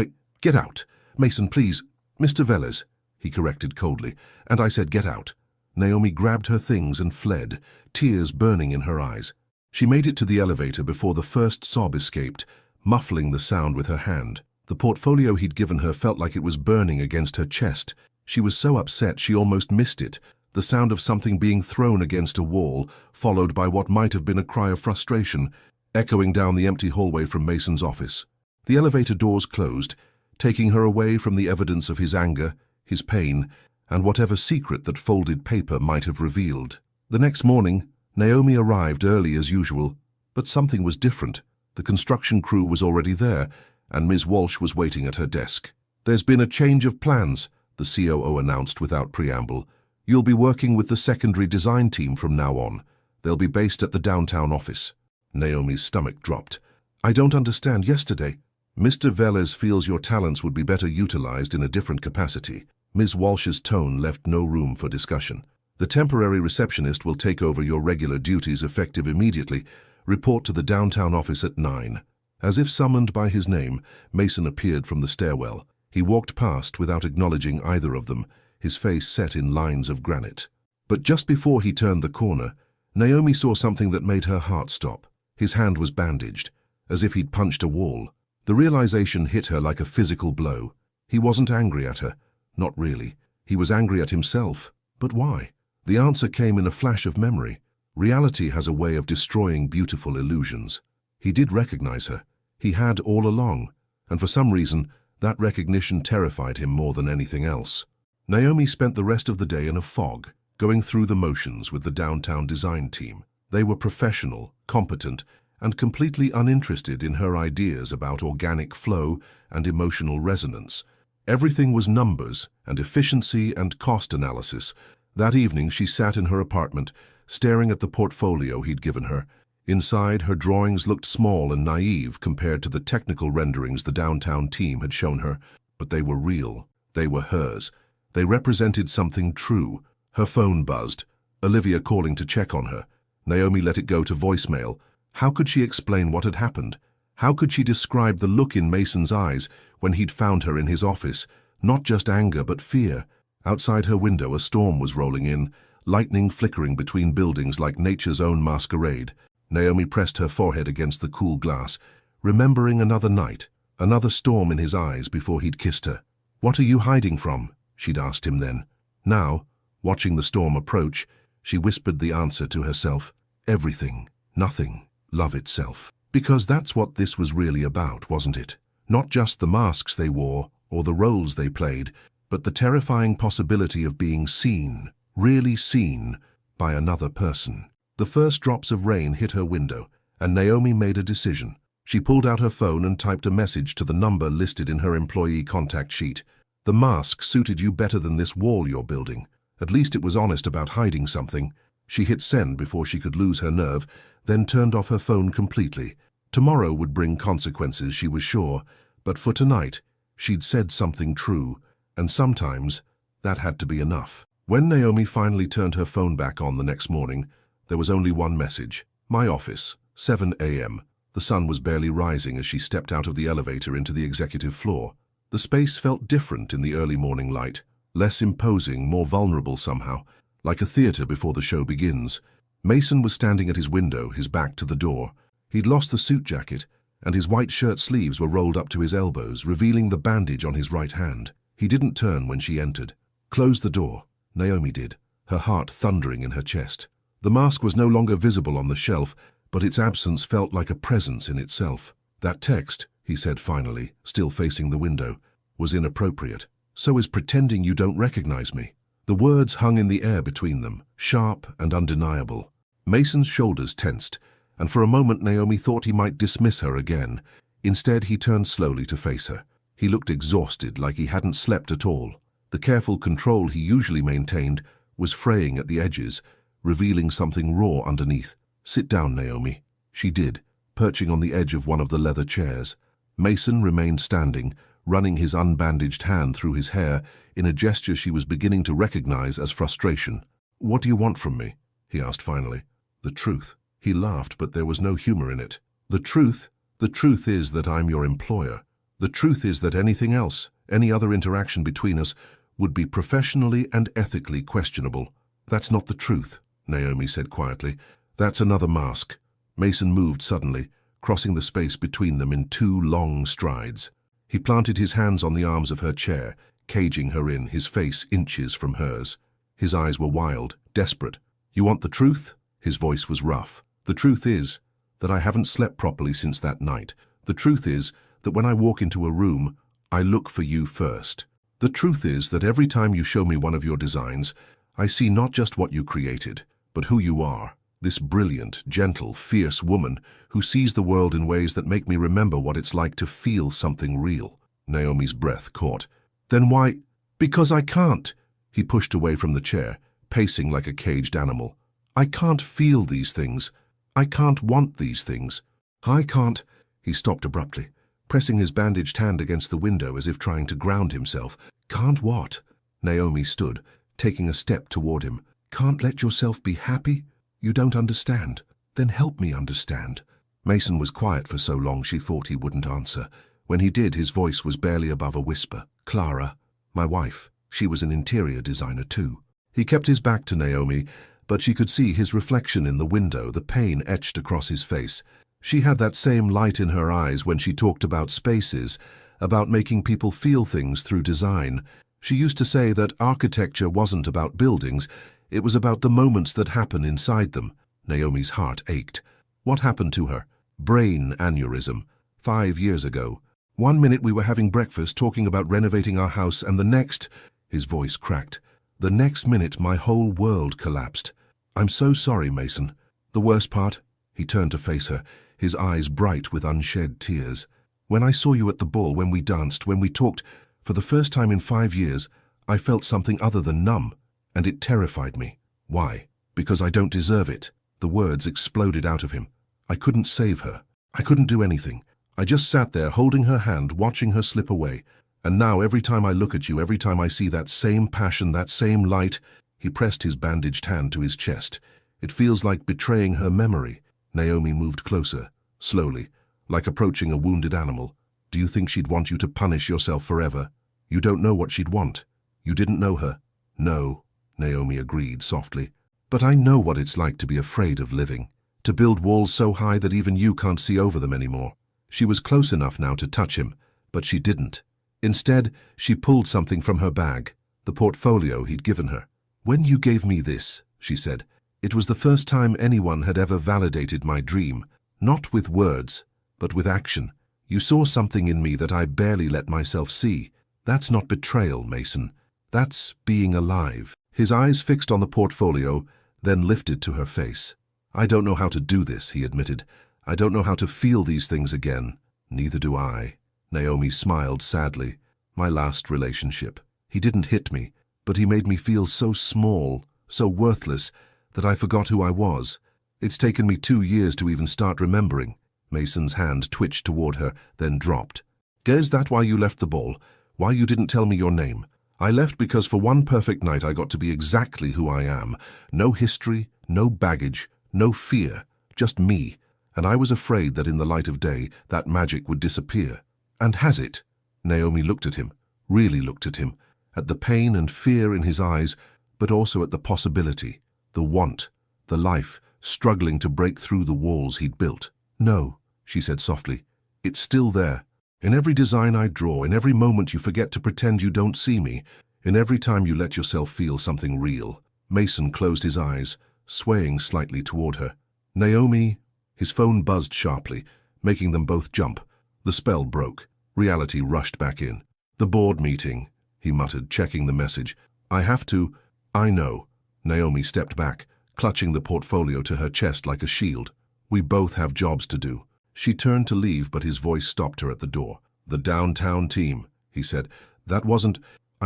Get out. Mason, please. Mr. Velez," he corrected coldly, "and I said get out." Naomi grabbed her things and fled, tears burning in her eyes. She made it to the elevator before the first sob escaped, muffling the sound with her hand. The portfolio he'd given her felt like it was burning against her chest. She was so upset she almost missed it, the sound of something being thrown against a wall, followed by what might have been a cry of frustration, echoing down the empty hallway from Mason's office. The elevator doors closed, taking her away from the evidence of his anger, his pain, and whatever secret that folded paper might have revealed. The next morning, Naomi arrived early as usual, but something was different. The construction crew was already there, and Ms. Walsh was waiting at her desk. "There's been a change of plans," the COO announced without preamble. "You'll be working with the secondary design team from now on. They'll be based at the downtown office." Naomi's stomach dropped. "I don't understand. Yesterday—" "Mr. Velez feels your talents would be better utilized in a different capacity." Ms. Walsh's tone left no room for discussion. "The temporary receptionist will take over your regular duties effective immediately. Report to the downtown office at 9. As if summoned by his name, Mason appeared from the stairwell. He walked past without acknowledging either of them, his face set in lines of granite. But just before he turned the corner, Naomi saw something that made her heart stop. His hand was bandaged, as if he'd punched a wall. The realization hit her like a physical blow. He wasn't angry at her. Not really. He was angry at himself. But why? The answer came in a flash of memory. Reality has a way of destroying beautiful illusions. He did recognize her. He had all along, and for some reason, that recognition terrified him more than anything else. Naomi spent the rest of the day in a fog, going through the motions with the downtown design team. They were professional, competent, and completely uninterested in her ideas about organic flow and emotional resonance. Everything was numbers and efficiency and cost analysis. That evening she sat in her apartment, staring at the portfolio he'd given her. Inside, her drawings looked small and naive compared to the technical renderings the downtown team had shown her, but they were real. They were hers. They represented something true. Her phone buzzed. Olivia calling to check on her. Naomi let it go to voicemail. How could she explain what had happened? How could she describe the look in Mason's eyes when he'd found her in his office? Not just anger, but fear. Outside her window, a storm was rolling in, lightning flickering between buildings like nature's own masquerade. Naomi pressed her forehead against the cool glass, remembering another night, another storm in his eyes before he'd kissed her. "What are you hiding from?" she'd asked him then. Now, watching the storm approach, she whispered the answer to herself. Everything, nothing, love itself. Because that's what this was really about, wasn't it? Not just the masks they wore or the roles they played, but the terrifying possibility of being seen, really seen, by another person. The first drops of rain hit her window, and Naomi made a decision. She pulled out her phone and typed a message to the number listed in her employee contact sheet. "The mask suited you better than this wall you're building. At least it was honest about hiding something." She hit send before she could lose her nerve, then turned off her phone completely. Tomorrow would bring consequences, she was sure, but for tonight, she'd said something true, and sometimes that had to be enough. When Naomi finally turned her phone back on the next morning, there was only one message. "My office, 7 a.m. The sun was barely rising as she stepped out of the elevator into the executive floor. The space felt different in the early morning light, less imposing, more vulnerable somehow, like a theater before the show begins. Mason was standing at his window, his back to the door. He'd lost the suit jacket, and his white shirt sleeves were rolled up to his elbows, revealing the bandage on his right hand. He didn't turn when she entered. "Close the door," Naomi did, her heart thundering in her chest. The mask was no longer visible on the shelf, but its absence felt like a presence in itself. "That text," he said finally, still facing the window, "was inappropriate. So is pretending you don't recognize me." The words hung in the air between them, sharp and undeniable. Mason's shoulders tensed, and for a moment Naomi thought he might dismiss her again. Instead, he turned slowly to face her. He looked exhausted, like he hadn't slept at all. The careful control he usually maintained was fraying at the edges, revealing something raw underneath. "Sit down, Naomi." She did, perching on the edge of one of the leather chairs. Mason remained standing, running his unbandaged hand through his hair in a gesture she was beginning to recognize as frustration. "What do you want from me?" he asked finally. "The truth." He laughed, but there was no humor in it. The truth is that I'm your employer. The truth is that anything else, any other interaction between us, would be professionally and ethically questionable." "That's not the truth," Naomi said quietly. "That's another mask." Mason moved suddenly, crossing the space between them in 2 long strides. He planted his hands on the arms of her chair, caging her in, his face inches from hers. His eyes were wild, desperate. "You want the truth?" His voice was rough. "The truth is that I haven't slept properly since that night. The truth is that when I walk into a room, I look for you first. The truth is that every time you show me one of your designs, I see not just what you created, but who you are. This brilliant, gentle, fierce woman who sees the world in ways that make me remember what it's like to feel something real." Naomi's breath caught. "Then why?" "Because I can't." He pushed away from the chair, pacing like a caged animal. "I can't feel these things. I can't want these things. I can't." He stopped abruptly, pressing his bandaged hand against the window as if trying to ground himself. "Can't what?" Naomi stood, taking a step toward him. "Can't let yourself be happy? You don't understand. Then help me understand." Mason was quiet for so long she thought he wouldn't answer. When he did, his voice was barely above a whisper. "Clara, my wife, she was an interior designer too." He kept his back to Naomi, but she could see his reflection in the window, the pain etched across his face. She had that same light in her eyes when she talked about spaces, about making people feel things through design. She used to say that architecture wasn't about buildings, it was about the moments that happen inside them. Naomi's heart ached. What happened to her? Brain aneurysm. 5 years ago. One minute we were having breakfast, talking about renovating our house, and the next, his voice cracked. The next minute my whole world collapsed. "I'm so sorry, Mason." "The worst part?" He turned to face her, his eyes bright with unshed tears. "When I saw you at the ball, when we danced, when we talked, For the first time in 5 years, I felt something other than numb, and it terrified me. Why? Because I don't deserve it. The words exploded out of him. I couldn't save her. I couldn't do anything. I just sat there holding her hand, watching her slip away. And now every time I look at you, every time I see that same passion, that same light, he pressed his bandaged hand to his chest. It feels like betraying her memory. Naomi moved closer, slowly, like approaching a wounded animal. Do you think she'd want you to punish yourself forever? You don't know what she'd want. You didn't know her. No, Naomi agreed softly. But I know what it's like to be afraid of living, to build walls so high that even you can't see over them anymore. She was close enough now to touch him, but she didn't. Instead, she pulled something from her bag, the portfolio he'd given her. When you gave me this, she said, it was the first time anyone had ever validated my dream, not with words, but with action. You saw something in me that I barely let myself see. That's not betrayal, Mason. That's being alive. His eyes fixed on the portfolio, then lifted to her face. I don't know how to do this, he admitted. I don't know how to feel these things again. Neither do I. Naomi smiled sadly. My last relationship. He didn't hit me, but he made me feel so small, so worthless, that I forgot who I was. It's taken me 2 years to even start remembering. Mason's hand twitched toward her, then dropped. Is that why you left the ball? Why you didn't tell me your name? I left because for one perfect night I got to be exactly who I am. No history, no baggage, no fear, just me. And I was afraid that in the light of day, that magic would disappear. And has it? Naomi looked at him, really looked at him, at the pain and fear in his eyes, but also at the possibility, the want, the life, struggling to break through the walls he'd built. No, she said softly, it's still there. In every design I draw, in every moment you forget to pretend you don't see me, in every time you let yourself feel something real. Mason closed his eyes, swaying slightly toward her. Naomi, his phone buzzed sharply, making them both jump. The spell broke. Reality rushed back in. The board meeting, he muttered, checking the message. I have to. I know. Naomi stepped back, clutching the portfolio to her chest like a shield. We both have jobs to do. She turned to leave, but his voice stopped her at the door. The downtown team, he said. I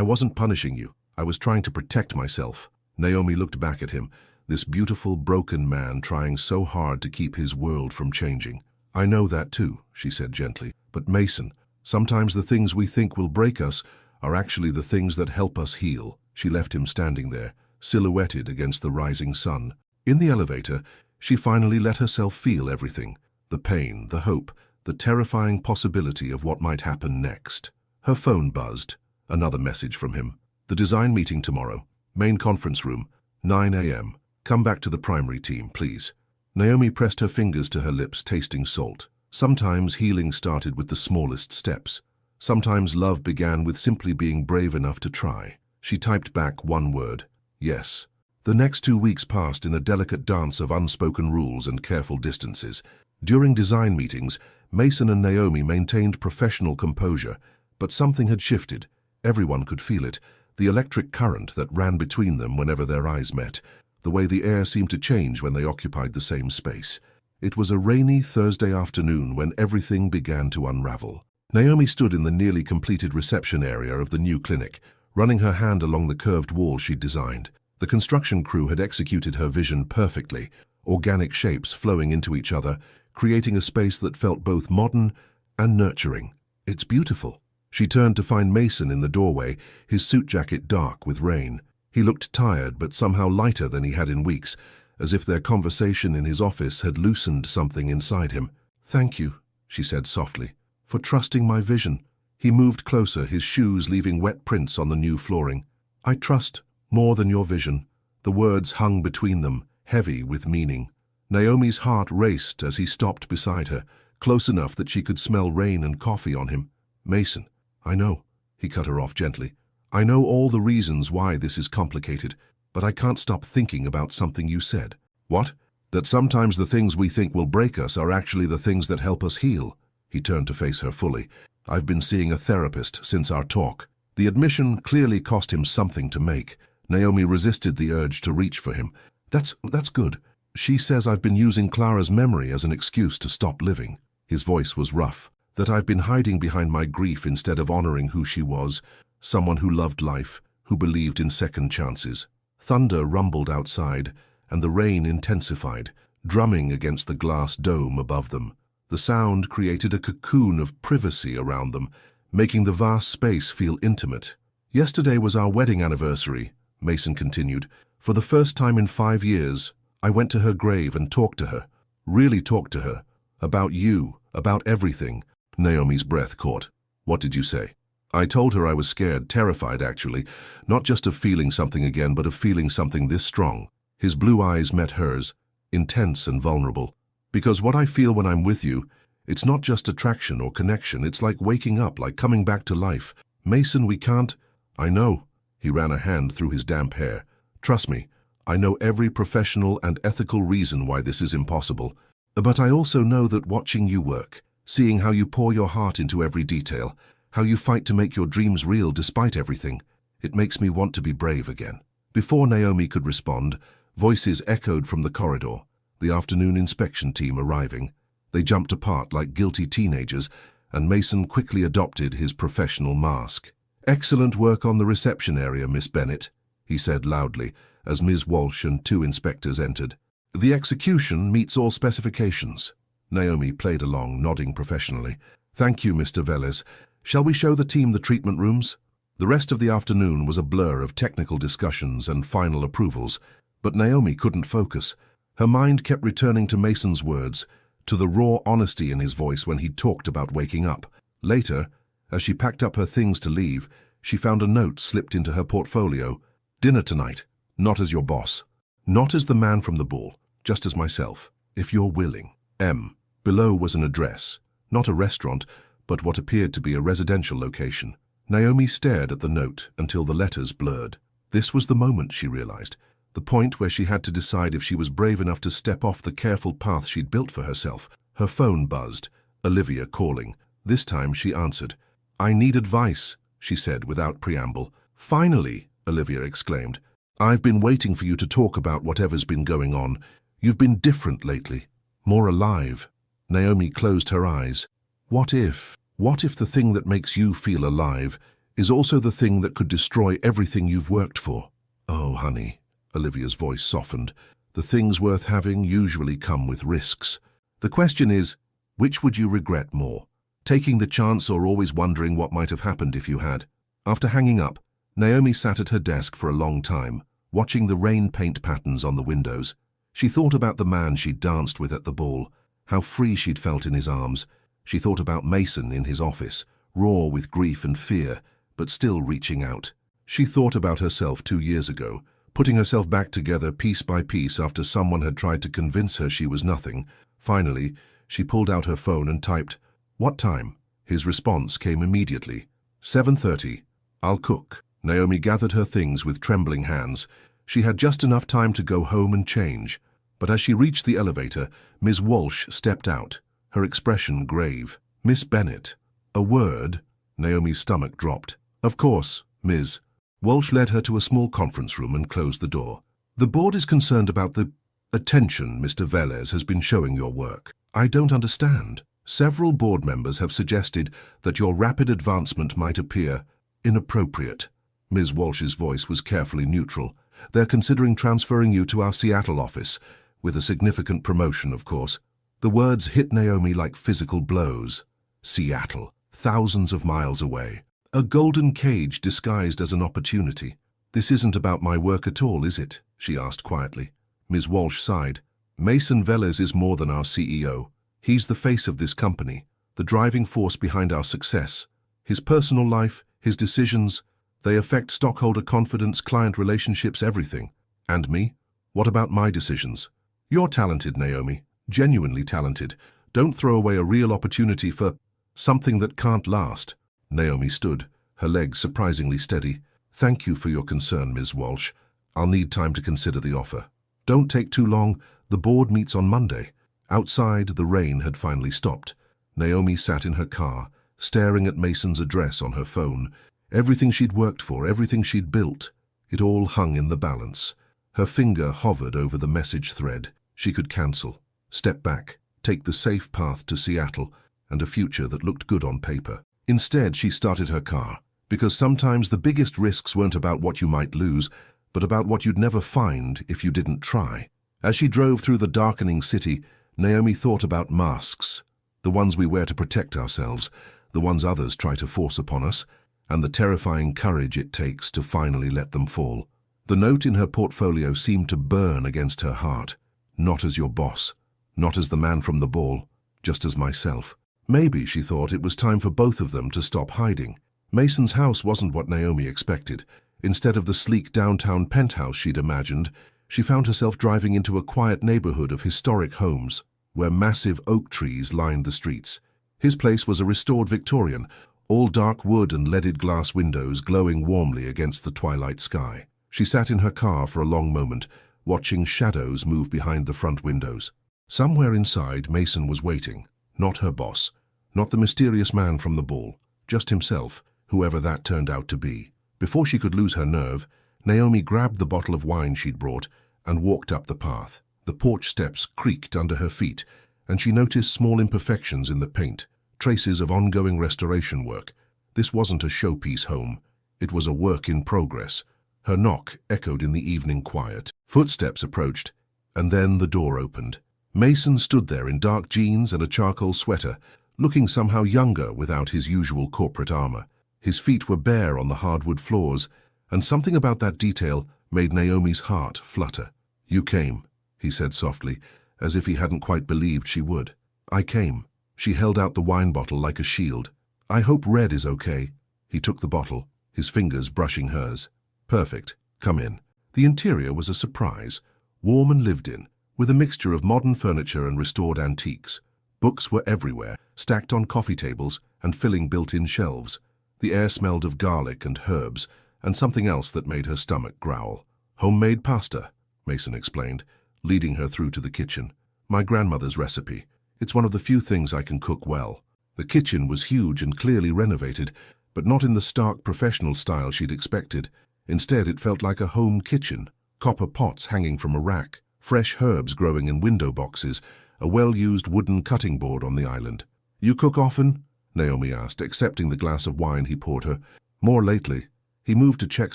wasn't punishing you. I was trying to protect myself. Naomi looked back at him, this beautiful, broken man trying so hard to keep his world from changing. I know that too, she said gently. But Mason, sometimes the things we think will break us are actually the things that help us heal. She left him standing there, silhouetted against the rising sun. In the elevator, she finally let herself feel everything. The pain, the hope, the terrifying possibility of what might happen next. Her phone buzzed. Another message from him. The design meeting tomorrow. Main conference room. 9 a.m. Come back to the primary team, please. Naomi pressed her fingers to her lips, tasting salt. Sometimes healing started with the smallest steps. Sometimes love began with simply being brave enough to try. She typed back one word. Yes. The next 2 weeks passed in a delicate dance of unspoken rules and careful distances. During design meetings, Mason and Naomi maintained professional composure, but something had shifted. Everyone could feel it, the electric current that ran between them whenever their eyes met, the way the air seemed to change when they occupied the same space. It was a rainy Thursday afternoon when everything began to unravel. Naomi stood in the nearly completed reception area of the new clinic, running her hand along the curved wall she'd designed. The construction crew had executed her vision perfectly, organic shapes flowing into each other, creating a space that felt both modern and nurturing. It's beautiful. She turned to find Mason in the doorway, his suit jacket dark with rain. He looked tired, but somehow lighter than he had in weeks, as if their conversation in his office had loosened something inside him. Thank you, she said softly, for trusting my vision. He moved closer, his shoes leaving wet prints on the new flooring. I trust more than your vision. The words hung between them, heavy with meaning. Naomi's heart raced as he stopped beside her, close enough that she could smell rain and coffee on him. Mason, I know, he cut her off gently. I know all the reasons why this is complicated, but I can't stop thinking about something you said. What? That sometimes the things we think will break us are actually the things that help us heal. He turned to face her fully. I've been seeing a therapist since our talk. The admission clearly cost him something to make. Naomi resisted the urge to reach for him. That's good. She says I've been using Clara's memory as an excuse to stop living. His voice was rough, That I've been hiding behind my grief instead of honoring who she was, someone who loved life, who believed in second chances. Thunder rumbled outside, and the rain intensified, drumming against the glass dome above them. The sound created a cocoon of privacy around them, making the vast space feel intimate. "Yesterday was our wedding anniversary," Mason continued. "For the first time in 5 years, I went to her grave and talked to her. Really talked to her. About you, about everything." Naomi's breath caught. "What did you say?" "I told her I was scared, terrified actually, not just of feeling something again, but of feeling something this strong." His blue eyes met hers, intense and vulnerable. "Because what I feel when I'm with you, it's not just attraction or connection, it's like waking up, like coming back to life. Mason, we can't—" "I know." He ran a hand through his damp hair. "Trust me, I know every professional and ethical reason why this is impossible. But I also know that watching you work, seeing how you pour your heart into every detail, how you fight to make your dreams real despite everything, it makes me want to be brave again." Before Naomi could respond, voices echoed from the corridor, the afternoon inspection team arriving. They jumped apart like guilty teenagers, and Mason quickly adopted his professional mask. "Excellent work on the reception area, Miss Bennett," he said loudly, as Ms. Walsh and 2 inspectors entered. "The execution meets all specifications." Naomi played along, nodding professionally. "Thank you, Mr. Velez. Shall we show the team the treatment rooms?" The rest of the afternoon was a blur of technical discussions and final approvals, but Naomi couldn't focus. Her mind kept returning to Mason's words, to the raw honesty in his voice when he talked about waking up. Later, as she packed up her things to leave, she found a note slipped into her portfolio. "Dinner tonight, not as your boss, not as the man from the ball, just as myself, if you're willing. M." Below was an address, not a restaurant, but what appeared to be a residential location. Naomi stared at the note until the letters blurred. This was the moment, she realized, the point where she had to decide if she was brave enough to step off the careful path she'd built for herself. Her phone buzzed, Olivia calling. This time she answered. "I need advice," she said without preamble. "Finally," Olivia exclaimed. "I've been waiting for you to talk about whatever's been going on. You've been different lately, more alive." Naomi closed her eyes. What if the thing that makes you feel alive is also the thing that could destroy everything you've worked for? "Oh, honey," Olivia's voice softened, "the things worth having usually come with risks. The question is, which would you regret more? Taking the chance or always wondering what might have happened if you had?" After hanging up, Naomi sat at her desk for a long time, watching the rain paint patterns on the windows. She thought about the man she'd danced with at the ball, how free she'd felt in his arms. She thought about Mason in his office, raw with grief and fear, but still reaching out. She thought about herself 2 years ago, putting herself back together piece by piece after someone had tried to convince her she was nothing. Finally, she pulled out her phone and typed, "What time?" His response came immediately. 7:30. "I'll cook." Naomi gathered her things with trembling hands. She had just enough time to go home and change. But as she reached the elevator, Ms. Walsh stepped out, her expression grave. "Miss Bennett." "A word?" Naomi's stomach dropped. "Of course, Ms." Walsh led her to a small conference room and closed the door. "The board is concerned about the attention Mr. Velez has been showing your work. I don't understand. Several board members have suggested that your rapid advancement might appear inappropriate." Ms. Walsh's voice was carefully neutral. "They're considering transferring you to our Seattle office, with a significant promotion, of course." The words hit Naomi like physical blows. Seattle, thousands of miles away. A golden cage disguised as an opportunity. "This isn't about my work at all, is it?" she asked quietly. Ms. Walsh sighed. "Mason Velez is more than our CEO. He's the face of this company, the driving force behind our success. His personal life, his decisions, they affect stockholder confidence, client relationships, everything. And me? What about my decisions? You're talented, Naomi. Genuinely talented. Don't throw away a real opportunity for something that can't last." Naomi stood, her legs surprisingly steady. "Thank you for your concern, Ms. Walsh. I'll need time to consider the offer." "Don't take too long. The board meets on Monday." Outside, the rain had finally stopped. Naomi sat in her car, staring at Mason's address on her phone. Everything she'd worked for, everything she'd built, it all hung in the balance. Her finger hovered over the message thread. She could cancel, step back, take the safe path to Seattle. and a future that looked good on paper. Instead, she started her car, because sometimes the biggest risks weren't about what you might lose, but about what you'd never find if you didn't try. As she drove through the darkening city, Naomi thought about masks, the ones we wear to protect ourselves, the ones others try to force upon us, and the terrifying courage it takes to finally let them fall. The note in her portfolio seemed to burn against her heart. Not as your boss, not as the man from the ball, just as myself. Maybe, she thought, it was time for both of them to stop hiding. Mason's house wasn't what Naomi expected. Instead of the sleek downtown penthouse she'd imagined, she found herself driving into a quiet neighborhood of historic homes, where massive oak trees lined the streets. His place was a restored Victorian, all dark wood and leaded glass windows glowing warmly against the twilight sky. She sat in her car for a long moment, watching shadows move behind the front windows. Somewhere inside, Mason was waiting. Not her boss, not the mysterious man from the ball, just himself, whoever that turned out to be. Before she could lose her nerve, Naomi grabbed the bottle of wine she'd brought and walked up the path. The porch steps creaked under her feet, and she noticed small imperfections in the paint, traces of ongoing restoration work. This wasn't a showpiece home. It was a work in progress. Her knock echoed in the evening quiet. Footsteps approached, and then the door opened. Mason stood there in dark jeans and a charcoal sweater, looking somehow younger without his usual corporate armor. His feet were bare on the hardwood floors, and something about that detail made Naomi's heart flutter. "You came," he said softly, as if he hadn't quite believed she would. "I came." She held out the wine bottle like a shield. "I hope Red is okay." He took the bottle, his fingers brushing hers. "Perfect. Come in." The interior was a surprise, warm and lived in, with a mixture of modern furniture and restored antiques. Books were everywhere, stacked on coffee tables and filling built-in shelves. The air smelled of garlic and herbs, and something else that made her stomach growl. "Homemade pasta," Mason explained, leading her through to the kitchen. "My grandmother's recipe. It's one of the few things I can cook well." The kitchen was huge and clearly renovated, but not in the stark professional style she'd expected. Instead, it felt like a home kitchen, copper pots hanging from a rack, fresh herbs growing in window boxes, a well-used wooden cutting board on the island. "You cook often?" Naomi asked, accepting the glass of wine he poured her. "More lately." He moved to check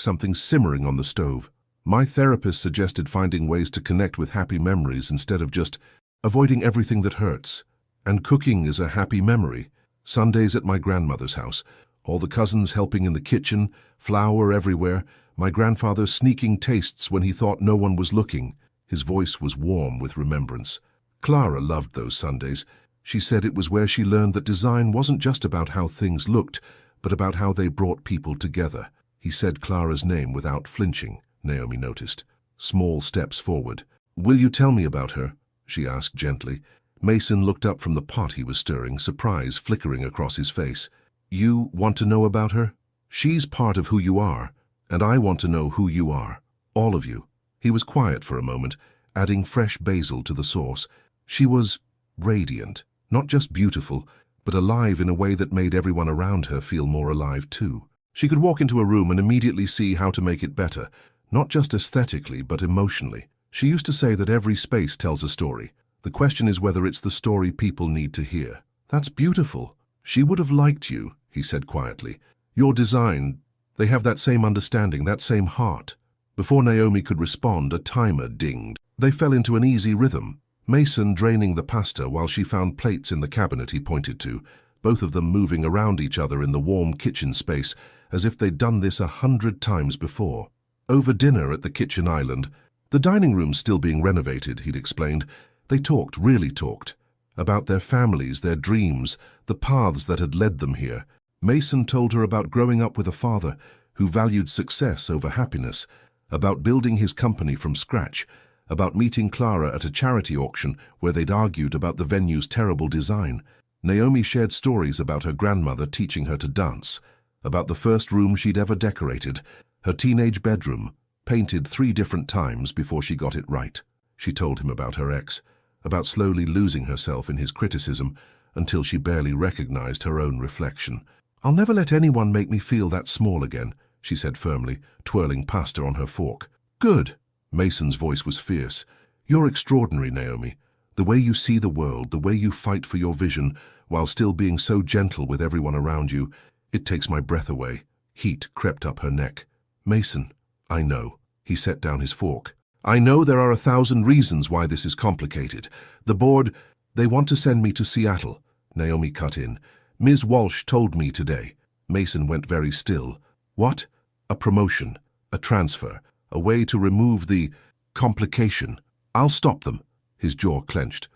something simmering on the stove. "My therapist suggested finding ways to connect with happy memories instead of just avoiding everything that hurts. And cooking is a happy memory. Sundays at my grandmother's house, all the cousins helping in the kitchen, flour everywhere, my grandfather sneaking tastes when he thought no one was looking." His voice was warm with remembrance. Clara loved those Sundays. She said it was where she learned that design wasn't just about how things looked, but about how they brought people together. He said Clara's name without flinching, Naomi noticed. Small steps forward. "Will you tell me about her?" she asked gently. Mason looked up from the pot he was stirring, surprise flickering across his face. "You want to know about her? She's part of who you are, and I want to know who you are. All of you." He was quiet for a moment, adding fresh basil to the sauce. She was radiant, not just beautiful, but alive in a way that made everyone around her feel more alive too. She could walk into a room and immediately see how to make it better, not just aesthetically, but emotionally. She used to say that every space tells a story. The question is whether it's the story people need to hear. "That's beautiful. She would have liked you," he said quietly. "Your design, they have that same understanding, that same heart." Before Naomi could respond, a timer dinged. They fell into an easy rhythm, Mason draining the pasta while she found plates in the cabinet he pointed to, both of them moving around each other in the warm kitchen space, as if they'd done this 100 times before. Over dinner at the kitchen island, the dining room still being renovated, he'd explained, they talked, really talked, about their families, their dreams, the paths that had led them here. Mason told her about growing up with a father who valued success over happiness, about building his company from scratch, about meeting Clara at a charity auction where they'd argued about the venue's terrible design. Naomi shared stories about her grandmother teaching her to dance, about the first room she'd ever decorated, her teenage bedroom, painted 3 different times before she got it right. She told him about her ex, about slowly losing herself in his criticism until she barely recognized her own reflection. "I'll never let anyone make me feel that small again," she said firmly, twirling pasta on her fork. "Good." Mason's voice was fierce. "You're extraordinary, Naomi. The way you see the world, the way you fight for your vision, while still being so gentle with everyone around you, it takes my breath away. Heat crept up her neck. Mason, I know. He set down his fork. I know there are 1,000 reasons why this is complicated. The board, they want to send me to Seattle. Naomi cut in. Ms. Walsh told me today. Mason went very still. What? A promotion, a transfer, a way to remove the complication. I'll stop them. His jaw clenched.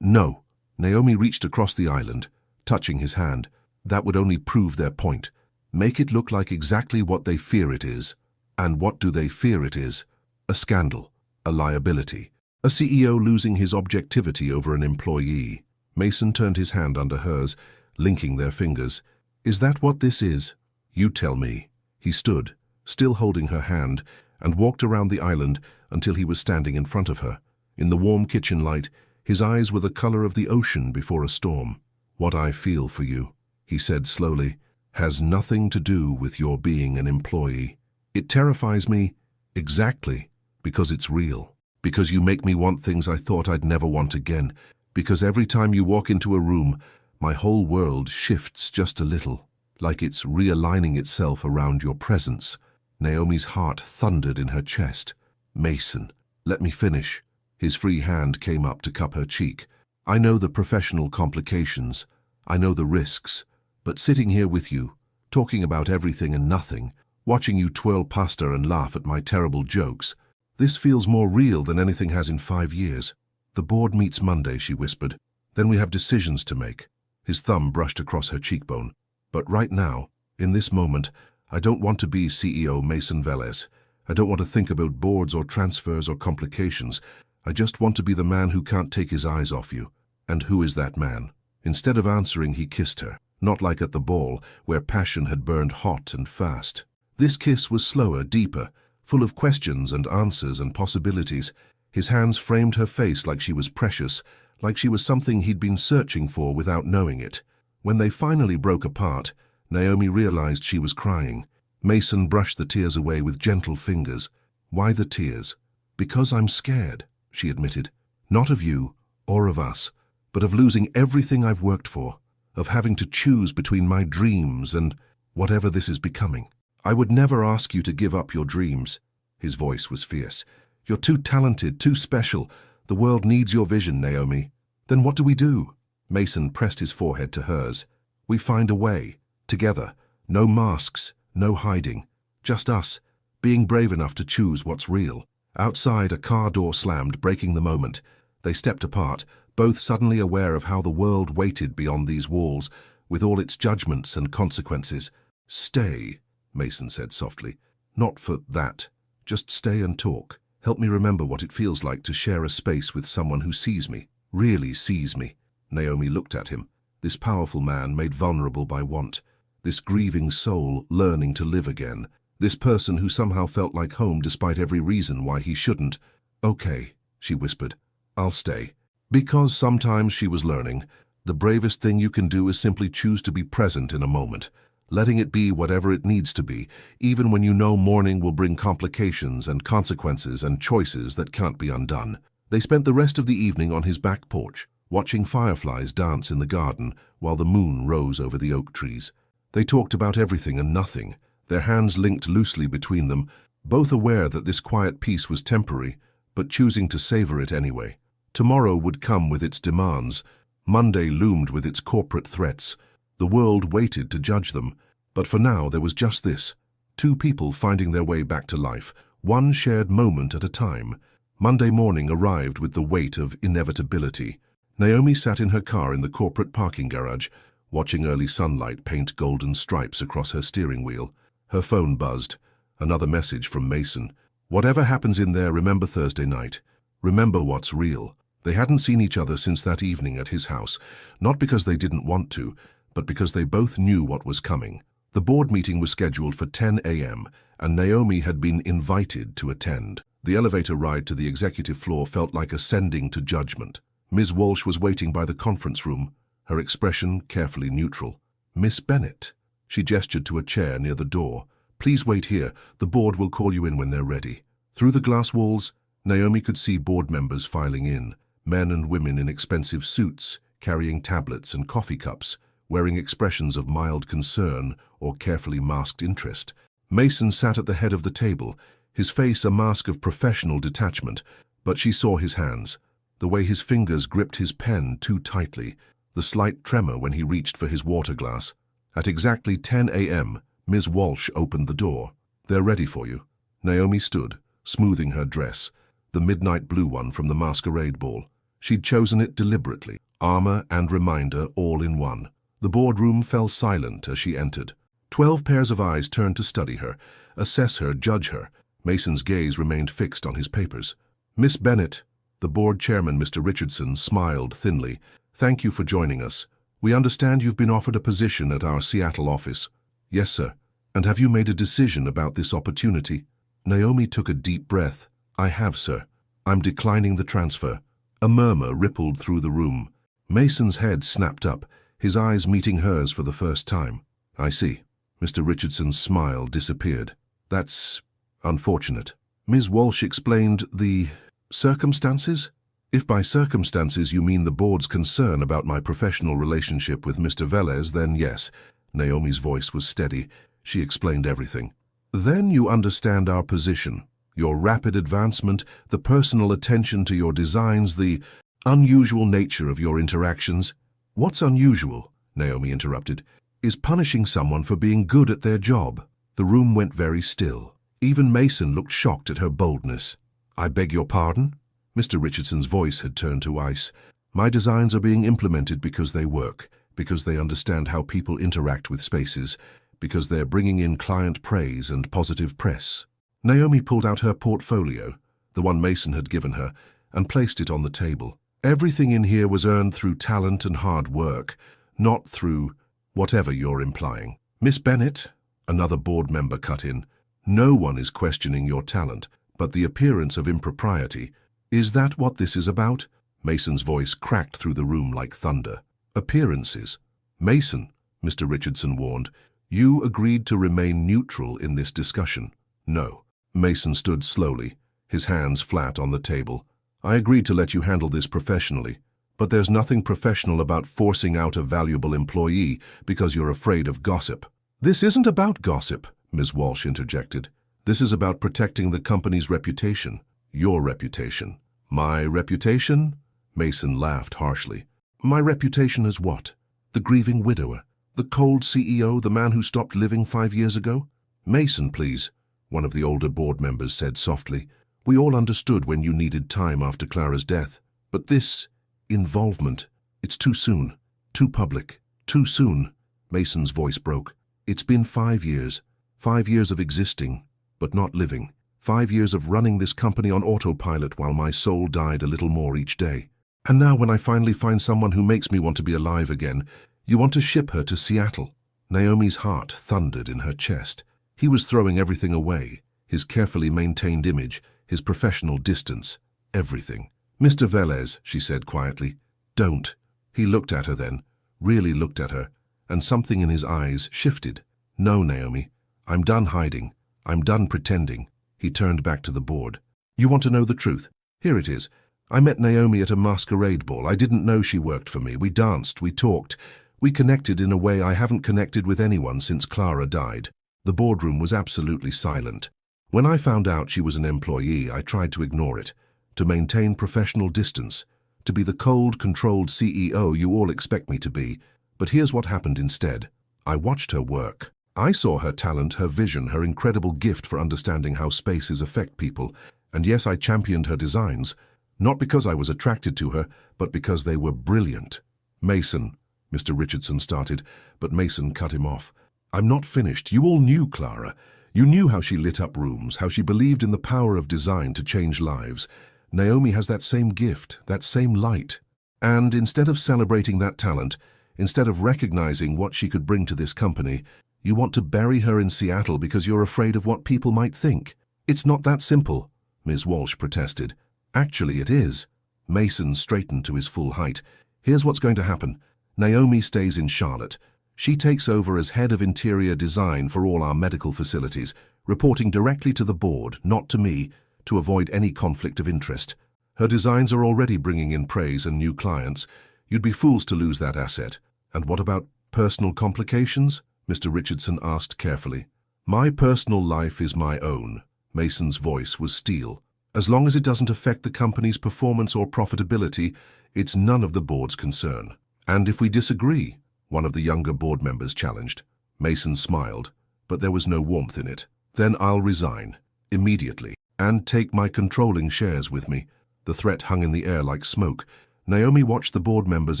No. Naomi reached across the island, touching his hand. That would only prove their point. Make it look like exactly what they fear it is. And what do they fear it is? A scandal, a liability, a CEO losing his objectivity over an employee. Mason turned his hand under hers, linking their fingers. Is that what this is? You tell me. He stood, still holding her hand, and walked around the island until he was standing in front of her. In the warm kitchen light, his eyes were the color of the ocean before a storm. What I feel for you, he said slowly, has nothing to do with your being an employee. It terrifies me exactly because it's real. Because you make me want things I thought I'd never want again. Because every time you walk into a room, my whole world shifts just a little, like it's realigning itself around your presence. Naomi's heart thundered in her chest. Mason, let me finish. His free hand came up to cup her cheek. I know the professional complications. I know the risks. But sitting here with you, talking about everything and nothing, watching you twirl pasta and laugh at my terrible jokes, this feels more real than anything has in 5 years. The board meets Monday, she whispered. Then we have decisions to make. His thumb brushed across her cheekbone. But right now, in this moment, I don't want to be CEO Mason Velez. I don't want to think about boards or transfers or complications. I just want to be the man who can't take his eyes off you. And who is that man? Instead of answering, he kissed her, not like at the ball, where passion had burned hot and fast. This kiss was slower, deeper, full of questions and answers and possibilities. His hands framed her face like she was precious, like she was something he'd been searching for without knowing it. When they finally broke apart, Naomi realized she was crying. Mason brushed the tears away with gentle fingers. Why the tears? Because I'm scared, she admitted. Not of you, or of us, but of losing everything I've worked for, of having to choose between my dreams and whatever this is becoming. I would never ask you to give up your dreams. His voice was fierce. You're too talented, too special. The world needs your vision, Naomi. Then what do we do? Mason pressed his forehead to hers. We find a way, together. No masks, no hiding. Just us, being brave enough to choose what's real. Outside, a car door slammed, breaking the moment. They stepped apart, both suddenly aware of how the world waited beyond these walls, with all its judgments and consequences. Stay, Mason said softly. Not for that. Just stay and talk. Help me remember what it feels like to share a space with someone who sees me, really sees me. Naomi looked at him, this powerful man made vulnerable by want, this grieving soul learning to live again, this person who somehow felt like home despite every reason why he shouldn't. Okay, she whispered. I'll stay. Because sometimes, she was learning, the bravest thing you can do is simply choose to be present in a moment, letting it be whatever it needs to be, even when you know mourning will bring complications and consequences and choices that can't be undone. They spent the rest of the evening on his back porch, watching fireflies dance in the garden while the moon rose over the oak trees. They talked about everything and nothing, their hands linked loosely between them, both aware that this quiet peace was temporary, but choosing to savor it anyway. Tomorrow would come with its demands. Monday loomed with its corporate threats. The world waited to judge them, but for now there was just this. Two people finding their way back to life, one shared moment at a time. Monday morning arrived with the weight of inevitability. Naomi sat in her car in the corporate parking garage, watching early sunlight paint golden stripes across her steering wheel. Her phone buzzed. Another message from Mason. Whatever happens in there, remember Thursday night. Remember what's real. They hadn't seen each other since that evening at his house, not because they didn't want to, but because they both knew what was coming. The board meeting was scheduled for 10 a.m., and Naomi had been invited to attend. The elevator ride to the executive floor felt like ascending to judgment. Ms. Walsh was waiting by the conference room, her expression carefully neutral. Miss Bennett. She gestured to a chair near the door. Please wait here. The board will call you in when they're ready. Through the glass walls, Naomi could see board members filing in. Men and women in expensive suits, carrying tablets and coffee cups, wearing expressions of mild concern or carefully masked interest. Mason sat at the head of the table, his face a mask of professional detachment, but she saw his hands, the way his fingers gripped his pen too tightly, the slight tremor when he reached for his water glass. At exactly 10 a.m., Ms. Walsh opened the door. "They're ready for you." Naomi stood, smoothing her dress, the midnight blue one from the masquerade ball. She'd chosen it deliberately, armor and reminder all in one. The boardroom fell silent as she entered. 12 pairs of eyes turned to study her, assess her, judge her. Mason's gaze remained fixed on his papers. "Miss Bennett," the board chairman, Mr. Richardson, smiled thinly. "Thank you for joining us. We understand you've been offered a position at our Seattle office." "Yes, sir." "And have you made a decision about this opportunity?" Naomi took a deep breath. "I have, sir. I'm declining the transfer." A murmur rippled through the room. Mason's head snapped up, his eyes meeting hers for the first time. "I see." Mr. Richardson's smile disappeared. "That's unfortunate." Ms. Walsh explained the circumstances? "If by circumstances you mean the board's concern about my professional relationship with Mr. Velez, then yes." Naomi's voice was steady. She explained everything. "Then you understand our position. Your rapid advancement, the personal attention to your designs, the unusual nature of your interactions." "What's unusual?" Naomi interrupted. "Is punishing someone for being good at their job." The room went very still. Even Mason looked shocked at her boldness. "I beg your pardon?" Mr. Richardson's voice had turned to ice. "My designs are being implemented because they work, because they understand how people interact with spaces, because they're bringing in client praise and positive press." Naomi pulled out her portfolio, the one Mason had given her, and placed it on the table. "Everything in here was earned through talent and hard work, not through whatever you're implying." "Miss Bennett," another board member cut in, "no one is questioning your talent, but the appearance of impropriety. Is that what this is about?" Mason's voice cracked through the room like thunder. "Appearances." "Mason," Mr. Richardson warned, "you agreed to remain neutral in this discussion." "No." Mason stood slowly, his hands flat on the table. "I agreed to let you handle this professionally, but there's nothing professional about forcing out a valuable employee because you're afraid of gossip." "This isn't about gossip," Ms. Walsh interjected. "This is about protecting the company's reputation, your reputation." "My reputation?" Mason laughed harshly. "My reputation as what? The grieving widower? The cold CEO, the man who stopped living 5 years ago?" "Mason, please," one of the older board members said softly. "We all understood when you needed time after Clara's death. But this involvement, it's too soon, too public, too soon." Mason's voice broke. "It's been 5 years. 5 years of existing, but not living. 5 years of running this company on autopilot while my soul died a little more each day. And now when I finally find someone who makes me want to be alive again, you want to ship her to Seattle." Naomi's heart thundered in her chest. He was throwing everything away, his carefully maintained image, his professional distance, everything. "Mr. Velez," she said quietly, "don't." He looked at her then, really looked at her, and something in his eyes shifted. "No, Naomi, I'm done hiding. I'm done pretending." He turned back to the board. "You want to know the truth? Here it is. I met Naomi at a masquerade ball. I didn't know she worked for me. We danced, we talked. We connected in a way I haven't connected with anyone since Clara died." The boardroom was absolutely silent. "When I found out she was an employee, I tried to ignore it, to maintain professional distance, to be the cold, controlled CEO you all expect me to be. But here's what happened instead. I watched her work. I saw her talent, her vision, her incredible gift for understanding how spaces affect people. And yes, I championed her designs, not because I was attracted to her, but because they were brilliant." "Mason," Mr. Richardson started, but Mason cut him off. "I'm not finished. You all knew Clara. You knew how she lit up rooms, how she believed in the power of design to change lives. Naomi has that same gift, that same light. And instead of celebrating that talent, instead of recognizing what she could bring to this company, you want to bury her in Seattle because you're afraid of what people might think. It's not that simple," Ms. Walsh protested. "Actually, it is." Mason straightened to his full height. "Here's what's going to happen. Naomi stays in Charlotte. She takes over as head of interior design for all our medical facilities, reporting directly to the board, not to me, to avoid any conflict of interest. Her designs are already bringing in praise and new clients. You'd be fools to lose that asset. And what about personal complications? Mr. Richardson asked carefully. My personal life is my own. Mason's voice was steel. As long as it doesn't affect the company's performance or profitability, it's none of the board's concern. And if we disagree? One of the younger board members challenged. Mason smiled, but there was no warmth in it. Then I'll resign, immediately, and take my controlling shares with me. The threat hung in the air like smoke. Naomi watched the board members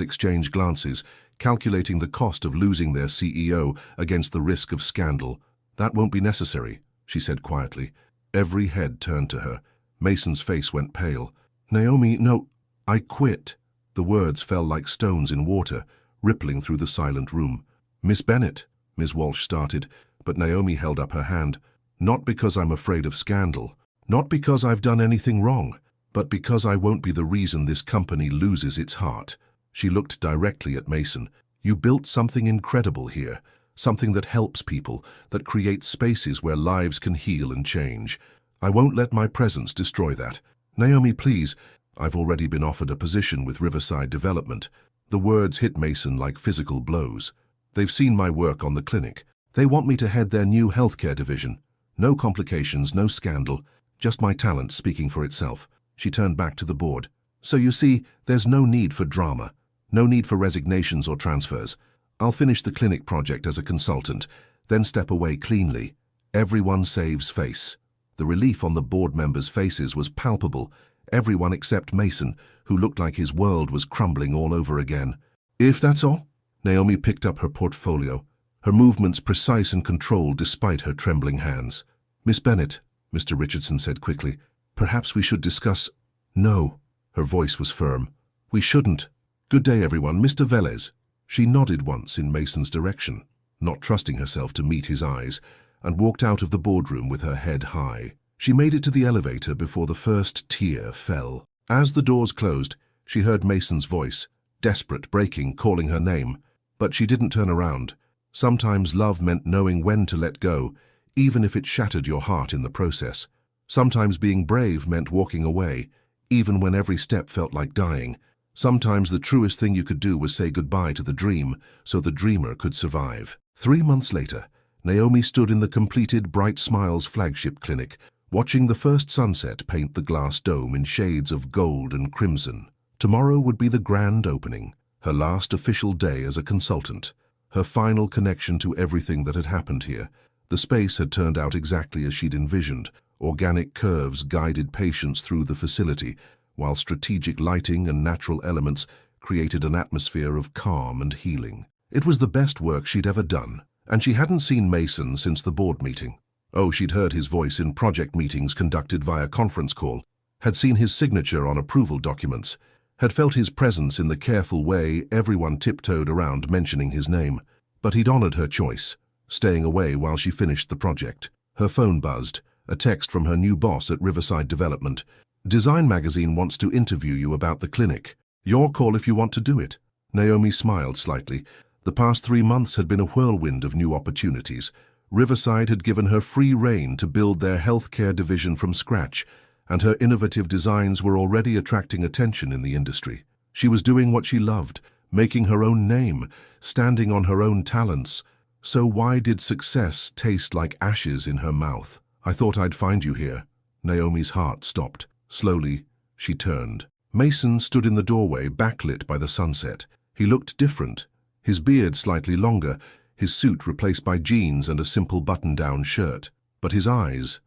exchange glances, calculating the cost of losing their CEO against the risk of scandal. That won't be necessary, she said quietly. Every head turned to her. Mason's face went pale. Naomi, no, I quit. The words fell like stones in water, rippling through the silent room. Miss Bennet, Ms. Walsh started, but Naomi held up her hand. Not because I'm afraid of scandal, not because I've done anything wrong, but because I won't be the reason this company loses its heart. She looked directly at Mason. You built something incredible here, something that helps people, that creates spaces where lives can heal and change. I won't let my presence destroy that. Naomi, please. I've already been offered a position with Riverside Development. The words hit Mason like physical blows. They've seen my work on the clinic. They want me to head their new healthcare division. No complications, no scandal, just my talent speaking for itself. She turned back to the board. So you see, there's no need for drama, no need for resignations or transfers. I'll finish the clinic project as a consultant, then step away cleanly. Everyone saves face. The relief on the board members' faces was palpable. Everyone except Mason, who looked like his world was crumbling all over again. If that's all? Naomi picked up her portfolio, her movements precise and controlled despite her trembling hands. Miss Bennet, Mr. Richardson said quickly, perhaps we should discuss... No, her voice was firm. We shouldn't. Good day, everyone. Mr. Velez. She nodded once in Mason's direction, not trusting herself to meet his eyes, and walked out of the boardroom with her head high. She made it to the elevator before the first tear fell. As the doors closed, she heard Mason's voice, desperate, breaking, calling her name. But she didn't turn around. Sometimes love meant knowing when to let go, even if it shattered your heart in the process. Sometimes being brave meant walking away, even when every step felt like dying. Sometimes the truest thing you could do was say goodbye to the dream, so the dreamer could survive. 3 months later, Naomi stood in the completed Bright Smiles flagship clinic, watching the first sunset paint the glass dome in shades of gold and crimson. Tomorrow would be the grand opening, her last official day as a consultant, her final connection to everything that had happened here. The space had turned out exactly as she'd envisioned. Organic curves guided patients through the facility, while strategic lighting and natural elements created an atmosphere of calm and healing. It was the best work she'd ever done, and she hadn't seen Mason since the board meeting. Oh, she'd heard his voice in project meetings conducted via conference call, had seen his signature on approval documents, had felt his presence in the careful way everyone tiptoed around mentioning his name. But he'd honored her choice, staying away while she finished the project. Her phone buzzed, a text from her new boss at Riverside Development. Design Magazine wants to interview you about the clinic. Your call if you want to do it. Naomi smiled slightly. The past 3 months had been a whirlwind of new opportunities. Riverside had given her free rein to build their healthcare division from scratch, and her innovative designs were already attracting attention in the industry. She was doing what she loved, making her own name, standing on her own talents. So why did success taste like ashes in her mouth? I thought I'd find you here. Naomi's heart stopped. Slowly, she turned. Mason stood in the doorway, backlit by the sunset. He looked different, his beard slightly longer, his suit replaced by jeans and a simple button-down shirt. But his eyes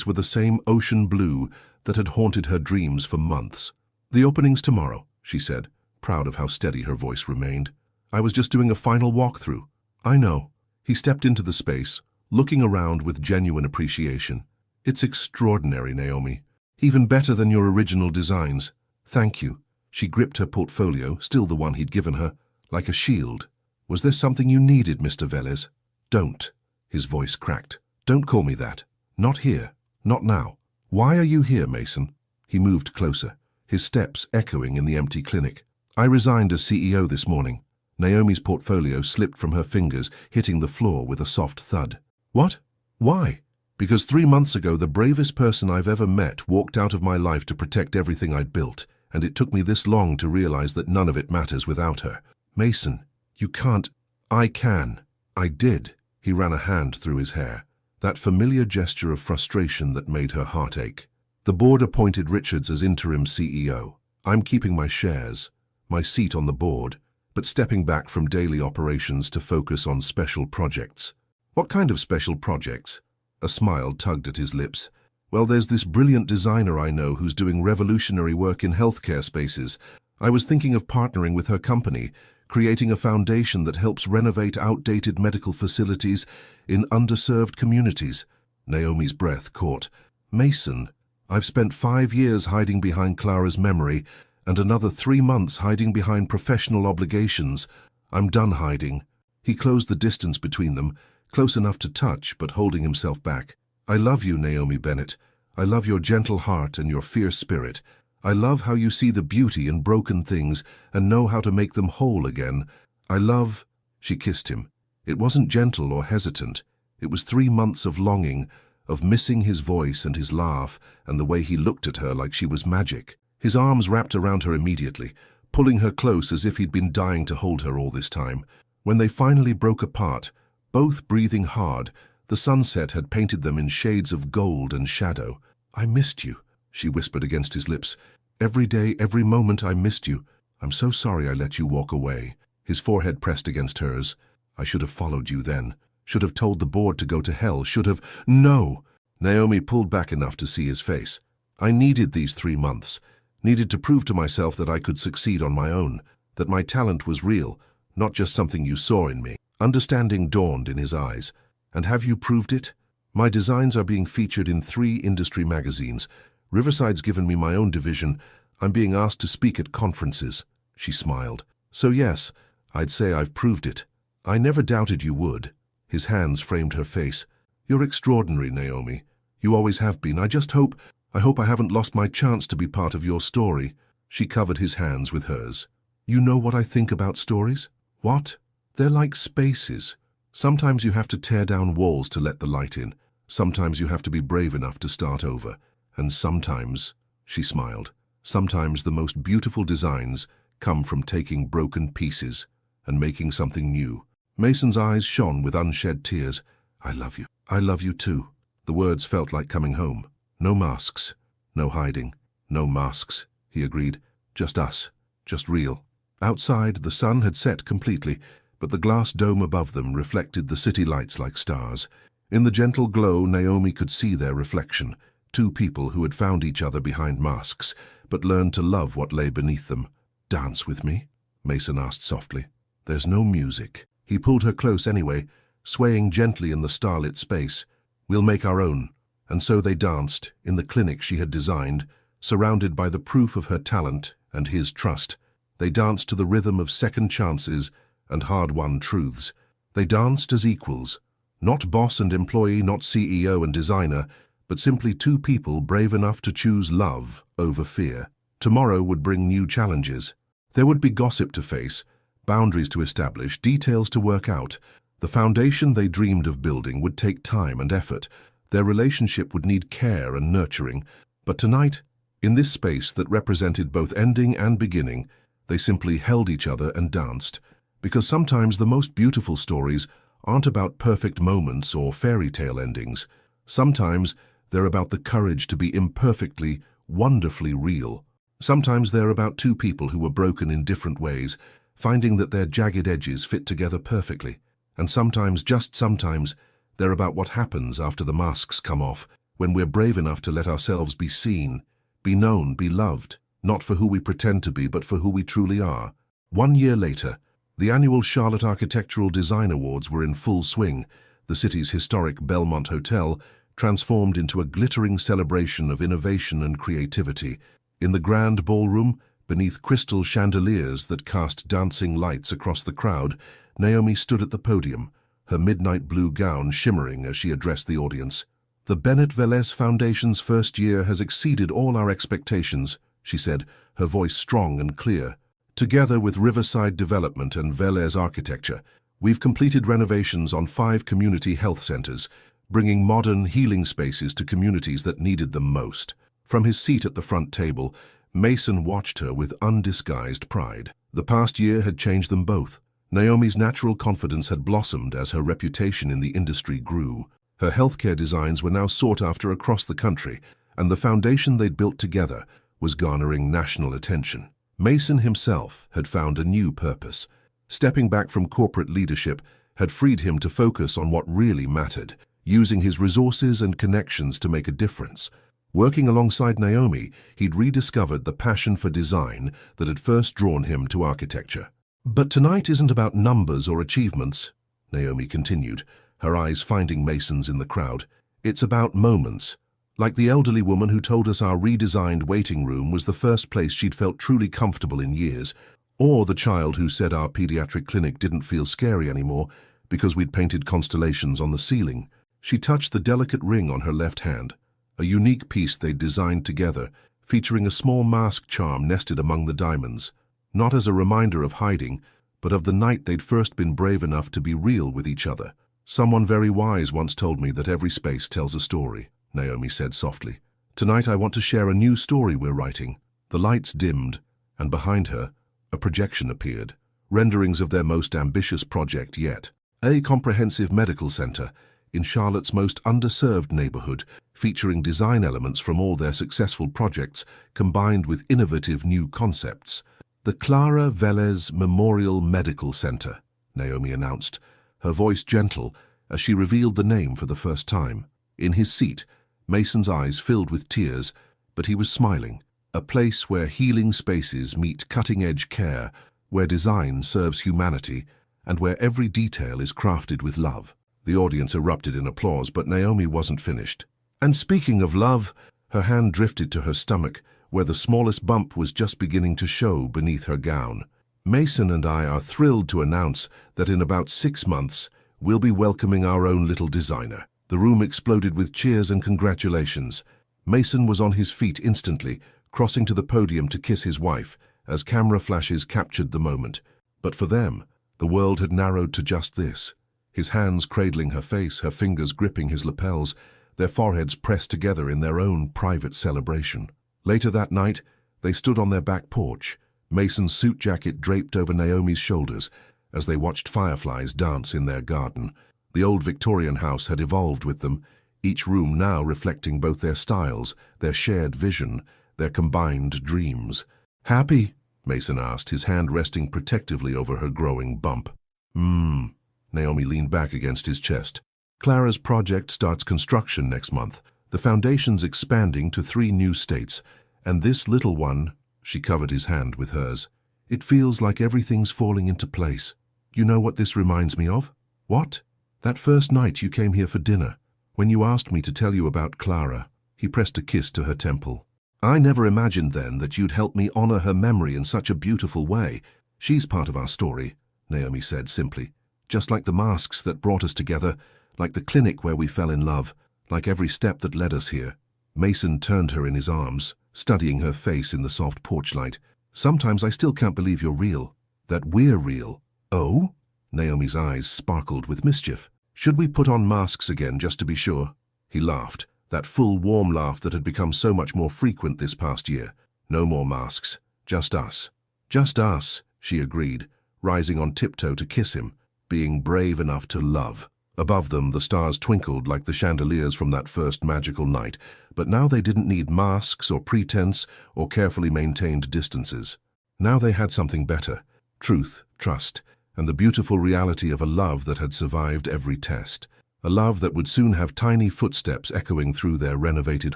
were the same ocean blue that had haunted her dreams for months. The opening's tomorrow, she said, proud of how steady her voice remained. I was just doing a final walkthrough. I know. He stepped into the space, looking around with genuine appreciation. It's extraordinary, Naomi. Even better than your original designs. Thank you. She gripped her portfolio, still the one he'd given her, like a shield. Was there something you needed, Mr. Velez? Don't. His voice cracked. Don't call me that. Not here. Not now. Why are you here, Mason? He moved closer, his steps echoing in the empty clinic. I resigned as CEO this morning. Naomi's portfolio slipped from her fingers, hitting the floor with a soft thud. What? Why? Because 3 months ago, the bravest person I've ever met walked out of my life to protect everything I'd built, and it took me this long to realize that none of it matters without her. Mason, you can't. I can. I did. He ran a hand through his hair, that familiar gesture of frustration that made her heart ache. The board appointed Richards as interim CEO. I'm keeping my shares, my seat on the board, but stepping back from daily operations to focus on special projects. What kind of special projects? A smile tugged at his lips. Well, there's this brilliant designer I know who's doing revolutionary work in healthcare spaces. I was thinking of partnering with her company, creating a foundation that helps renovate outdated medical facilities in underserved communities. Naomi's breath caught. Mason, I've spent 5 years hiding behind Clara's memory and another 3 months hiding behind professional obligations. I'm done hiding. He closed the distance between them, close enough to touch but holding himself back. I love you, Naomi Bennett. I love your gentle heart and your fierce spirit. I love how you see the beauty in broken things and know how to make them whole again. I love... She kissed him. It wasn't gentle or hesitant. It was 3 months of longing, of missing his voice and his laugh and the way he looked at her like she was magic. His arms wrapped around her immediately, pulling her close as if he'd been dying to hold her all this time. When they finally broke apart, both breathing hard, the sunset had painted them in shades of gold and shadow. I missed you, she whispered against his lips. Every day, every moment I missed you. I'm so sorry I let you walk away. His forehead pressed against hers. I should have followed you then. Should have told the board to go to hell. Should have... No! Naomi pulled back enough to see his face. I needed these 3 months. Needed to prove to myself that I could succeed on my own. That my talent was real, not just something you saw in me. Understanding dawned in his eyes. And have you proved it? My designs are being featured in 3 industry magazines. Riverside's given me my own division. I'm being asked to speak at conferences. She smiled. So yes, I'd say I've proved it. I never doubted you would. His hands framed her face. You're extraordinary, Naomi. You always have been. I hope I haven't lost my chance to be part of your story. She covered his hands with hers. You know what I think about stories? What? They're like spaces. Sometimes you have to tear down walls to let the light in. Sometimes you have to be brave enough to start over. And sometimes, she smiled, sometimes the most beautiful designs come from taking broken pieces and making something new. Mason's eyes shone with unshed tears. I love you. I love you too. The words felt like coming home. No masks, no hiding, no masks, he agreed. Just us, just real. Outside, the sun had set completely, but the glass dome above them reflected the city lights like stars. In the gentle glow, Naomi could see their reflection, 2 people who had found each other behind masks, but learned to love what lay beneath them. Dance with me? Mason asked softly. There's no music. He pulled her close anyway, swaying gently in the starlit space. We'll make our own. And so they danced, in the clinic she had designed, surrounded by the proof of her talent and his trust. They danced to the rhythm of second chances and hard-won truths. They danced as equals, not boss and employee, not CEO and designer, but simply 2 people brave enough to choose love over fear. Tomorrow would bring new challenges. There would be gossip to face, boundaries to establish, details to work out. The foundation they dreamed of building would take time and effort. Their relationship would need care and nurturing. But tonight, in this space that represented both ending and beginning, they simply held each other and danced. Because sometimes the most beautiful stories aren't about perfect moments or fairy tale endings. Sometimes they're about the courage to be imperfectly, wonderfully real. Sometimes they're about 2 people who were broken in different ways, finding that their jagged edges fit together perfectly. And sometimes, just sometimes, they're about what happens after the masks come off, when we're brave enough to let ourselves be seen, be known, be loved, not for who we pretend to be, but for who we truly are. 1 year later, the annual Charlotte Architectural Design Awards were in full swing. The city's historic Belmont Hotel transformed into a glittering celebration of innovation and creativity. In the grand ballroom, beneath crystal chandeliers that cast dancing lights across the crowd, Naomi stood at the podium, her midnight blue gown shimmering as she addressed the audience. The Bennett Velez Foundation's first year has exceeded all our expectations, she said, her voice strong and clear. Together with Riverside Development and Velez Architecture, we've completed renovations on 5 community health centers, bringing modern healing spaces to communities that needed them most. From his seat at the front table, Mason watched her with undisguised pride. The past year had changed them both. Naomi's natural confidence had blossomed as her reputation in the industry grew. Her healthcare designs were now sought after across the country, and the foundation they'd built together was garnering national attention. Mason himself had found a new purpose. Stepping back from corporate leadership had freed him to focus on what really mattered, using his resources and connections to make a difference. Working alongside Naomi, he'd rediscovered the passion for design that had first drawn him to architecture. But tonight isn't about numbers or achievements, Naomi continued, her eyes finding Mason's in the crowd. It's about moments. Like the elderly woman who told us our redesigned waiting room was the first place she'd felt truly comfortable in years, or the child who said our pediatric clinic didn't feel scary anymore because we'd painted constellations on the ceiling. She touched the delicate ring on her left hand, a unique piece they'd designed together, featuring a small mask charm nested among the diamonds, not as a reminder of hiding, but of the night they'd first been brave enough to be real with each other. Someone very wise once told me that every space tells a story, Naomi said softly. Tonight I want to share a new story we're writing. The lights dimmed, and behind her, a projection appeared, renderings of their most ambitious project yet. A comprehensive medical center in Charlotte's most underserved neighborhood, featuring design elements from all their successful projects combined with innovative new concepts. The Clara Velez Memorial Medical Center, Naomi announced, her voice gentle as she revealed the name for the first time. In his seat, Mason's eyes filled with tears, but he was smiling. A place where healing spaces meet cutting-edge care, where design serves humanity, and where every detail is crafted with love. The audience erupted in applause, but Naomi wasn't finished. And speaking of love, her hand drifted to her stomach, where the smallest bump was just beginning to show beneath her gown. Mason and I are thrilled to announce that in about 6 months, we'll be welcoming our own little designer. The room exploded with cheers and congratulations. Mason was on his feet instantly, crossing to the podium to kiss his wife, as camera flashes captured the moment. But for them, the world had narrowed to just this. His hands cradling her face, her fingers gripping his lapels, their foreheads pressed together in their own private celebration. Later that night, they stood on their back porch, Mason's suit jacket draped over Naomi's shoulders, as they watched fireflies dance in their garden. The old Victorian house had evolved with them, each room now reflecting both their styles, their shared vision, their combined dreams. "Happy?" Mason asked, his hand resting protectively over her growing bump. Naomi leaned back against his chest. "Clara's project starts construction next month. The foundation's expanding to 3 new states, and this little one," she covered his hand with hers, "it feels like everything's falling into place. You know what this reminds me of?" "What?" "That first night you came here for dinner, when you asked me to tell you about Clara." He pressed a kiss to her temple. "I never imagined then that you'd help me honor her memory in such a beautiful way. She's part of our story," Naomi said simply. "Just like the masks that brought us together, like the clinic where we fell in love, like every step that led us here." Mason turned her in his arms, studying her face in the soft porch light. "Sometimes I still can't believe you're real, that we're real." "Oh?" Naomi's eyes sparkled with mischief. "Should we put on masks again just to be sure?" He laughed, that full, warm laugh that had become so much more frequent this past year. "No more masks, just us." "Just us," she agreed, rising on tiptoe to kiss him, being brave enough to love. Above them, the stars twinkled like the chandeliers from that first magical night, but now they didn't need masks or pretense or carefully maintained distances. Now they had something better: truth, trust, and the beautiful reality of a love that had survived every test. A love that would soon have tiny footsteps echoing through their renovated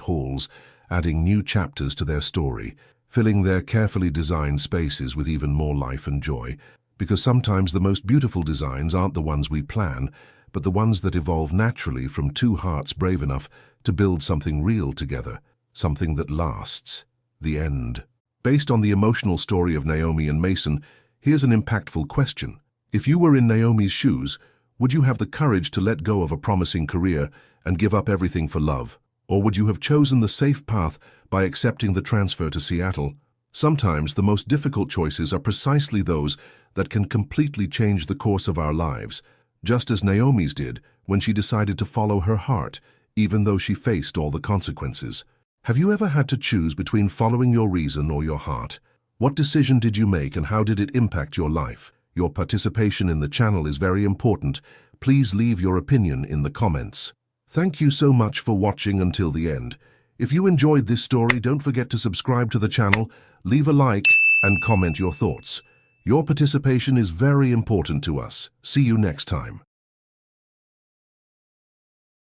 halls, adding new chapters to their story, filling their carefully designed spaces with even more life and joy. Because sometimes the most beautiful designs aren't the ones we plan, but the ones that evolve naturally from 2 hearts brave enough to build something real together, something that lasts. The end. Based on the emotional story of Naomi and Mason, here's an impactful question. If you were in Naomi's shoes, would you have the courage to let go of a promising career and give up everything for love? Or would you have chosen the safe path by accepting the transfer to Seattle? Sometimes the most difficult choices are precisely those that can completely change the course of our lives, just as Naomi's did when she decided to follow her heart, even though she faced all the consequences. Have you ever had to choose between following your reason or your heart? What decision did you make and how did it impact your life? Your participation in the channel is very important. Please leave your opinion in the comments. Thank you so much for watching until the end. If you enjoyed this story, don't forget to subscribe to the channel, leave a like, and comment your thoughts. Your participation is very important to us. See you next time.